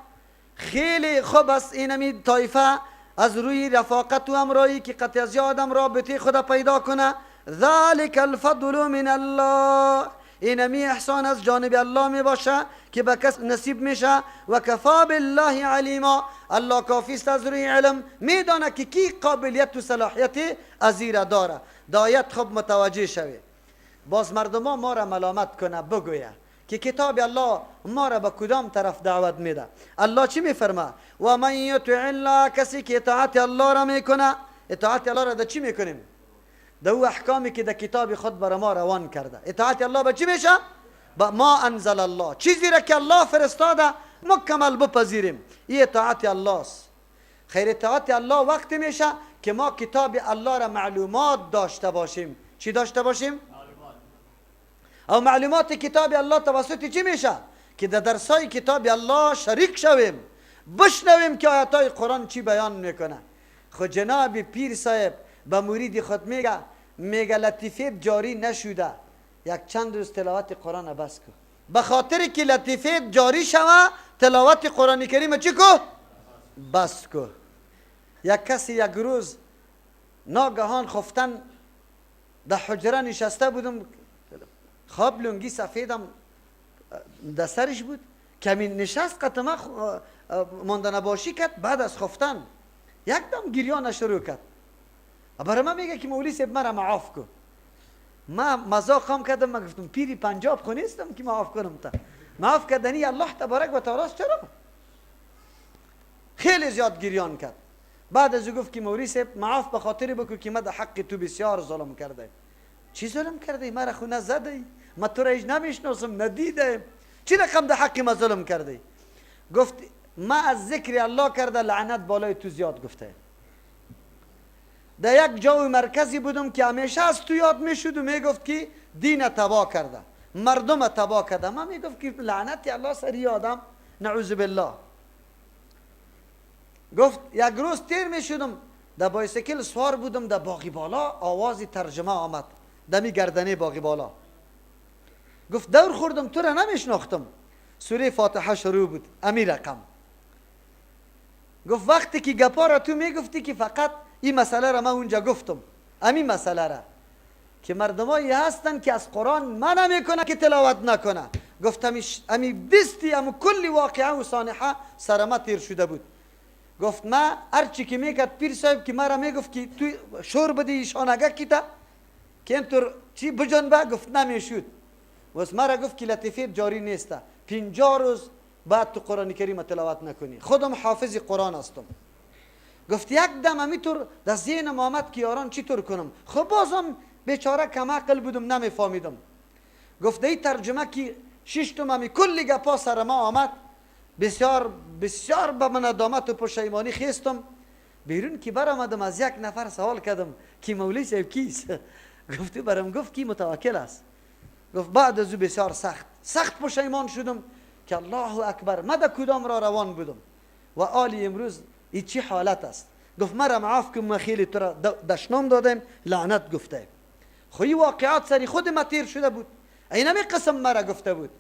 خیلی خوب است اینمی طایفه از روی رفاقت و همراهی که قطع از آدم رابطه خدا پیدا کنه. ذلک الفضل من الله، اینمی احسان از جانب الله می باشه که به کس نصیب میشه. و کفا بالله علیما، الله کافی است از روی علم، میدانه که کی قابلیت و صلاحیت ازیره داره. دایت خوب متوجه شوی. باز مردم ما را ملامت کنه بگویه که کتاب الله ما را به کدام طرف دعوت میده. الله چی میفرما؟ و من یطع الله، کسی که اطاعت الله را میکنه. اطاعت الله را در چی میکنیم؟ در او احکامی که در کتاب خود بر ما روان کرده. اطاعت الله به چی میشه؟ با ما انزل الله، چیزی را که الله فرستاده مکمل بپذیریم. این اطاعت الله است. خیر اطاعت الله وقتی میشه که ما کتاب الله را معلومات داشته باشیم. چی داشته باشیم؟ او معلومات کتاب الله توسط چی میشه؟ که در درسای کتاب الله شریک شویم، بشنویم که آیاتای قرآن چی بیان میکنه. خود جناب پیر صاحب به مرید خود میگه لطیفه جاری نشده، یک چند روز تلاوت قرآن بس کو. به خاطر که لطیفه جاری شوه تلاوت قرآن کریم چی کو؟ بس کو. یک کسی یک روز ناگهان خفتن در حجره نشسته بودم، خواب لنگی سفیدم در سرش بود، کمی نشست قطمه مانده نباشی کرد. بعد از خفتن یک دم گریان شروع کرد. برای من میگه که مولی صاحب مرا معاف کن. من مذاق هم کردم، من گفتم پیری پنجاب خو نیستم که معاف کنم. تا معاف کردنی الله تبارک و تعالی چرا؟ خیلی زیاد گریان کرد. بعد از گفت که مولی صاحب معاف به خاطر بکو که من در حق تو بسیار ظلم کرده. چی ظلم کرده؟ مرا خو نزده، من تو را ایش نمیشناسم ندیده، چی رقم در حق ما ظلم کرده؟ گفت ما از ذکر الله کرده لعنت بالای تو زیاد گفته. در یک جای مرکزی بودم که همیشه از تو یاد میشد و میگفت که دین تباه کرده، مردم تباه کرده. ما میگفت که لعنت الله سری آدم، نعوذ بالله. گفت یک روز تیر میشدم، در بایسیکل سوار بودم، در باغی بالا آوازی ترجمه آمد دمی گردنه باغی بالا. گفت دور خوردم، تو را نمیشناختم. سوره فاتحه شروع بود، امی رقم. گفت وقتی که گپا را تو میگفتی که فقط این مسئله را من اونجا گفتم، امی مسئله را که مردمایی هستن که از قرآن منع میکنه که تلاوت نکنه. گفتم امی دستی امو کلی واقعه و صانحه سرما تیر شده بود. گفت ما هرچی که میکرد پیر صاحب که مرا میگفت که تو شور بدی شانگه کیتا که اینطور چی بجنبه، گفت نمیشود. واسه مرا گفت که لطیفه جاری نیسته، 50 روز بعد تو قرآن کریم تلاوت نکنی. خودم حافظ قرآن هستم. گفت یک دم همینطور در ذهنم آمد که یاران چی طور کنم. خب بازم بیچاره کم عقل بودم، نمیفهمیدم. گفت این ترجمه که ششتم همی کلی گپا سر ما آمد، بسیار بسیار به من ندامت و پشیمانی خیستم. بیرون که برآمدم از یک نفر سوال کردم که مولوی صاحب کیست؟ گفت برام گفت کی متوکل است. گفت بعد از او بسیار سخت پشیمان شدم که الله اکبر من در کدام را روان بودم و آلی امروز این چی حالت است. گفت مرا معاف کن، من خیلی تو را دشنام دادم، لعنت گفته. خوی واقعات سری خود ما تیر شده بود، اینمی قسم مرا گفته بود.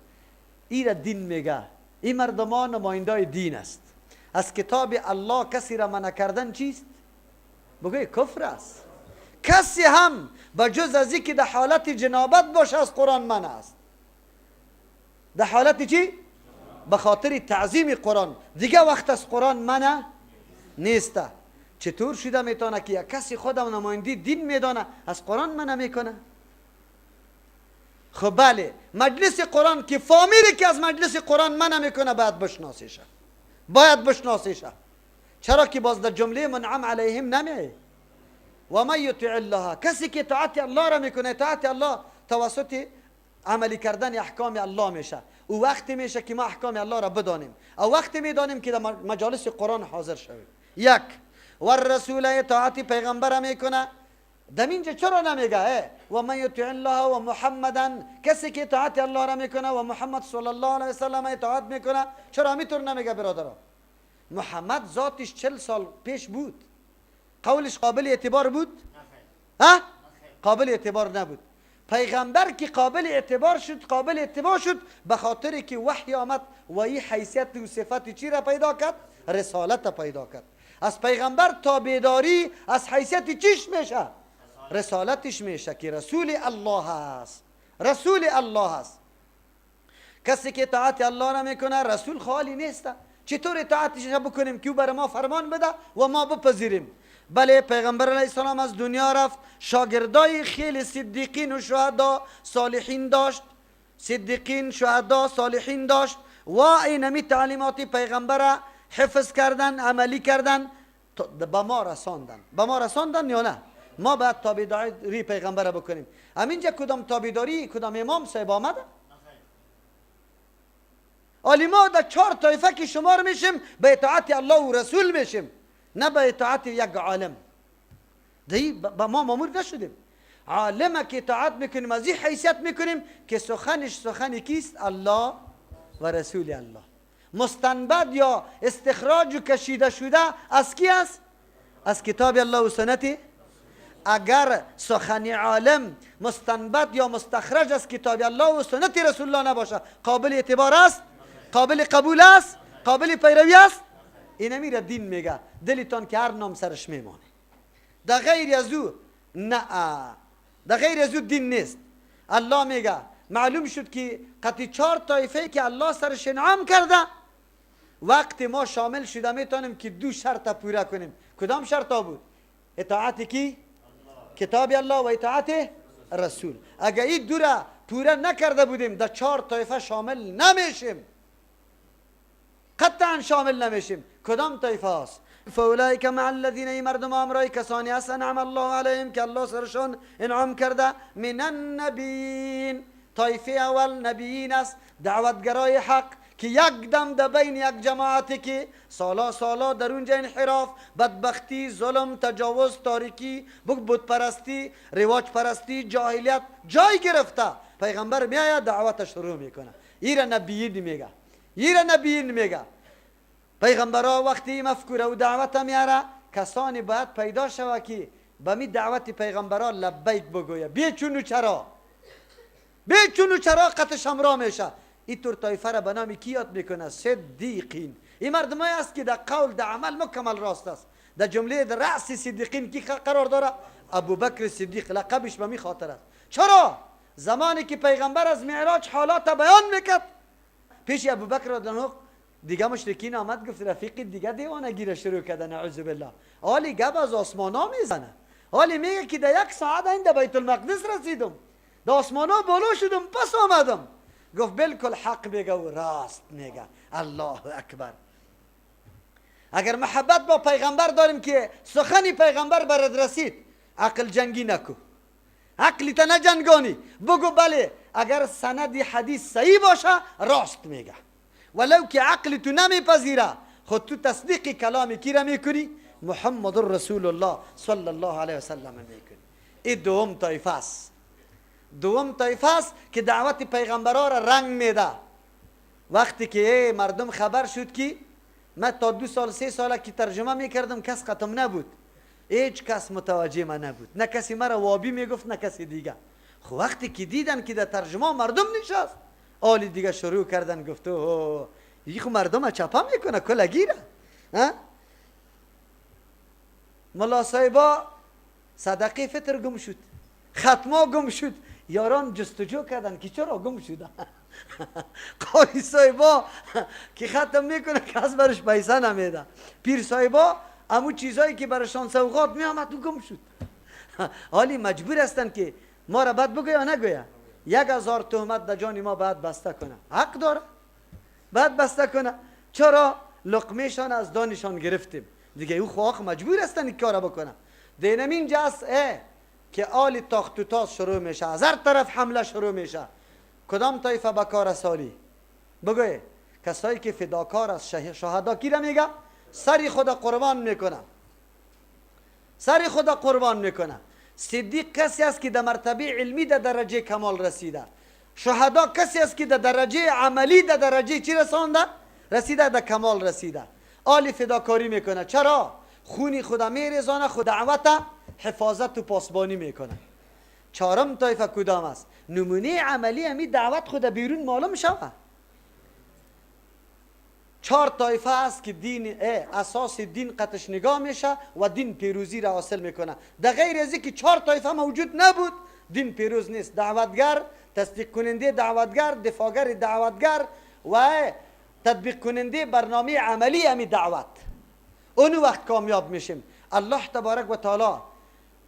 این را دین میگه. این مردمان نماینده دین است. از کتاب الله کسی را منع کردن چیست؟ بگوی کفر است. کسی هم بجز از اینکه در حالت جنابت باشه از قرآن منع است. در حالت چی؟ به خاطر تعظیم قرآن. دیگه وقت از قرآن منع نیسته. چطور شده میتونه که یک کسی خودم نمایندی دین میدانه از قرآن منع میکنه؟ خب بله، مجلس قرآن که فامیلی که از مجلس قرآن منع میکنه باید بشناسیشه، باید بشناسیشه. چرا که باز در جمله منعم علیهم نمیه. و من یطیع الله، کسی که اطاعت الله را میکنه، اطاعت الله توسط عملی کردن احکام الله میشه. او وقتی میشه که ما احکام الله را بدانیم، او وقتی میدانیم که در مجالس قرآن حاضر شویم. یک و رسول اطاعت پیغمبر میکنه. دمینجا چرا نمیگه و من یطیع الله و محمدا، کسی که اطاعت الله را میکنه و محمد صلی الله علیه وسلم اطاعت میکنه، چرا همینطور نمیگه برادرها؟ محمد ذاتش 40 سال پیش بود، قولش قابل اعتبار بود؟ ها؟ قابل اعتبار نبود. پیغمبر که قابل اعتبار شد به خاطر که وحی آمد و این حیثیت و صفت چی را پیدا کرد؟ رسالت پیدا کرد. از پیغمبر تابعداری از حیثیت چیش میشه؟ رسالتش میشه که رسول الله است. رسول الله است. کسی که اطاعت الله را میکنه رسول خالی نیست. چطور اطاعتش بکنیم که او بر ما فرمان بده و ما بپذیریم؟ بله، پیغمبر علیه السلام از دنیا رفت، شاگردای خیلی صدیقین و شهدا صالحین داشت، صدیقین شهدا صالحین داشت و اینمی تعلیمات پیغمبر حفظ کردن، عملی کردن، به ما رساندن یا نه؟ ما باید تابعداری پیغمبر بکنیم. همینجا کدام تابعداری کدام امام صاحب آمده؟ آلی ما در 4 طایفه که شمار میشیم، به اطاعت الله و رسول میشیم، نه به اطاعت یک عالم. دی با ما مامور نشدیم. عالم که اطاعت میکنیم از این حیثیت میکنیم که سخنش سخن کیست؟ الله و رسول الله. مستنبط یا استخراج و کشیده شده از کی است؟ از کتاب الله و سنت. اگر سخن عالم مستنبط یا مستخرج از کتاب الله و سنت رسول الله نباشه، قابل اعتبار است؟ قابل قبول است؟ قابل پیروی است؟ اینمی را دین میگه. دلتان که هر نام سرش میمانه. در غیر از او نه، در غیر از او دین نیست. الله میگه معلوم شد که قطعی 4 طایفه که الله سرش انعام کرده، وقت ما شامل شده میتونیم که 2 شرط پورا کنیم. کدام شرط ها بود؟ اطاعت کی؟ کتاب الله و اطاعت رسول. اگر این 2 را پورا نکرده بودیم در 4 طایفه شامل نمیشیم، قطعا شامل نمیشیم. کدام طایفه هست؟ فاولئک مع الذین، ای مردم امرای کسانی هست انعم الله علیهم که الله سرشان انعام کرده، من النبیین. طایفه اول نبیین است، دعوتگرای حق که یک دم در بین یک جماعتی که سالا در اونجا انحراف، بدبختی، ظلم، تجاوز، تاریکی، بت پرستی، رواج پرستی، جاهلیت جای گرفته، پیغمبر میآید دعوت شروع میکنه. ایره نبیین میگه، ایره نبیین میگه. پیغمبرها وقتی مفکوره و دعوت میاره، کسانی باید پیدا شود که به می دعوت پیغمبرها لبیک بگویه. بی چون و چرا، بی چون و چرا قطش همراه میشه. این طور طایفه را به نام کی یاد میکنه؟ صدیقین. این مردمایی است که در قول در عمل مکمل راست است. در جمله در رأس صدیقین کی قرار داره؟ ابوبکر صدیق. لقبش به می خاطر است. چرا؟ زمانی که پیغمبر از معراج حالات بیان میکرد، پیش ابوبکر رضی الله عنه دیگه مشرکین آمد گفت رفیقی دیگه دیوانگی شروع کرده، نعوذ بالله. حالی گپ از آسمانا میزنه، حالی میگه که در یک ساعت این در بیت المقدس رسیدم، در آسمانا بالا شدم پس آمدم. گفت بالکل حق میگه و راست میگه. الله اکبر. اگر محبت با پیغمبر داریم که سخنی پیغمبر برات رسید، عقل جنگی نکو، عقلی تا نجنگانی، بگو بله اگر سند حدیث صحیح باشه راست میگه، ولو که عقل تو نمیپذیره خود تو تصدیق کلام کی را میکنی؟ محمد رسول الله صلی الله علیه وسلم میکنی. این دوم طایفه است. دوم طایفه است که دعوت پیغمبرها را رنگ میده. وقتی که مردم خبر شد که من تا 2 سال 3 سال که ترجمه میکردم کس ختم نبود، هیچ کس متوجه من نبود، نه کسی مرا وابی میگفت نه کسی دیگه. خب وقتی که دیدن که در ترجمه مردم نشست، آلی دیگه شروع کردن گفت اوه این خو مردم چپا میکنه کلگیره. ملا صاحبا صدقه فطر گم شد، ختما گم شد، یاران جستجو کردن که چرا گم شده. قاری صاحبا که ختم میکنه کس برش پیسه نمیده، پیر صاحبا امو چیزایی که برشان سوغات میامد و گم شد. حالی مجبور هستن که ما را بد بگویا نگویا، 1000 تهمت در جان ما باید بسته کنه. حق داره باید بسته کنه. چرا؟ لقمهشان از دانشان گرفتیم دیگه. او خواهق مجبور هستن این کارا بکنه. دینمین جاست که آل تاخت و تاز شروع میشه، از هر طرف حمله شروع میشه. کدام طایفه به کار سالی؟ بگوی کسایی که فداکار از شهدا کی را میگه؟ سری خدا قربان میکنه، سری خدا قربان میکنه. صدیق کسی است که در مرتبه علمی در درجه کمال رسیده. شهدا کسی است که در درجه عملی در درجه چی رسانده؟ رسیده، در کمال رسیده. آل فداکاری میکنه. چرا؟ خونی خدا میریزانه، خود دعوت حفاظت و پاسبانی میکنه. چهارم طایفه کدام است؟ نمونه عملی همی دعوت خود بیرون معلوم شود. 4 طایفه است که دین اساس دین قطش نگاه میشه و دین پیروزی را حاصل میکنه. در غیر از اینکه 4 طایفه موجود نبود دین پیروز نیست. دعوتگر، تصدیق کننده دعوتگر، دفاعگر دعوتگر و تطبیق کننده برنامه عملی همی دعوت، اون وقت کامیاب میشیم. الله تبارک و تعالی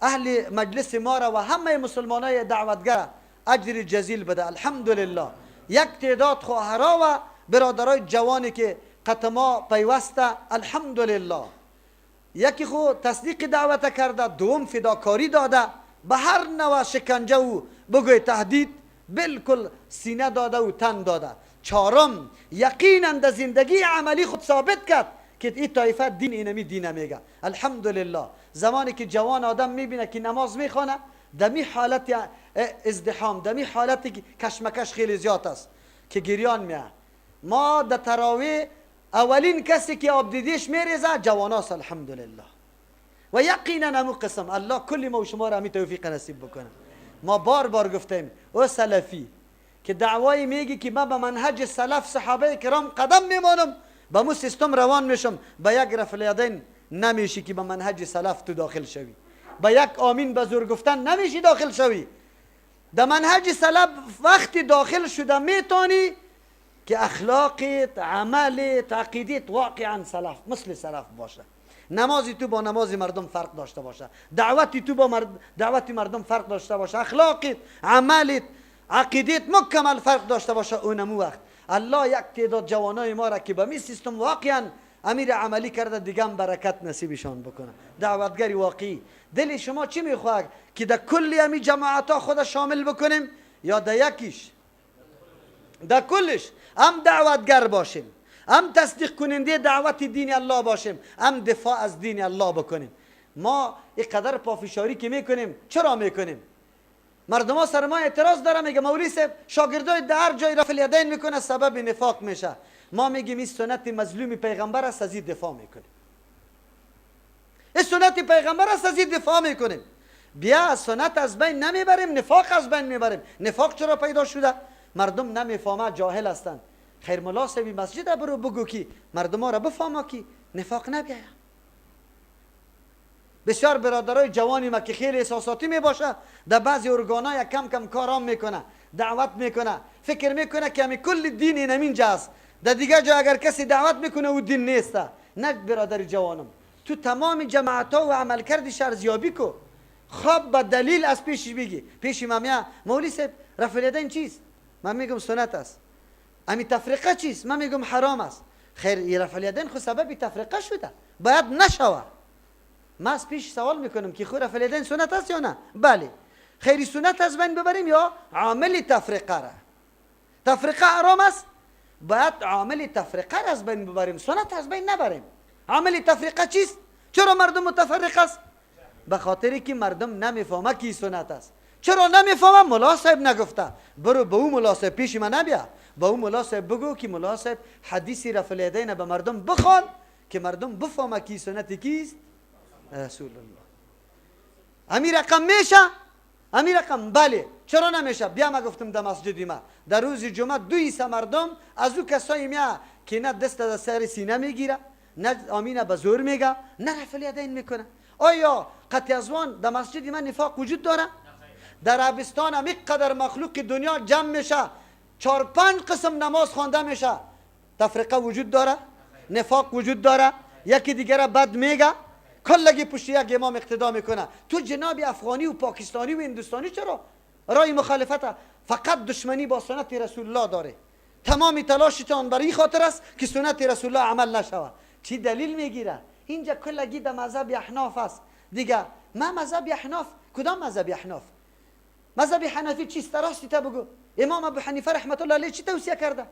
اهل مجلس ما را و همه مسلمانای دعوتگر اجر جزیل بده. الحمدلله. یک تعداد خواهرها و برادرای جوانی که قطما پیوسته، الحمدلله. یکی خو تصدیق دعوت کرده، دوم فداکاری داده، به هر نوع شکنجه و بگوی تهدید بالکل سینه داده و تن داده. چهارم یقینا در زندگی عملی خود ثابت کرد که این طایفه دین اینمی دین میگه. الحمدلله. زمانی که جوان آدم میبینه که نماز میخونه، دمی حالت ازدحام، دمی حالت کشمکش خیلی زیاد است که گریان میاد. ما در تراویح اولین کسی که آب دیدیش میریزه جواناست. الحمدلله. و یقینا همون قسم الله کلی ما و شما را همین توفیق نصیب بکنه. ما بار بار گفتیم او سلفی که دعوایی میگی که من به منهج سلف صحابه کرام قدم میمانم، با مو سیستم روان میشم، با یک رفع الیدین نمیشی که به منهج سلف تو داخل شوی، با یک آمین به زور گفتن نمیشی داخل شوی. در منهج سلف وقتی داخل شده میتونی که اخلاقیت، عملت، عقیدت واقعا سلف مثل سلف باشه. نمازی تو با نماز مردم فرق داشته باشه، دعوتی تو با دعوتی مردم فرق داشته باشه، اخلاقت، عملت، عقیدت مکمل فرق داشته باشه. اونمو وقت الله یک تعداد جوانای ما را که به می سیستم واقعا امیر عملی کرده دیگه هم برکت نصیبشان بکنه. دعوتگری واقعی. دل شما چی میخواد که در کلی همی جماعت ها خود شامل بکنیم یا در یکیش؟ در کلش هم دعوتگر باشیم، هم تصدیق کننده دعوت دین الله باشیم، هم دفاع از دین الله بکنیم. ما اینقدر پافشاری که میکنیم چرا میکنیم؟ مردم ها سر ما اعتراض دارن، میگه مولوی صاحب شاگردای در هر جای رفع الیدین میکنه سبب نفاق میشه. ما میگیم این سنت مظلوم پیغمبر است، از این دفاع میکنیم. این سنت پیغمبر است، از این دفاع میکنیم. بیا سنت از بین نمیبریم، نفاق از بین میبریم. نفاق چرا پیدا شده؟ مردم نمیفهمه، جاهل هستند. خیر ملا صاحب مسجد برو بگو کی مردم ها را بفهمه کی نفاق نبیاید. بسیار برادرای جوانی ما که خیلی احساساتی می باشه، در بعضی ارگانای کم کم کارام میکنه، دعوت میکنه، فکر میکنه که همین کل دین این همینجا است، در دیگه جا اگر کسی دعوت میکنه او دین نیسته. نه برادر جوانم، تو تمام جماعت ها و عملکرد ارزیابی کو. خب با دلیل از پیش بگی. پیش ما مولوی صاحب رفع الیدین چیست؟ من میگم سنت است. همین تفریقه چیست؟ من میگم حرام است. خیر رفع الیدین خود سبب تفریقه شده، باید نشوه. ما از پیش سوال میکنم که خود رفع الیدین سنت است یا نه؟ بله. خیری سنت از بین ببریم یا عامل تفریقه را؟ تفریقه حرام است، باید عامل تفریقه را از بین ببریم، سنت از بین نبریم. عامل تفریقه چیست؟ چرا مردم متفرق است؟ به خاطری که مردم نمیفهمه کی سنت است. چرا نمیفهمه؟ ملا صاحب نگفته. برو به اون ملا صاحب پیش من نبیا، با اون ملا صاحب بگو که ملا صاحب حدیثی رفع الیدین به مردم بخوان که مردم بفهمه کی سنت کیست؟ رسول الله. امیر رقم میشه؟ امیر رقم بله. چرا نمیشه؟ بیا ما گفتم در مسجد ما در روز جمعه 2 حصه مردم از او کسایی میا که نه دست از سر سینه میگیره، نه آمین به زور میگه، نه رفع الیدین میکنه. آیا قطع ازوان در مسجد من نفاق وجود داره؟ در عربستان هم اینقدر مخلوق دنیا جمع میشه، 4-5 قسم نماز خوانده میشه، تفریقه وجود داره؟ نفاق وجود داره؟ یکی دیگر بد میگه، کلگی پشت یک امام اقتدا میکنه. تو جناب افغانی و پاکستانی و هندوستانی چرا رای مخالفت؟ فقط دشمنی با سنت رسول الله داره. تمام تلاشتان برای این خاطر است که سنت رسول الله عمل نشود. چی دلیل میگیره؟ اینجا کلگی در مذهب احناف است دیگه. ما مذهب احناف کدام مذهب احناف؟ مذهب حنفی چیست؟ راستی تا بگو. امام ابو حنیفه رحمت الله علیه چی توصیه کرده؟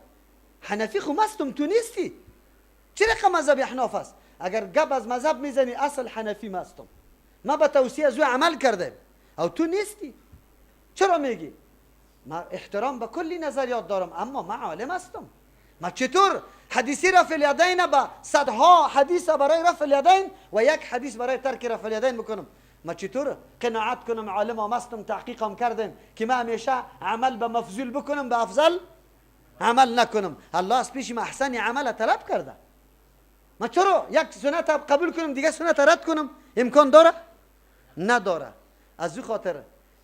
حنفی خو مستم تو نیستی. چه رقم مذهب احناف است؟ اگر گپ از مذهب میزنی اصل حنفی مستم، ما به توصیه از او عمل کردیم او تو نیستی. چرا میگی؟ ما احترام به کلی نظریات دارم اما ما عالم هستم. ما چطور حدیثی رفع الیدین با صدها حدیث برای رفع الیدین و یک حدیث برای ترک رفع الیدین بکنم؟ ما چطور قناعت کنم عالم و مستم تحقیقم کردم که ما همیشه عمل به مفضول بکنم به افضل عمل نکنم؟ الله از پیش ما احسن عمل طلب کرده. ما چرا یک سنت قبول کنم دیگه سنت رد کنم؟ امکان داره؟ نداره. از او خاطر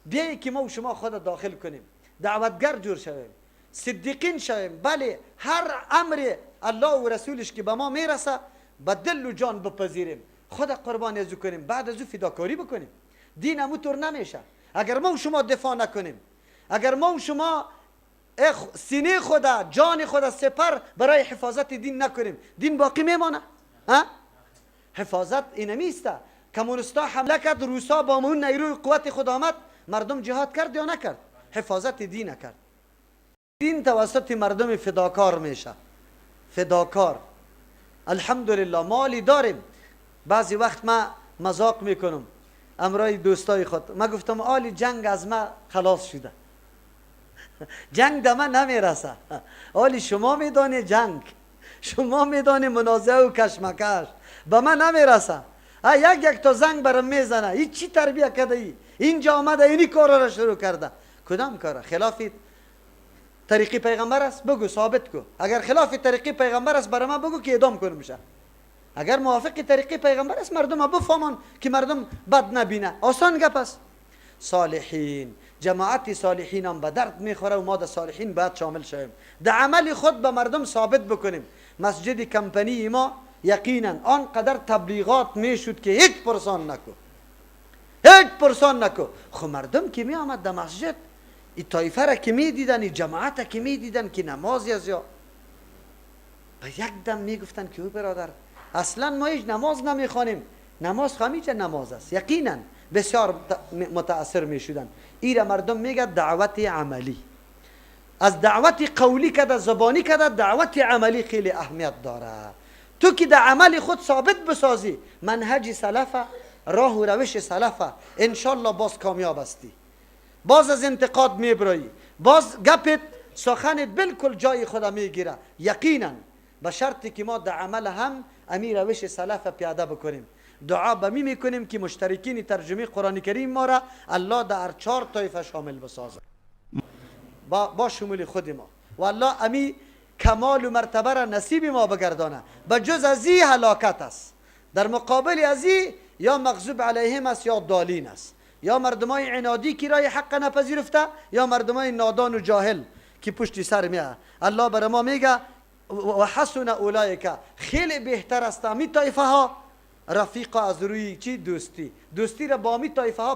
بیایی که ما و شما خود داخل کنیم، دعوتگر جور شویم، صدیقین شویم. بله هر امر الله و رسولش که به ما میرسه با دل و جان بپذیریم، خود قربانی از او کنیم، بعد از او فداکاری بکنیم. دین همونطور نمیشه اگر ما و شما دفاع نکنیم. اگر ما و شما سینه خدا جان خدا سپر برای حفاظت دین نکنیم، دین باقی میمانه؟ حفاظت اینمی است. کمونستا حمله کرد، روسا با اون نیروی قوت خود آمد، مردم جهاد کرد یا نکرد؟ حفاظت دین نکرد. دین توسط مردم فداکار میشه. فداکار. الحمدلله مالی داریم. بعضی وقت ما مذاق میکنم امرای دوستای خود، ما گفتم آلی جنگ از ما خلاص شده، جنگ در من نمیرسه. آلی شما میدانی جنگ، شما میدانی منازعه و کشمکش به من نمیرسه. یک تا زنگ برام میزنه، این چی تربیه کرده ای؟ اینجا آمده اینی کارا را شروع کرده. کدام کاره؟ خلاف طریقی پیغمبر است؟ بگو ثابت کو. اگر خلاف طریقی پیغمبر است برای ما بگو که اعدام کنم میشه. اگر موافق طریقی پیغمبر است مردم بفهمن که مردم بد نبینه. آسان گپ است. صالحین، جماعت صالحین هم به درد میخوره و ما در صالحین باید شامل شویم. در عمل خود به مردم ثابت بکنیم. مسجد کمپنی ما یقینا آنقدر تبلیغات میشد که هیچ پرسان نکو، هیچ پرسان نکو. خب مردم که می آمد در مسجد، این طایفه را که می دیدن، این جماعت را که می دیدن که نمازی از یا به یک دم می گفتن که او برادر اصلا ما هیچ نماز نمی خوانیم، نماز خمیچه نماز است. یقینا بسیار متاثر می شدن. این را مردم میگه دعوت عملی. از دعوت قولی کده، زبانی کده، دعوت عملی خیلی اهمیت داره. تو که در عمل خود ثابت بسازی منهج سلفه، راه و روش سلفه، انشالله باز کامیاب هستی، باز از انتقاد میبرایی، باز گپت سخنت بالکل جای خود میگیره یقینا، به شرطی که ما در عمل هم امی روش سلف پیاده بکنیم. دعا به می میکنیم که مشترکین ترجمه قرآن کریم ما را الله در 4 طایفه شامل بسازه، با شمول خود ما، و الله امی کمال و مرتبه را نصیب ما بگردانه. بجز از این هلاکت است، در مقابل از این یا مغضوب علیهم است یا ضالین است، یا مردمای عنادی که رای حق نپذیرفته، یا مردمای نادان و جاهل که پشت سر میه. الله بر ما میگه و حسن اولئک، خیلی بهتر است امی طایفه ها رفیق از روی چی؟ دوستی را با امی طایفه ها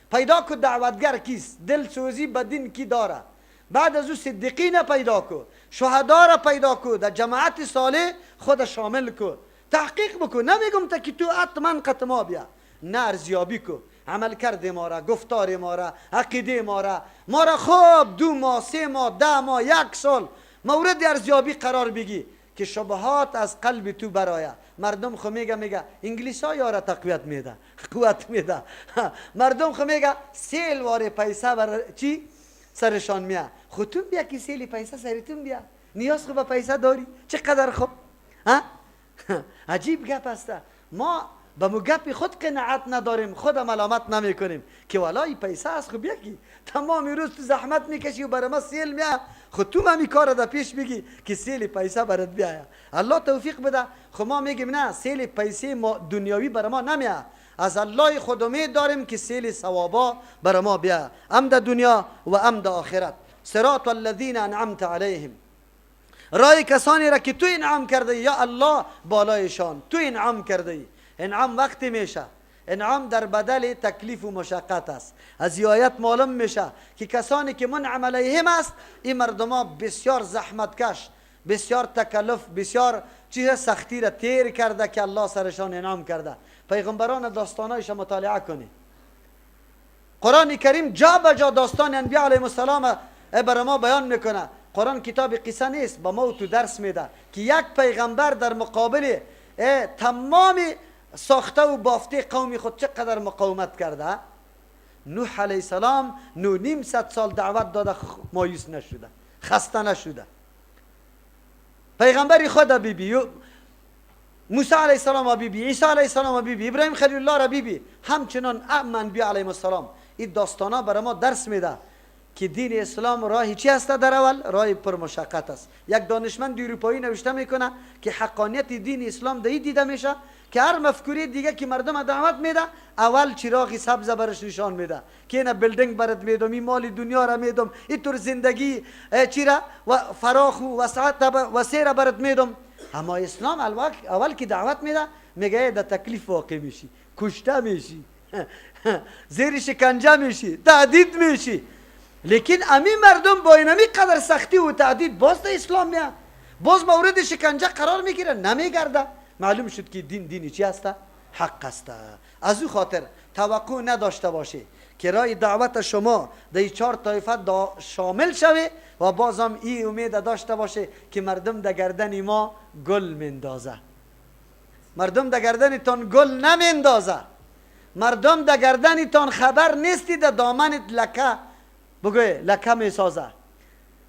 پیدا کو دعوتگر کیست، دل سوزی به دین کی داره، بعد از او صدیقین پیدا کو، شهدا را پیدا کو، در جماعت صالح خود شامل کو، تحقیق بکن. نمیگم تا که تو حتما قطما بیا، نه، ارزیابی کو عمل کرده ما را، گفتار ما را، عقیده ما را خوب 2 ماه 3 ماه 10 ماه 1 سال مورد ارزیابی قرار بگی که شبهات از قلب تو برایه. مردم خو میگه انگلیس ها یارا تقویت میده، قوت میده. مردم خو میگه سیل واره پیسه بر چی سرشان میه. خودتون بیا که سیل پیسه سرتون بیا، نیاز خو به پیسه داری، چقدر خوب. عجیب گپ است. ما به مو گپ خود قناعت نداریم، خود ملامت نمی کنیم که والای پیسه است. خب یکی تمام روز تو زحمت میکشی و برای ما سیل میاد، خود تو می کار دا پیش بگی که سیل پیسه برات بیاید. الله توفیق بده. خب ما میگیم نه، سیل پیسه ما دنیاوی برای ما نمیاد، از الله خود امید داریم که سیل ثوابا برای ما بیاید، ام در دنیا و ام در آخرت. صراط الذین انعمت علیهم، رای کسانی را که تو انعام کرده یا الله بالایشان تو انعام کرده. انعام وقتی میشه، انعام در بدل تکلیف و مشقت است. از آیت معلوم میشه که کسانی که منعم علیهم است، این مردما بسیار زحمتکش، بسیار تکلف، بسیار چیز سختی را تیر کرده که الله سرشان انعام کرده. پیغمبران داستانایش مطالعه کنی، قرآن کریم جا به جا داستان انبیاء علیهم السلام برای ما بیان میکنه. قرآن کتاب قصه نیست، با ما تو درس میده که یک پیغمبر در مقابل تمام ساخته و بافته قومی خود چقدر مقاومت کرده. نوح علیه السلام 900 سال دعوت داده، مایوس نشده، خسته نشده. پیغمبری خود بیبی موسی علیه السلام بیبی، عیسی علیه السلام بیبی، ابراهیم خلیل الله بیبی، همچنان انبیاء علیهم السلام. این داستانا برای ما درس میده که دین اسلام راهی چی است؟ در اول راه پر مشقت است. یک دانشمند اروپایی نوشته میکنه که حقانیت دین اسلام در این دیده میشه که هر مفکوره دیگه که مردم دعوت میده، اول چراغی سبز برش نشان میده که اینا بیلدینگ برات میدم، این مال دنیا را میدم، اینطور زندگی چیرا و فراخ و وسعت وسیع را برات میدم. اما اسلام اول که دعوت میده میگه در تکلیف واقع میشی، کشته میشی، زیر شکنجه میشی، تهدید میشی. لیکن امی مردم با این قدر سختی و تهدید باز در اسلام میاد، باز مورد شکنجه قرار میگیره، نمیگرده. معلوم شد که دین چی هسته؟ حق هسته. از او خاطر توقع نداشته باشه که رای دعوت شما در این 4 طایفه شامل شوه و بازم این امید داشته باشه که مردم در گردن ما گل مندازه. مردم در گردن تان گل نمیندازه، مردم در گردن تان خبر نیستی، در دامنت لکه بگوی لکه میسازه،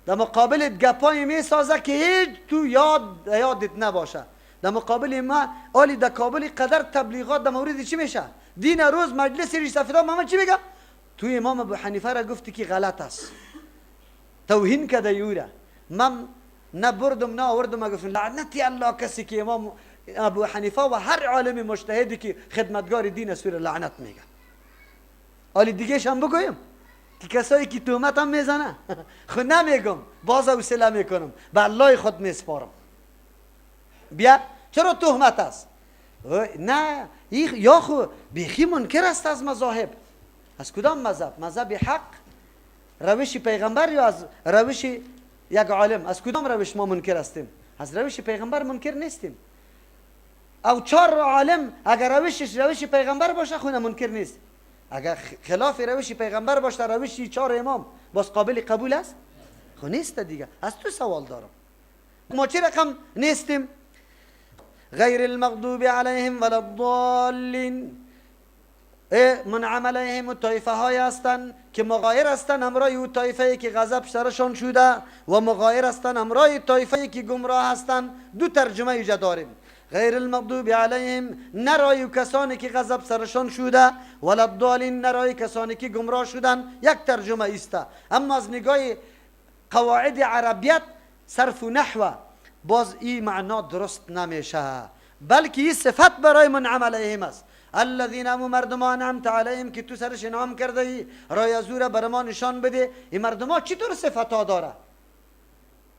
در مقابلت گپای میسازه که هیچ تو یادت نباشه. در مقابل ما آلی در کابل قدر تبلیغات در مورد چی میشه؟ دین روز مجلس ریش سفیدا محمد چی میگه؟ تو امام ابو حنیفه را گفتی که غلط است، توهین کده یوره. من نه بردم نه آوردم، گفتم لعنتی الله کسی که امام ابو حنیفه و هر عالم مجتهدی که خدمتگار دین است لعنت میگه. آلی دیگه شم بگویم که کسایی که تهمت هم میزنه خود نمیگم، باز حوصله میکنم، به الله خود میسپارم. بیا چرا تهمت است؟ نه یا خو بیخی منکر است از مذاهب. از کدام مذهب؟ مذهب حق، روش پیغمبر یا از روش یک عالم؟ از کدام روش ما منکر هستیم؟ از روش پیغمبر منکر نیستیم. او 4 عالم اگر روش پیغمبر باشه خونه منکر نیست. اگر خلاف روش پیغمبر باشه، روش 4 امام باز قابل قبول است؟ خب نیست دیگه. از تو سوال دارم، ما چه رقم نیستیم؟ غیر المغضوب علیهم ولا الضالین، منعم علیهم طایفه های هستند که مغایر هستند همراه او طایفه که غضب سرشان شده و مغایر هستند همراه طایفه که گمراه هستند. دو ترجمه ایجا داریم. غیر المغضوب علیهم نرای کسانی که غضب سرشان شده، ولا الضالین نرای کسانی که گمراه شدن. یک ترجمه است. اما از نگاه قواعد عربیت صرف و نحو باز این معنا درست نمیشه، بلکه این صفت برای منعم علیهم است. الذین هم مردمان انعمت علیهم که تو سرش انعام کرده ای، رای از او را بر ما نشان بده. این مردمان چطور صفت ها داره؟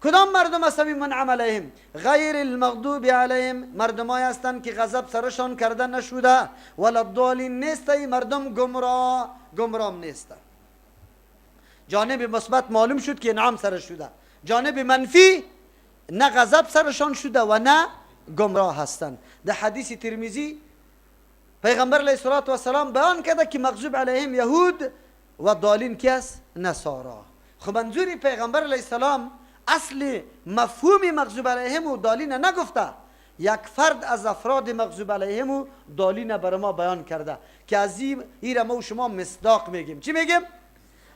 کدام مردم هستند منعم علیهم؟ غیر المغضوب علیهم مردمایی هستند که غضب سرشان کرده نشده، ولا الضالین نیست ای مردم گمراه نیستند. جانب مثبت معلوم شد که انعام سرش شده، جانب منفی نه غضب سرشان شده و نه گمراه هستند. در حدیث ترمذی پیغمبر علیه الصلاة و السلام بیان کرده که مغضوب علیهم یهود و ضالین کی است؟ نصارا. خب منظور پیغمبر علیه السلام اصل مفهوم مغضوب علیهم و ضالین نگفته، یک فرد از افراد مغضوب علیهم و ضالین بر ما بیان کرده که از این را ما و شما مصداق میگیم. چی میگیم؟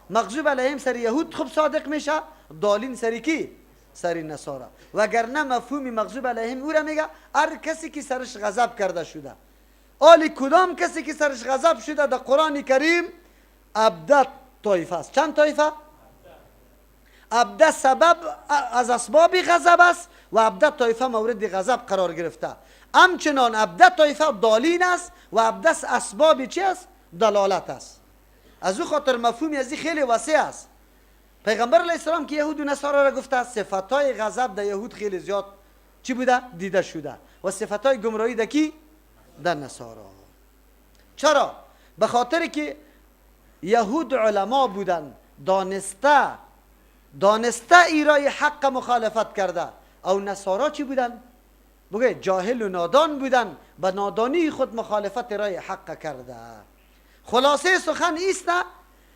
مغضوب علیهم سر یهود خوب صادق میشه، ضالین سری کی؟ سری نصارا. وگرنه مفهوم مغضوب علیهم او را میگه هر کسی که سرش غضب کرده شده. آلی کدام کسی که سرش غضب شده در قرآن کریم؟ ابده طایفه است. چند طایفه؟ ابده سبب از اسباب غضب است و ابده طایفه مورد غضب قرار گرفته. همچنان ابده طایفه ضالین است و ابده اسباب چی است؟ دلالت است. از او خاطر مفهومی از این خیلی وسیع است. پیغمبر علیه السلام که یهود و نصارا را گفته صفتای غضب در یهود خیلی زیاد چی بوده؟ دیده شده و صفتای گمراهی در کی؟ در نصارا. چرا؟ به خاطر که یهود علما بودن، دانسته ایرای حق مخالفت کرده، او نصارا چی بودن؟ بگه جاهل و نادان بودن، به نادانی خود مخالفت رای حق کرده. خلاصه سخن ایست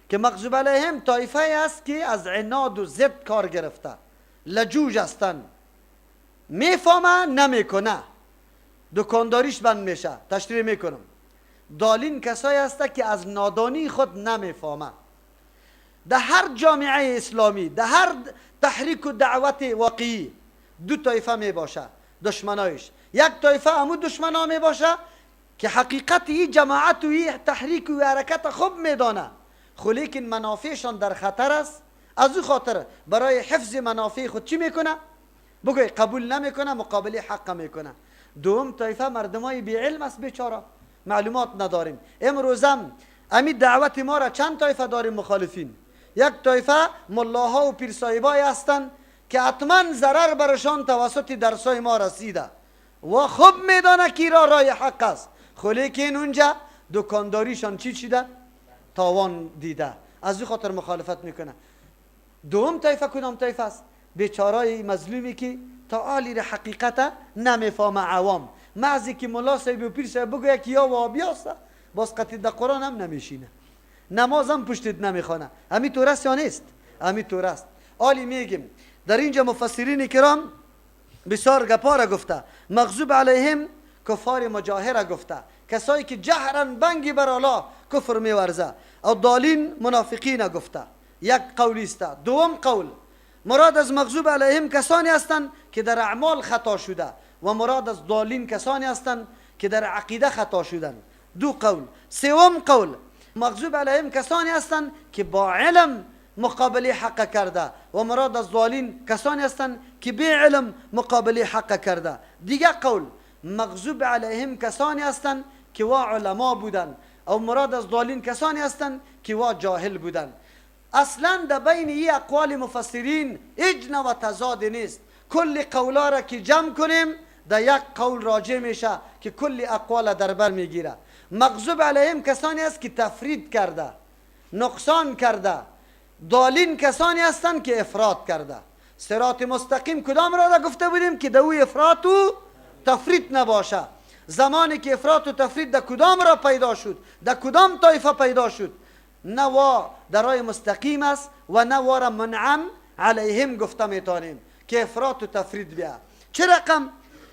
که مغضوب علیهم طایفه است که از عناد و ضد کار گرفته، لجوج هستن، میفهمه نمیکنه، دکانداریش بند میشه. تشریح میکنم. ضالین کسایی هست که از نادانی خود نمیفهمه. در هر جامعه اسلامی، در هر تحریک و دعوت واقعی دو طایفه می باشه دشمنایش. یک طایفه همو دشمنا می باشه که حقیقت این جماعت و این تحریک و حرکت خوب میدانه، خو لیکن منافعشان در خطر است. از او خاطر برای حفظ منافع خود چی میکنه؟ بگوی قبول نمیکنه، مقابله حق میکنه. دوم طایفه مردمای بی علم است، بیچاره معلومات نداریم. امروزم امی دعوت ما را چند طایفه داریم مخالفین. یک طایفه ملاها و پیرصاحبای هستند که حتما ضرر برشان توسط درسای ما رسیده و خوب میدانه که را رای حق است، خو لیکن اونجا دکانداریشان چی شده؟ تاوان دیده. از او خاطر مخالفت میکنه. دوم طایفه کدام طایفه است؟ بیچارای مظلومی که تا آلی را حقیقت نمیفهمه. عوام معزی که ملا صاحب و پیر صاحب بگوید که یا وهابی است، باز قطعی در قرآن هم نمیشینه، نماز هم پشتت نمیخونه. همین طور است یا نیست؟ همین طور است. آلی میگیم در اینجا مفسرین کرام بسیار گپا را گفته. مغضوب علیهم کفار مجاهره گفته، کسایی که جهرن بنگی بر الله کفر میورزه. او ضالین منافقین گفته. یک قولی است. دوم قول مراد از مغضوب علیهم کسانی هستند که در اعمال خطا شده و مراد از ضالین کسانی هستند که در عقیده خطا شدند. دو قول. سوم قول مغضوب علیهم کسانی هستند که با علم مقابله حق کرده و مراد از ضالین کسانی هستند که بی علم مقابله حق کرده. دیگه قول مغضوب علیهم کسانی هستند که وا علما بودن او مراد از ضالین کسانی هستند که وا جاهل بودن. اصلا در بین این اقوال مفسرین هیچ نوع تضاد نیست. کل قولا را که جمع کنیم در یک قول راجع میشه که کل اقوال در بر میگیره. مغضوب علیهم کسانی است که تفرید کرده، نقصان کرده. ضالین کسانی هستند که افراط کرده. صراط مستقیم کدام را گفته بودیم که دو افراط و تفرید نباشه. زمانی که افراط و تفرید در کدام را پیدا شد، در کدام طایفه پیدا شد؟ نه وا در راه مستقیم است و نه وا را منعم علیهم گفته میتونیم که افراط و تفرید بیا. چه رقم؟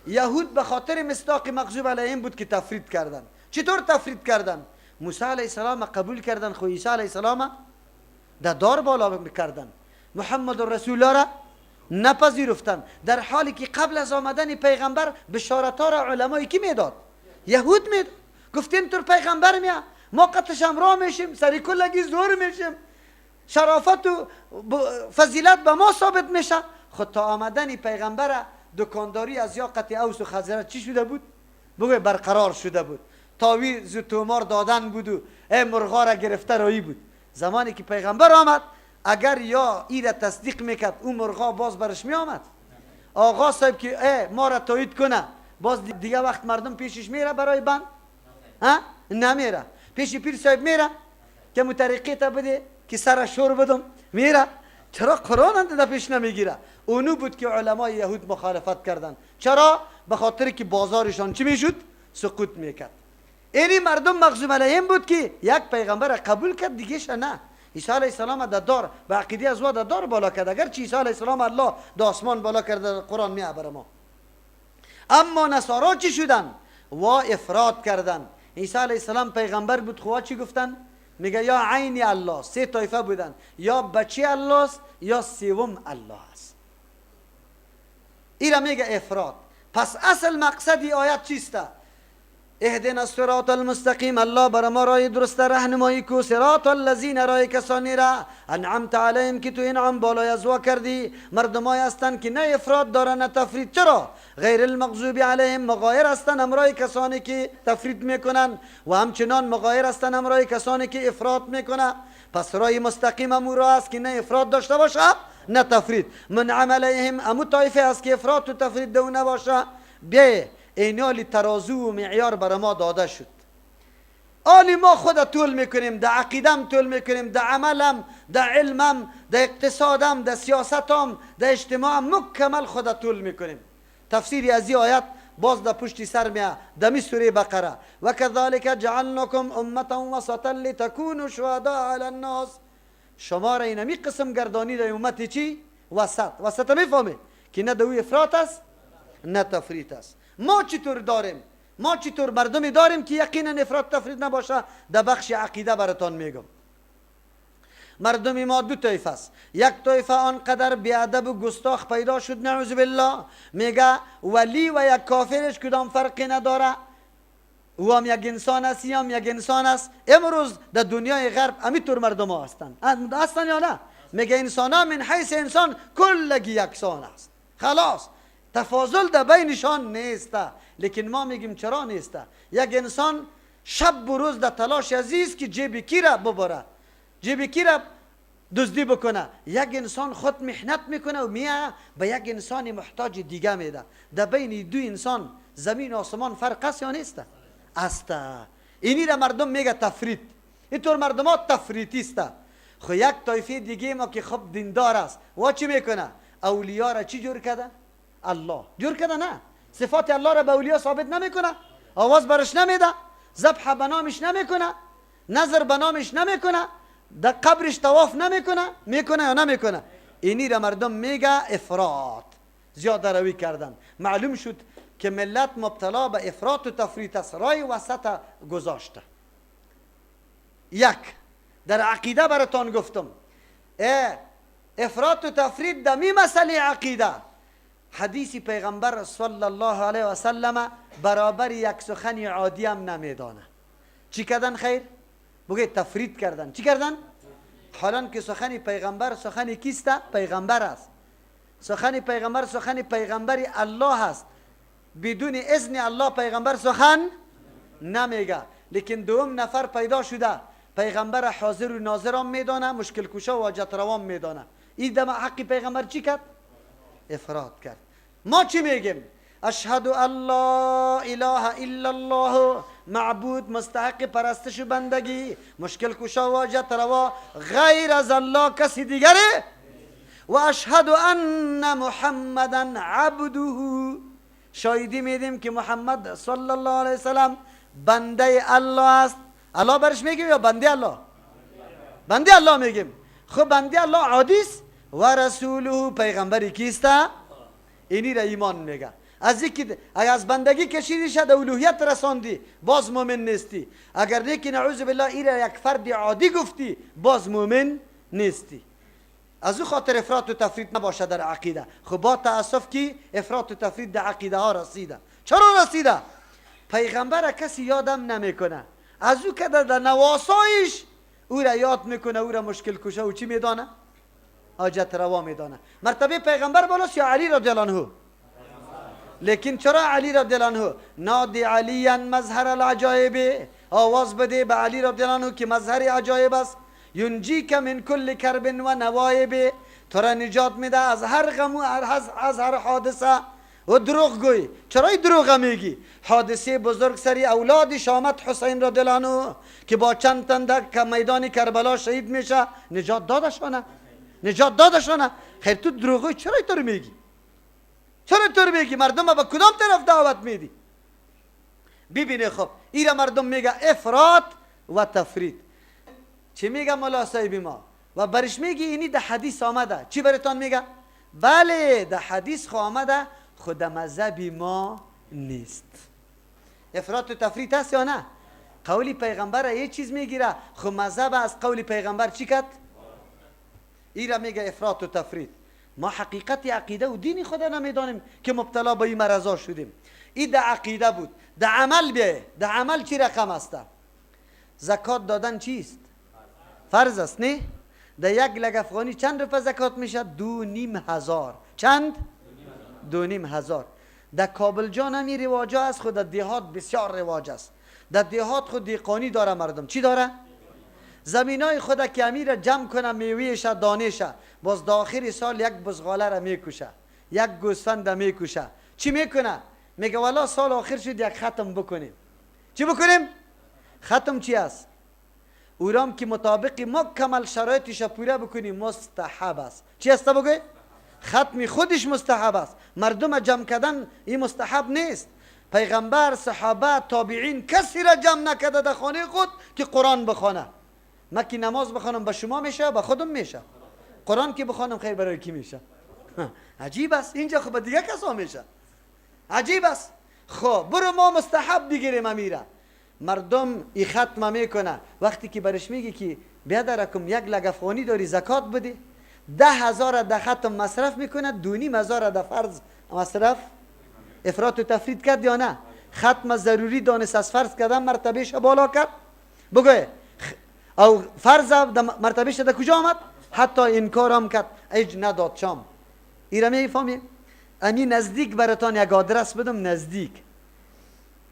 یهود به خاطر مصداق مغضوب علیهم بود که تفرید کردن. چطور تفرید کردن؟ موسی علیه السلام قبول کردن، خو عیسی علیه السلام در دار بالا کردن. محمد رسول الله را نپذیرفتن، در حالی که قبل از آمدن پیغمبر بشارت ها را علمای کی میداد؟ یهود میداد. گفتین تو پیغمبر میا، ما قطش امرا میشیم، سری کلگی زور میشیم، شرافت و فضیلت به ما ثابت میشه. خود تا آمدن پیغمبر دکانداری از یاقت اوس و خزرج چی شده بود؟ بگوی برقرار شده بود. تاویز و تومار دادن بود و مرغا را گرفته رایی بود. زمانی که پیغمبر آمد، اگر یا ای را تصدیق میکرد اون مرغا باز برش میآمد. آقا صاحب که ما را تایید کنه، باز دیگه وقت مردم پیشش میره برای بند؟ نمیره. پیش پیر صاحب میره که مطریقی تا بده که سر شور بدم؟ میره. چرا قرآن انده پیش نمیگیره؟ اونو بود که علمای یهود مخالفت کردن. چرا؟ به خاطر که بازارشان چی میشد؟ سقوط میکرد. اینی مردم مغضوب علیهم بود که یک پیغمبر قبول کرد، دیگه نه. عیسی علیه السلام در دار به عقیده از در دار بالا کرد. اگر چی عیسی علیه السلام الله در آسمان بالا کرده، قرآن میعبر ما. اما نصارا چی شدن؟ و افراد کردن. عیسی علیه السلام پیغمبر بود، خدا چی گفتن؟ میگه یا عین الله. سه طایفه بودن، یا بچه الله است یا سوم الله است. اینا میگه افراد. پس اصل مقصد این آیت چیسته؟ اهدنا الصراط المستقیم، الله بر ما راه درست راهنمایی کو. صراط الذین، راه کسانی را انعمت علیهم که تو انعام بالای از وا کردی. مردمای هستند که نه افراد دارن نه تفرید. چرا؟ غیر المغضوب علیهم، مغایر هستند همراه کسانی که تفرید میکنن، و همچنان مغایر هستند همراه کسانی که افراد میکنن. پس راه مستقیم امو راه است که نه افراد داشته باشه نه تفرید. منعم علیهم امو طایفه است که افراد و تفرید دو نباشه. بیا اینالی ترازو و معیار بر ما داده شد. آلی ما خود طول میکنیم، در عقیدم طول میکنیم، در عملم، در علمم، در اقتصادم، در سیاستم، در اجتماعم مکمل خود طول میکنیم. تفسیری از این آیت باز در پشت سر میاد دمی سوره بقره. و کذالک جعلناکم امتا وسطا لتکونوا شهداء علی الناس. شما را اینمی قسم گردانی در امت چی؟ وسط. وسط میفهمه که نه دوی افراط است نه تفریط است. ما چطور داریم؟ ما چطور مردمی داریم که یقینا افراط تفرید نباشه؟ در بخش عقیده براتان میگم. مردمی ما دو طایفه است. یک طایفه آنقدر بیادب و گستاخ پیدا شد نعوذ بالله، میگه ولی و یک کافرش کدام فرقی نداره، او هم یک انسان است هم یک انسان است. امروز در دنیای غرب همینطور مردم ها هستن یا نه؟ میگه انسان ها من حیث انسان کلگی یکسان است. خلاص تفاضل در بینشان نیسته. لیکن ما میگیم چرا نیسته؟ یک انسان شب و روز در تلاش عزیز که جیب کی را ببره، جیب کی را دزدی بکنه. یک انسان خود محنت میکنه و میه به یک انسان محتاج دیگه میده. در بین دو انسان زمین و آسمان فرق است یا نیسته؟ است. اینی را مردم میگه تفرید. اینطور مردم ها تفریطی است. خو یک طایفه دیگه ما که خب دیندار است و چی میکنه؟ اولیاء را چی جور کرده؟ الله جور کرده. نه، صفات الله را به اولیاء ثابت نمیکنه، آواز برش نمیده، ذبح به نامش نمیکنه، نظر به نامش نمیکنه، در قبرش طواف نمیکنه. میکنه یا نمیکنه؟ اینی را مردم میگه افراط، زیاده روی کردن. معلوم شد که ملت مبتلا به افراط و تفریط است. رای وسط گذاشته. یک در عقیده براتان گفتم افراط و تفریط در می مسئله عقیده. حدیث پیغمبر صلی الله علیه و سلم برابر یک سخن عادی هم نمیدانه. چی کردن خیر؟ بگه تفرید کردن. چی کردن؟ حالا که سخن پیغمبر سخن کیسته؟ پیغمبر است. سخن پیغمبر سخن پیغمبر الله است. بدون اذن الله پیغمبر سخن نمیگه. لیکن دوم نفر پیدا شده پیغمبر حاضر و ناظر هم میدانه، مشکل کشا و حاجت روا میدانه. این دم حق پیغمبر چی کرد؟ افراد کرد. ما چی میگیم؟ اشهد ان لا اله الا الله، معبود مستحق پرستش و بندگی، مشکل کشا و حاجت روا غیر از الله کسی دیگره. و اشهد ان محمدا عبده، شاهدی میدیم که محمد صلی الله علیه وسلم بنده الله است. الله برش میگیم یا بنده الله؟ بنده الله میگیم. خب بنده الله عادی است و رسوله پیغمبری کیسته اینی را ایمان میگه. از اینکه اگر از بندگی کشیدی شد اولوهیت رساندی باز مومن نیستی. اگر نیکی نعوذ بالله این را یک فرد عادی گفتی باز مومن نیستی. از او خاطر افراط و تفرید نباشه در عقیده. خب با تاسف که افراط و تفرید در عقیده ها رسیده. چرا رسیده؟ پیغمبر کسی یادم نمیکنه، از او که در نواسایش او را یاد میکنه، او را مشکل کشه و چی میدانه؟ حاجت روا میدانه. مرتبه پیغمبر بالاست یا علی رضی الله عنه؟ لیکن چرا علی رضی الله عنه؟ نادی علی مظهر العجایب، آواز بده به علی رضی الله عنه که مظهر عجایب است. ینجیک من کل کرب و نوایب، تو را نجات میده از هر غم و از هر حادثه. و دروغ گوی، چرا دروغ میگی؟ حادثه بزرگ سری اولاد شامت حسین رضی الله عنه که با چند تندک که میدان کربلا شهید میشه نجات دادشونه؟ نجات دادشونه؟ خیر تو دروغ چرا اینطور میگی؟ چرا اینطور میگی؟ مردم با کدام طرف دعوت میدی؟ ببینه خب ایرا مردم میگه افراط و تفرید. چی میگه مولا صاحبی ما؟ و برش میگی اینی ده حدیث آمده. چی براتون میگه؟ بله ده حدیث خو آمده، خود مذهب ما نیست. افراط و تفرید هست یا نه؟ قولی پیغمبر یه چیز میگیره، خو مذهب از قولی پیغمبر چی کد؟ ایرا میگه افراط و تفرید. ما حقیقت عقیده و دین خدا نمیدانیم که مبتلا به این مرضا شدیم. این ده عقیده بود. ده عمل بیه. ده عمل چی رقم است؟ زکات دادن چیست؟ فرض است نه؟ ده یک لگ افغانی چند روپه زکات میشه؟ 2500. چند؟ 2500. در کابل جان همی رواجه است، خود در دیهات بسیار رواج است. در دیهات خود دیقانی داره مردم. چی داره؟ زمینای خود که امیر جمع کنه میویش دانشه، باز داخل سال یک بزغاله را میکشه، یک گوسفند را میکشه. چی میکنه؟ میگه والا سال آخر شد یک ختم بکنیم. چی بکنیم؟ ختم چی است؟ اورام که مطابق مکمل شرایطش پوره بکنیم مستحب است. چی است بگوی؟ ختم خودش مستحب است. مردم جمع کردن این مستحب نیست. پیغمبر، صحابه، تابعین کسی را جمع نکرده در خانه خود که قرآن بخونه. من که نماز بخونم به شما میشه، به خودم میشه. قرآن که بخونم خیر برای کی میشه؟ عجیب است. اینجا خب دیگه کسا میشه. عجیب است. خب برو ما مستحب بگیریم امیره. مردم ای ختم میکنه. وقتی که برش میگی که بیادرکم یک لگ افغانی داری زکات بده، 10,000 در ختم مصرف میکنه، 2500 در فرض مصرف. افراط و تفرید کرد یا نه؟ ختم ضروری دانست از فرض کردن مرتبهش بالا کرد. بگوی او فرض مرتبهش در کجا آمد؟ حتی انکار هم کرد، اج نداد شام. ایرا میفهمی؟ امی نزدیک براتان یک آدرس بدم. نزدیک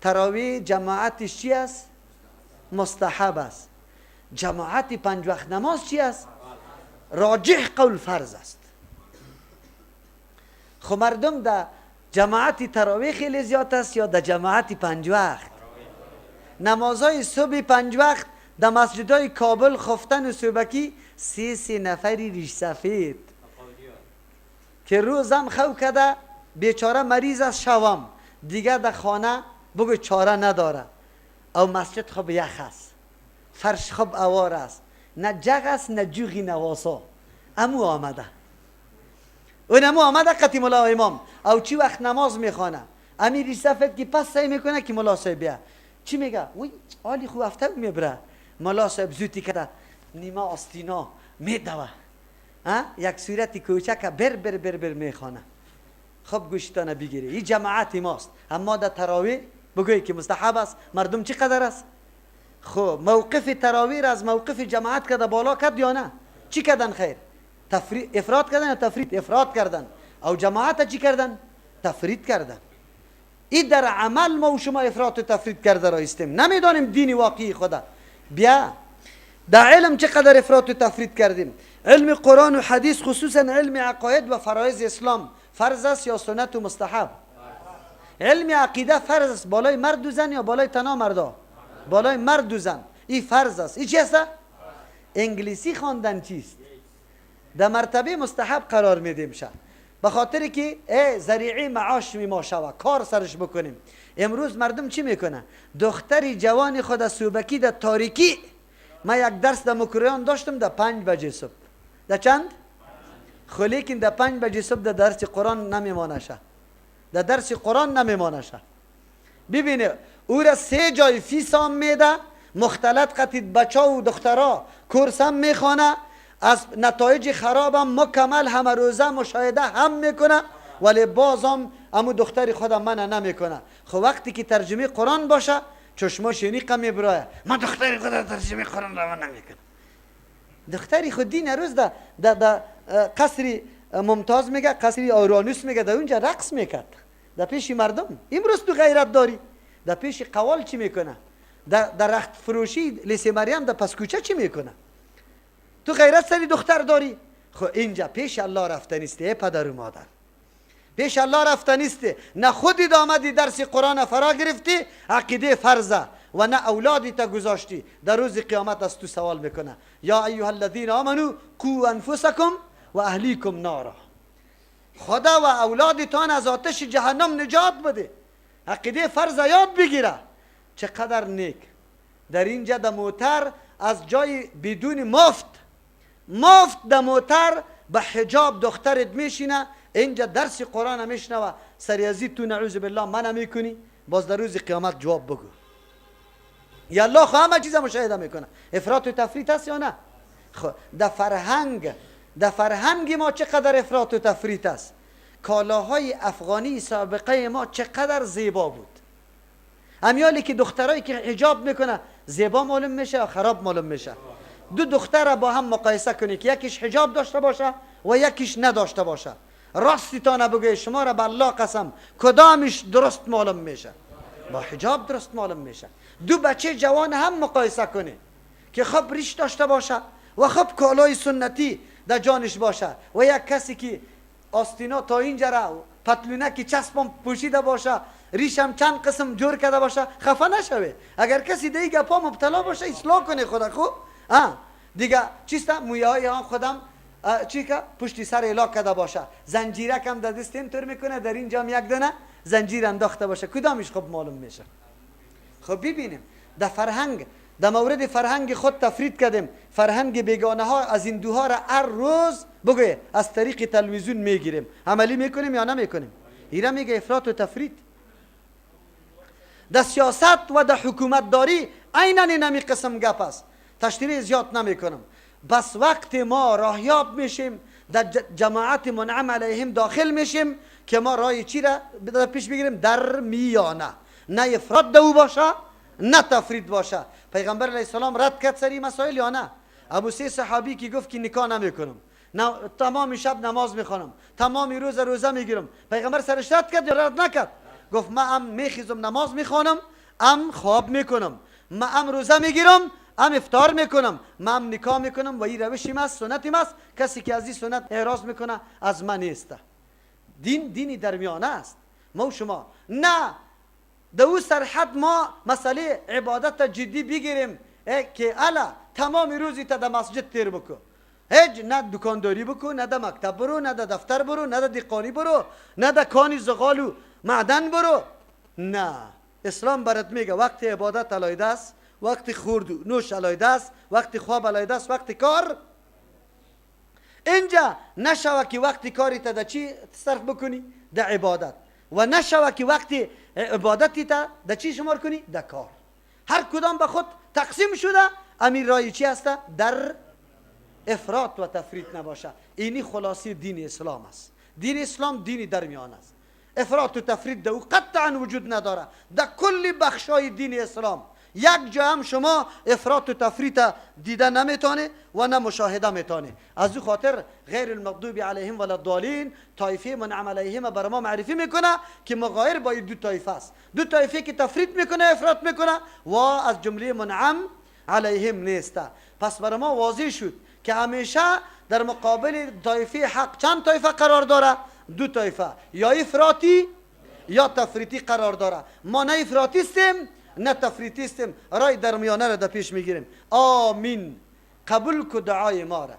تراویح جماعتش چی است؟ مستحب است. جماعت 5 وقت نماز چی است؟ راجح قول فرض است. خب مردم در جماعت تراویح خیلی زیاد است یا در جماعت 5 وقت؟ نمازهای صبح 5 وقت در مسجدهای کابل، خفتن و صوبکی 3 نفری ریش سفید که روزم خو کده بیچاره مریض است، شوام دیگه در خانه بگو چاره نداره. او مسجد خب یخ است، فرش خب اوار است، نه جغ است نه جوغی نواسا. امو آمده اون امو آمده قطی مولا امام. او چی وقت نماز میخوانه امیری سفید که پس سعی میکنه که مولا صاحب بیا. چی میگه؟ وی آلی خوب هفته میبره. مولا صاحب زودی کده نیمه آستینا میدوه، یک صورتی کوچک بر بر بر بر میخوانه. خب گوشتانه بگیره. این جماعت ماست. اما در تراویح بگوی که مستحب است. مردم چی قدر است؟ خب موقف تراویح از موقف جماعت کده بالا کرد یا نه؟ چی کردن خیر؟ افراد کردن یا تفرید؟ افراد کردن. او جماعت چی کردن؟ تفرید کردن. این در عمل ما و شما افراد و تفرید کرده رایستیم. نمیدانیم دین واقعی خدا. بیا در علم چقدر افراد و تفرید کردیم. علم قرآن و حدیث، خصوصا علم عقاید و فرایض اسلام، فرض است یا سنت و مستحب؟ علم عقیده فرض است بالای مرد و زن یا بالای تنها مردا؟ بالای مرد و زن. این فرض است. این چی است؟ انگلیسی خواندن چیست؟ در مرتبه مستحب قرار میدیم شه، به خاطر که ذریعه معاش ما شوه، کار سرش بکنیم. امروز مردم چی میکنه؟ دختری جوان خود صوبکی در تاریکی، من یک درس در مکریان داشتم در 5 بجه صبح. در چند؟ خو لیکن در 5 بجه صبح در درس قرآن نمیمانه شه، در درس قرآن نمیمانه شه. ببینه او را 3 جای فیس هم میده، مختلط قطید بچه و دخترها کورس هم میخوانه، از نتایج خراب هم مکمل همه روزه مشاهده هم میکنه، ولی باز هم امو دختری خودم منع نمیکنه. خب وقتی که ترجمه قرآن باشه چشماش یعنی قمی برایه، من دختری خودم ترجمه قرآن را من نمیکنم. دختری خود دین روز در قصر ممتاز میگه، قصر اورانوس میگه، در اونجا رقص میکرد در پیش مردم. امروز تو غیرت داری، در پیش قوال چی میکنه؟ در رخت فروشی لیسه مریم در پس کوچه چی میکنه؟ تو غیرت سری دختر داری. خب اینجا پیش الله رفته نیستی ای پدر و مادر، پیش الله رفته نیستی. نه خودی آمدی درس قرآن فرا گرفتی، عقیده فرضه، و نه اولادی تا گذاشتی. در روز قیامت از تو سوال میکنه یا ایها الذین آمنو قوا انفسکم و اهلیکم نارا. خدا و اولادتان از آتش جهنم نجات بده. عقیده فرض یاد بگیره. چقدر نیک. در اینجا در موتر از جای بدون مفت در موتر به حجاب دخترت میشینه، اینجا درس قرآن میشنوه، سریازی تو نعوذ بالله منع میکنی، باز در روز قیامت جواب بگو. یا الله خو همه چیز مشاهده میکنه. افراط و تفریط هست یا نه؟ خب در فرهنگ ما چقدر افراط و تفریط است. کالاهای افغانی سابقه ما چقدر زیبا بود. امیالی که دخترایی که حجاب میکنه زیبا معلوم میشه و خراب معلوم میشه. دو دختر با هم مقایسه کنی که یکیش حجاب داشته باشه و یکیش نداشته باشه، راستی تا نبگه شما را به الله قسم کدامش درست معلوم میشه؟ با حجاب درست معلوم میشه. دو بچه جوان هم مقایسه کنی که خب ریش داشته باشه و خب کالای سنتی در جانش باشه، و یک کسی که آستینا تا اینجا را پتلونه که چسبم پوشیده باشه، ریشم چند قسم جور کرده باشه، خفه نشوه. اگر کسی دیگه پا مبتلا باشه اصلاح کنه خدا خوب. دیگه چیستا مویه های خودم چی که پشتی سر الاک کرده باشه، زنجیرک هم در دست اینطور میکنه، در اینجا هم یک دونه زنجیر انداخته باشه، کدامش خوب معلوم میشه؟ خب ببینیم در فرهنگ، در مورد فرهنگ خود تفرید کردیم. فرهنگ بیگانه ها از این دوها را هر روز بگوی از طریق تلویزیون میگیریم، عملی میکنیم یا نمیکنیم؟ اینا میگه افراط و تفرید. در سیاست و در حکومت داری عیناً نمی قسم گپ است، تشریح زیاد نمیکنم. بس وقت ما راهیاب میشیم، در جماعت منعم علیهم داخل میشیم که ما رای چی را پیش بگیریم؟ در میانه، نه افراط دو باشه نه تفرید باشه. پیغمبر علیه السلام رد کرد سری مسائل یا نه؟ ابو سی صحابی که گفت که نکاح نمیکنم، تمام شب نماز میخوانم، تمام روز روزه میگیرم، پیغمبر سرش رد کرد یا رد نکرد؟ گفت من ام میخیزم نماز میخوانم، ام خواب میکنم، من ام روزه میگیرم، ام افطار میکنم، من ام نکاح میکنم و این روشی است، سنتی است. کسی که از این سنت اعراض میکنه از من نیست. دینی درمیانه است. ما و شما نه در او سرحد ما مسئله عبادت جدی بگیریم که الا تمام روزی تا در مسجد تیر بکن، هیچ نه دکانداری بکن، نه در مکتب برو، نه در دفتر برو، نه در دقانی برو، نه در کانی زغال و معدن برو. نه، اسلام برات میگه وقت عبادت علیده است، وقت خورد و نوش علیده است، وقت خواب علیده است، وقت کار. اینجا نشوه که وقت کاری تا در چی صرف بکنی؟ در عبادت. و نشوه که وقت عبادتی تا در چی شمار کنی؟ در کار. هر کدام به خود تقسیم شده. امیر رای چی هسته؟ در افراط و تفریط نباشه. اینی خلاصی دین اسلام است. دین اسلام دینی درمیان است. افراط و تفریط در او قطعا وجود نداره. در کل بخشای دین اسلام یک جا هم شما افراط و تفریط دیده نمیتونه و نه مشاهده میتونه. از او خاطر غیر المغضوب علیهم ولا الضالین طایفه منعم علیهم بر ما معرفی میکنه که مغایر با دو طایفه است. دو طایفه که تفریط میکنه، افراط میکنه و از جمله منعم علیهم نیسته. پس بر ما واضح شد که همیشه در مقابل طایفه حق چند طایفه قرار داره؟ دو طایفه، یا افراطی یا تفریطی قرار داره. ما نه افراطی هستیم نه تفریطی هستیم، رای درمیانه را در پیش میگیریم. آمین، قبول کو دعای ما را.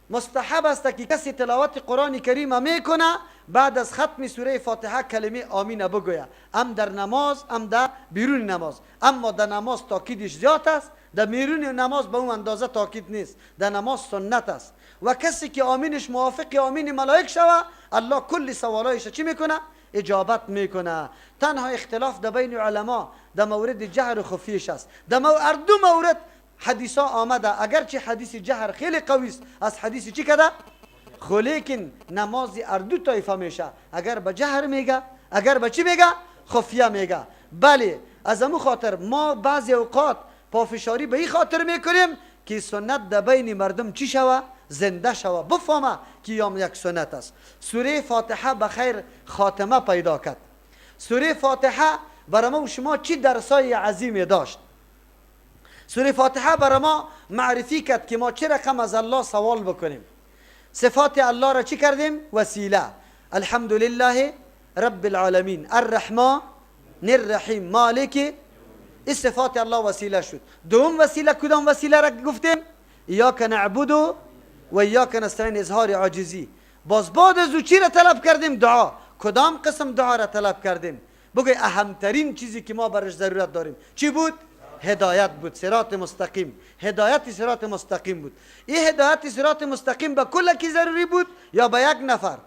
مستحب است که کسی تلاوت قرآن کریم میکنه بعد از ختم سوره فاتحه کلمه آمین بگوید، ام در نماز ام در بیرون نماز. اما در نماز تاکیدش زیاد است، در میرون نماز به اون اندازه تاکید نیست، در نماز سنت است. و کسی که آمینش موافق آمین ملائک شوه، الله کل سوالایش چی میکنه؟ اجابت میکنه. تنها اختلاف در بین علما در مورد جهر و خفیش است. در دو مورد حدیثا آمده، اگرچه حدیث جهر خیلی قوی است از حدیث چی کده، خو لیکن نماز اردو طایفه میشه، اگر به جهر میگه، اگر به چی میگه، خفیه میگه. بله، از امو خاطر ما بعضی اوقات پافشاری به این خاطر میکنیم که سنت در بین مردم چی شوه، زنده شوه، بفهمه که یام یک سنت است. سوره فاتحه بخیر خاتمه پیدا کرد. سوره فاتحه برای ما و شما چی درسای عظیمی داشت؟ سوره فاتحه برای ما معرفی کرد که ما چه رقم از الله سوال بکنیم. صفات الله را چی کردیم؟ وسیله. الحمدلله رب العالمین الرحمن الرحیم مالک. این صفات الله وسیله شد. دوم وسیله کدام وسیله را گفتیم؟ ایاک نعبد و ایاک نستعین، اظهار عاجزی. باز بعد از او چی را طلب کردیم؟ دعا. کدام قسم دعا را طلب کردیم؟ بگوی اهمترین چیزی که ما برش ضرورت داریم چی بود؟ هدایت بود، صراط مستقیم. هدایت صراط مستقیم بود. این هدایت صراط مستقیم به کل کی ضروری بود یا به یک نفر؟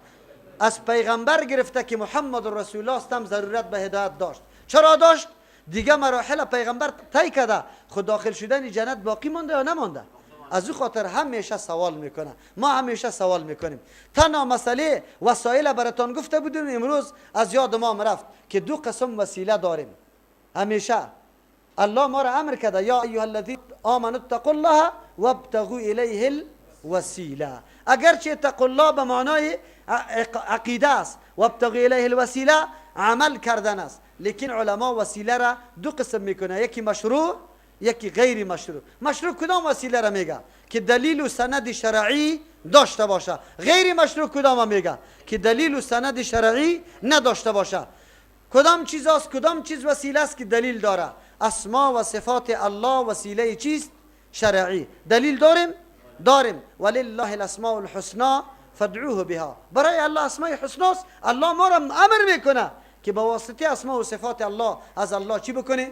از پیغمبر گرفته که محمد رسول الله استم ضرورت به هدایت داشت. چرا داشت؟ دیگه مراحل پیغمبر طی کرده، خود داخل شدن جنت باقی مونده یا نمونده؟ از او خاطر همیشه سوال میکنه. ما همیشه سوال میکنیم. تنها مسئله وسایل براتون گفته بودیم، امروز از یاد ما رفت که دو قسم وسیله داریم. همیشه الله ما را امر کرده یا ایها الذین آمنوا اتقوا الله وابتغوا الیه الوسیله. اگرچه اتقوا الله به معنای عقیده است، وابتغوا الیه الوسیله عمل کردن است، لیکن علما وسیله را دو قسم میکنه، یکی مشروع یکی غیر مشروع. مشروع کدام وسیله را میگه؟ که دلیل و سند شرعی داشته باشه. غیر مشروع کدام میگه؟ که دلیل و سند شرعی نداشته باشه. کدام چیز است، کدام چیز وسیله است که دلیل داره؟ اسما و صفات الله وسیله چیست؟ شرعی. دلیل داریم. ولله الاسماء الحسنى فادعوه بها. برای الله اسماء حسنا است. الله ما را امر میکنه که با واسطه اسما و صفات الله از الله چی بکنی؟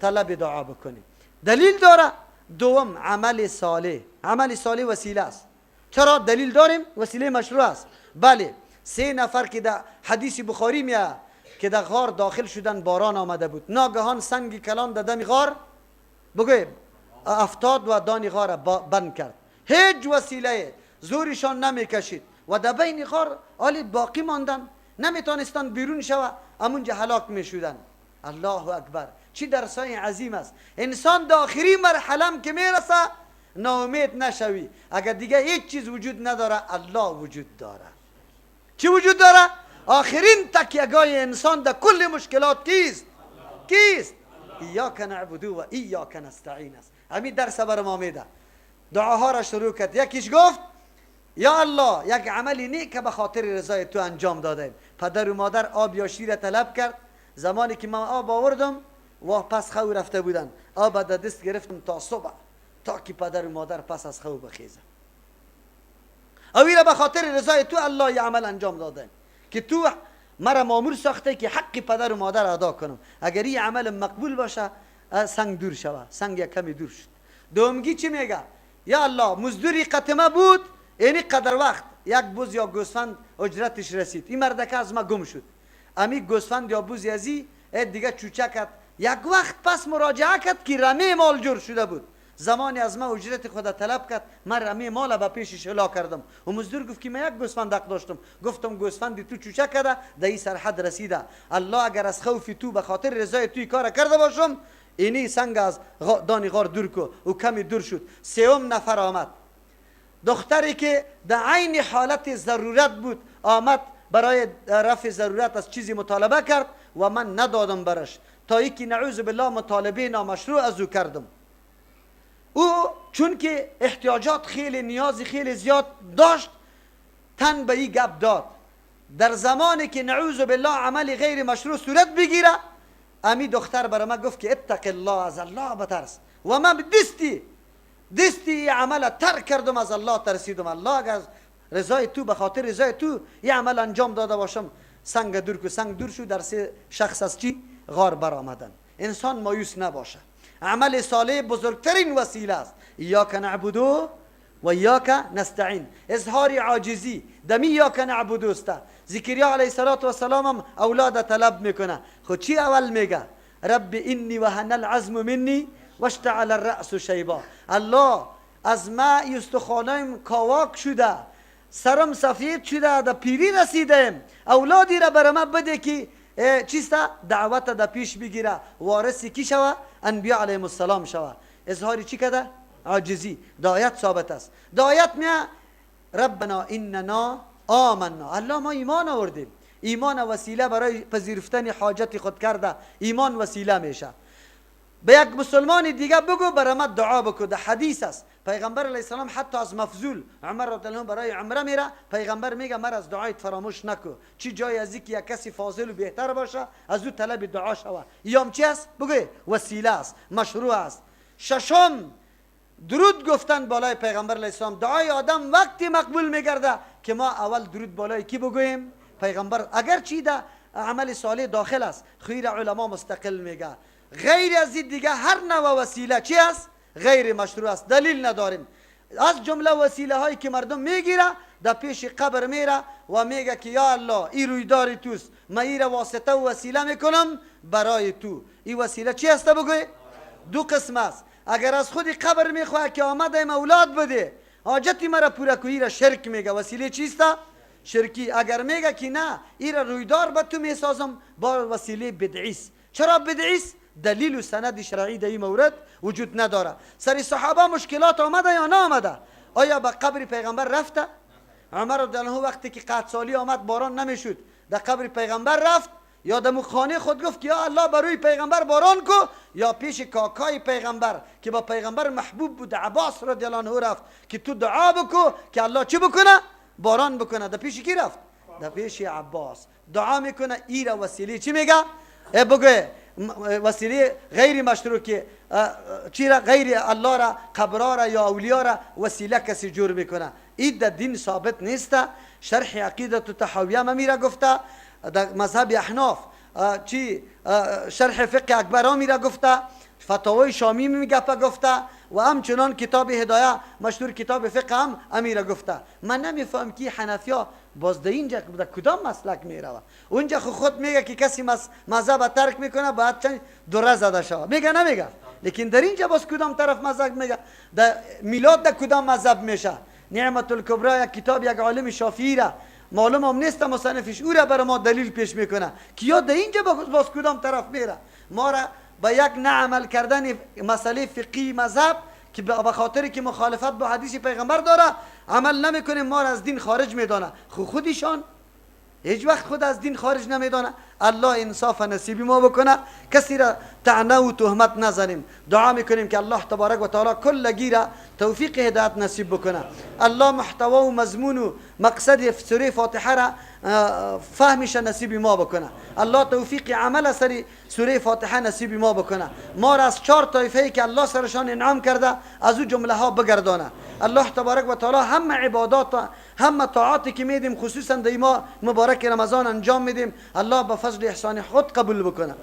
طلب دعا بکنی. دلیل داره. دوم عمل صالح. عمل صالح وسیله است. چرا؟ دلیل داریم، وسیله مشروع است. بله، 3 نفر که در حدیث بخاری میاد که در غار داخل شدن، باران آمده بود، ناگهان سنگ کلان در دم غار بگویم افتاد و دان غار را بند کرد. هیچ وسیله زورشان نمیکشید و در بین غار آلی باقی ماندن، نمیتونستن بیرون شوه، امونجا هلاک میشدن. الله اکبر، چی درسای عظیم است. انسان در آخرین مرحله که میرسه ناامید نشوی. اگر دیگه هیچ چیز وجود نداره، الله وجود داره. چی وجود داره؟ آخرین تکیهگاه انسان در کل مشکلات کیست؟ ایاک نعبد و ایاک نستعین است. همین درس بر ما میده. دعاها را شروع کرد. یکیش گفت یا الله یک عملی نیک به خاطر رضای تو انجام دادیم. پدر و مادر آب یا شیر طلب کرد. زمانی که من آب آوردم و پس خو رفته بودن، آب در دست گرفتم تا صبح، تا که پدر و مادر پس از خو بخیزه. اویلا به خاطر رضای تو الله ی عمل انجام دادیم که تو مرا مامور ساخته که حق پدر و مادر ادا کنم. اگر این عمل مقبول باشه سنگ دور شوه. سنگ یک کمی دور شد. دومگی چی میگه؟ یا الله مزدوری قطمه بود، یعنی قدر وقت یک بوز یا گوسفند اجرتش رسید، این مردکه از ما گم شد. امی گوسفند یا بوز یزی دیگه چوچه کرد. یک وقت پس مراجعه کرد که رمی مال جور شده بود. زمانی از ما اجرت خود طلب کرد، من رمی مال به پیشش الا کردم. و مزدور گفت که من یک گوسفند حق داشتم. گفتم گوسفند تو چوچه کرده، در این سرحد رسیده. الله اگر از خوف تو به خاطر رضای توی کار کرده باشم، اینی سنگ از دانی غار دور کو. و کمی دور شد. 3 نفر آمد. دختری که در عین حالت ضرورت بود آمد برای رفع ضرورت از چیزی مطالبه کرد و من ندادم برش، تا یکی نعوذ بالله مطالبه نامشروع از او کردم. او چون که احتیاجات خیلی، نیاز خیلی زیاد داشت، تن به این گپ داد. در زمانی که نعوذ بالله عمل غیر مشروع صورت بگیره، امی دختر برای من گفت که اتق الله، از الله بترس. و من دستی عمل ترک کردم، از الله ترسیدم. الله اگر رضای تو به خاطر رضای تو یه عمل انجام داده باشم، سنگ دور کو. سنگ دور شد. در 3 شخص از چی؟ غار برآمدن. انسان مایوس نباشه. عمل صالح بزرگترین وسیله است. ایاک نعبدو و ایاک نستعین. اظهار عاجزی دمی ایاک نعبدو است. زکریا علیه السلام هم اولاد طلب میکنه، خود چی اول میگه؟ رب انی وهن العظم منی واشتعل الرأس شیبا. الله از ما استخوانم کاواک شده، سرم سفید شده، در پیری رسیدم، اولادی را بر ما بده که چیستا دعوت در پیش بگیره، وارثی کی شوه؟ انبیاء علیهم السلام شوه. اظهاری چی کده؟ عاجزی. دایت ثابت است. دایت میه ربنا اننا آمنا، الله ما ایمان آوردیم. ایمان وسیله برای پذیرفتن حاجت خود کرده، ایمان وسیله میشه. به یک مسلمان دیگه بگو برای ما دعا بکو. ده حدیث است پیغمبر علیه السلام حتی از مفضول عمر رضی الله عنه برای عمره میره، پیغمبر میگه مر از دعایت فراموش نکو. چی جای از اینکه یک کسی فاضل و بهتر باشه از او طلب دعا شوه، یام چی است؟ بگو وسیله است، مشروع است. ششم درود گفتن بالای پیغمبر علیه السلام. دعای آدم وقتی مقبول میگرده که ما اول درود بالای کی بگوییم؟ پیغمبر. اگر چی ده عمل صالح داخل است، خیر علما مستقل میگه غیر از این دیگه هر نوع وسیله چی است؟ غیر مشروع است، دلیل نداریم. از جمله وسیله هایی که مردم میگیره در پیش قبر میره و میگه که یا الله این رویدار توست، من این را واسطه و وسیله میکنم برای تو. این وسیله چی است؟ بگوی دو قسم است. اگر از خودی قبر میخواه که آمده اولاد بده حاجتی مرا پورا کنی را شرک میگه، وسیله چیست؟ شرکی. اگر میگه که نه این را رویدار به تو میسازم، با وسیله بدعی است. چرا بدعی است؟ دلیل و سند شرعی در این مورد وجود نداره. سر صحابه مشکلات آمده یا نه آمده؟ آیا به قبر پیغمبر رفته؟ عمر رضی الله عنه وقتی که قحط سالی آمد باران نمیشد، در قبر پیغمبر رفت یا در خانه خود گفت که یا الله بروی پیغمبر باران کو، یا پیش کاکای پیغمبر که با پیغمبر محبوب بود عباس رضی الله عنه رفت که تو دعا بکو که الله چی بکنه؟ باران بکنه. در پیش کی رفت؟ در پیش عباس. دعا میکنه. این را وسیله چی میگه؟ بگو وسیله غیر مشروع که چی را غیر الله را، قبرا را یا اولیاء را وسیله کسی جور میکنه. این در دین ثابت نیست. شرح عقیدت الطحاویه ما میره گفته، در مذهب احناف چی شرح فقه اکبر میره گفته، فتاوی شامی میگه گفته و همچنان کتاب هدایه مشهور کتاب فقه هم امیره گفته. من نمیفهم که حنفیا باز در اینجا در کدام مسلک میره؟ اونجا خود میگه که کسی مذهب ترک میکنه باید چند دوره زده شود، میگه نمیگه؟ لیکن در اینجا باز کدام طرف مذهب میگه؟ در میلاد در کدام مذهب میشه؟ نعمت الکبرى یک کتاب یک عالم شافعی را معلوم هم نیست مصنفش، او را برای ما دلیل پیش میکنه که یا در اینجا باز کدام طرف میره. ما را با یک نعمل کردن مسئله فقهی مذهب که به خاطری که مخالفت با حدیث پیغمبر داره عمل نمیکنیم، ما را از دین خارج میدانه. خودشان هیچ وقت خود از دین خارج نمیدانه. الله انصاف نصیبی ما بکنه، کسی را طعنه و تهمت نزنیم. دعا میکنیم که الله تبارک و تعالی کلگی را توفیق هدایت نصیب بکنه. الله محتوا و مضمون و مقصد سوره فاتحه را فهمش نصیب ما بکنه. الله توفیق عمل سری سوره فاتحه نصیب ما بکنه. ما را از 4 طایفه که الله سرشان انعام کرده از او جمله ها بگردانه. الله تبارک و تعالی همه عبادات همه طاعاتی که میدیم خصوصا در ما مبارک رمضان انجام میدیم، الله به فضل احسان خود قبول بکنه.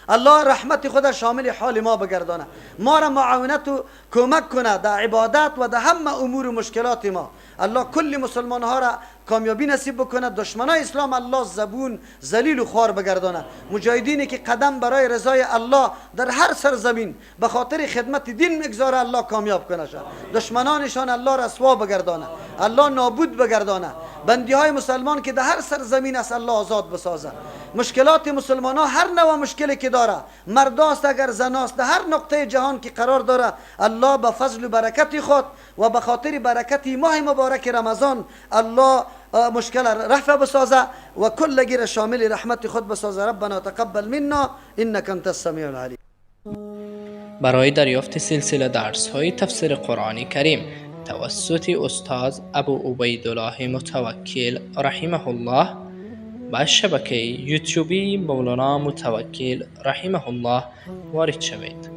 الله رحمت خود شامل حال ما بگردانه، ما را معاونت و کمک کنه در عبادت و در همه امور و مشکلات ما. الله کل مسلمان ها را کامیابی نصیب بکنه. دشمنای اسلام الله زبون ذلیل و خوار بگردانه. مجاهدینی که قدم برای رضای الله در هر سرزمین به خاطر خدمت دین میگذاره الله کامیاب کنه. دشمنانشان الله رسوا بگردانه، الله نابود بگردانه. بندی های مسلمان که در هر سرزمین است الله آزاد بسازه. مشکلات مسلمان ها هر نوع مشکلی که داره، مرداست اگر زناست، در هر نقطه جهان که قرار داره الله به فضل و برکت خود و به خاطر برکت ماه مبارک رمضان الله مشکل رفع بسازه و کلگی را شامل رحمت خود بسازه. ربنا تقبل منا انك انت السمیع العلیم. برای دریافت سلسله درس های تفسیر قرآن کریم توسط استاد ابو عبیدالله متوکل رحمه الله با شبکه یوتیوبی مولانا متوکل رحمه الله وارد شوید.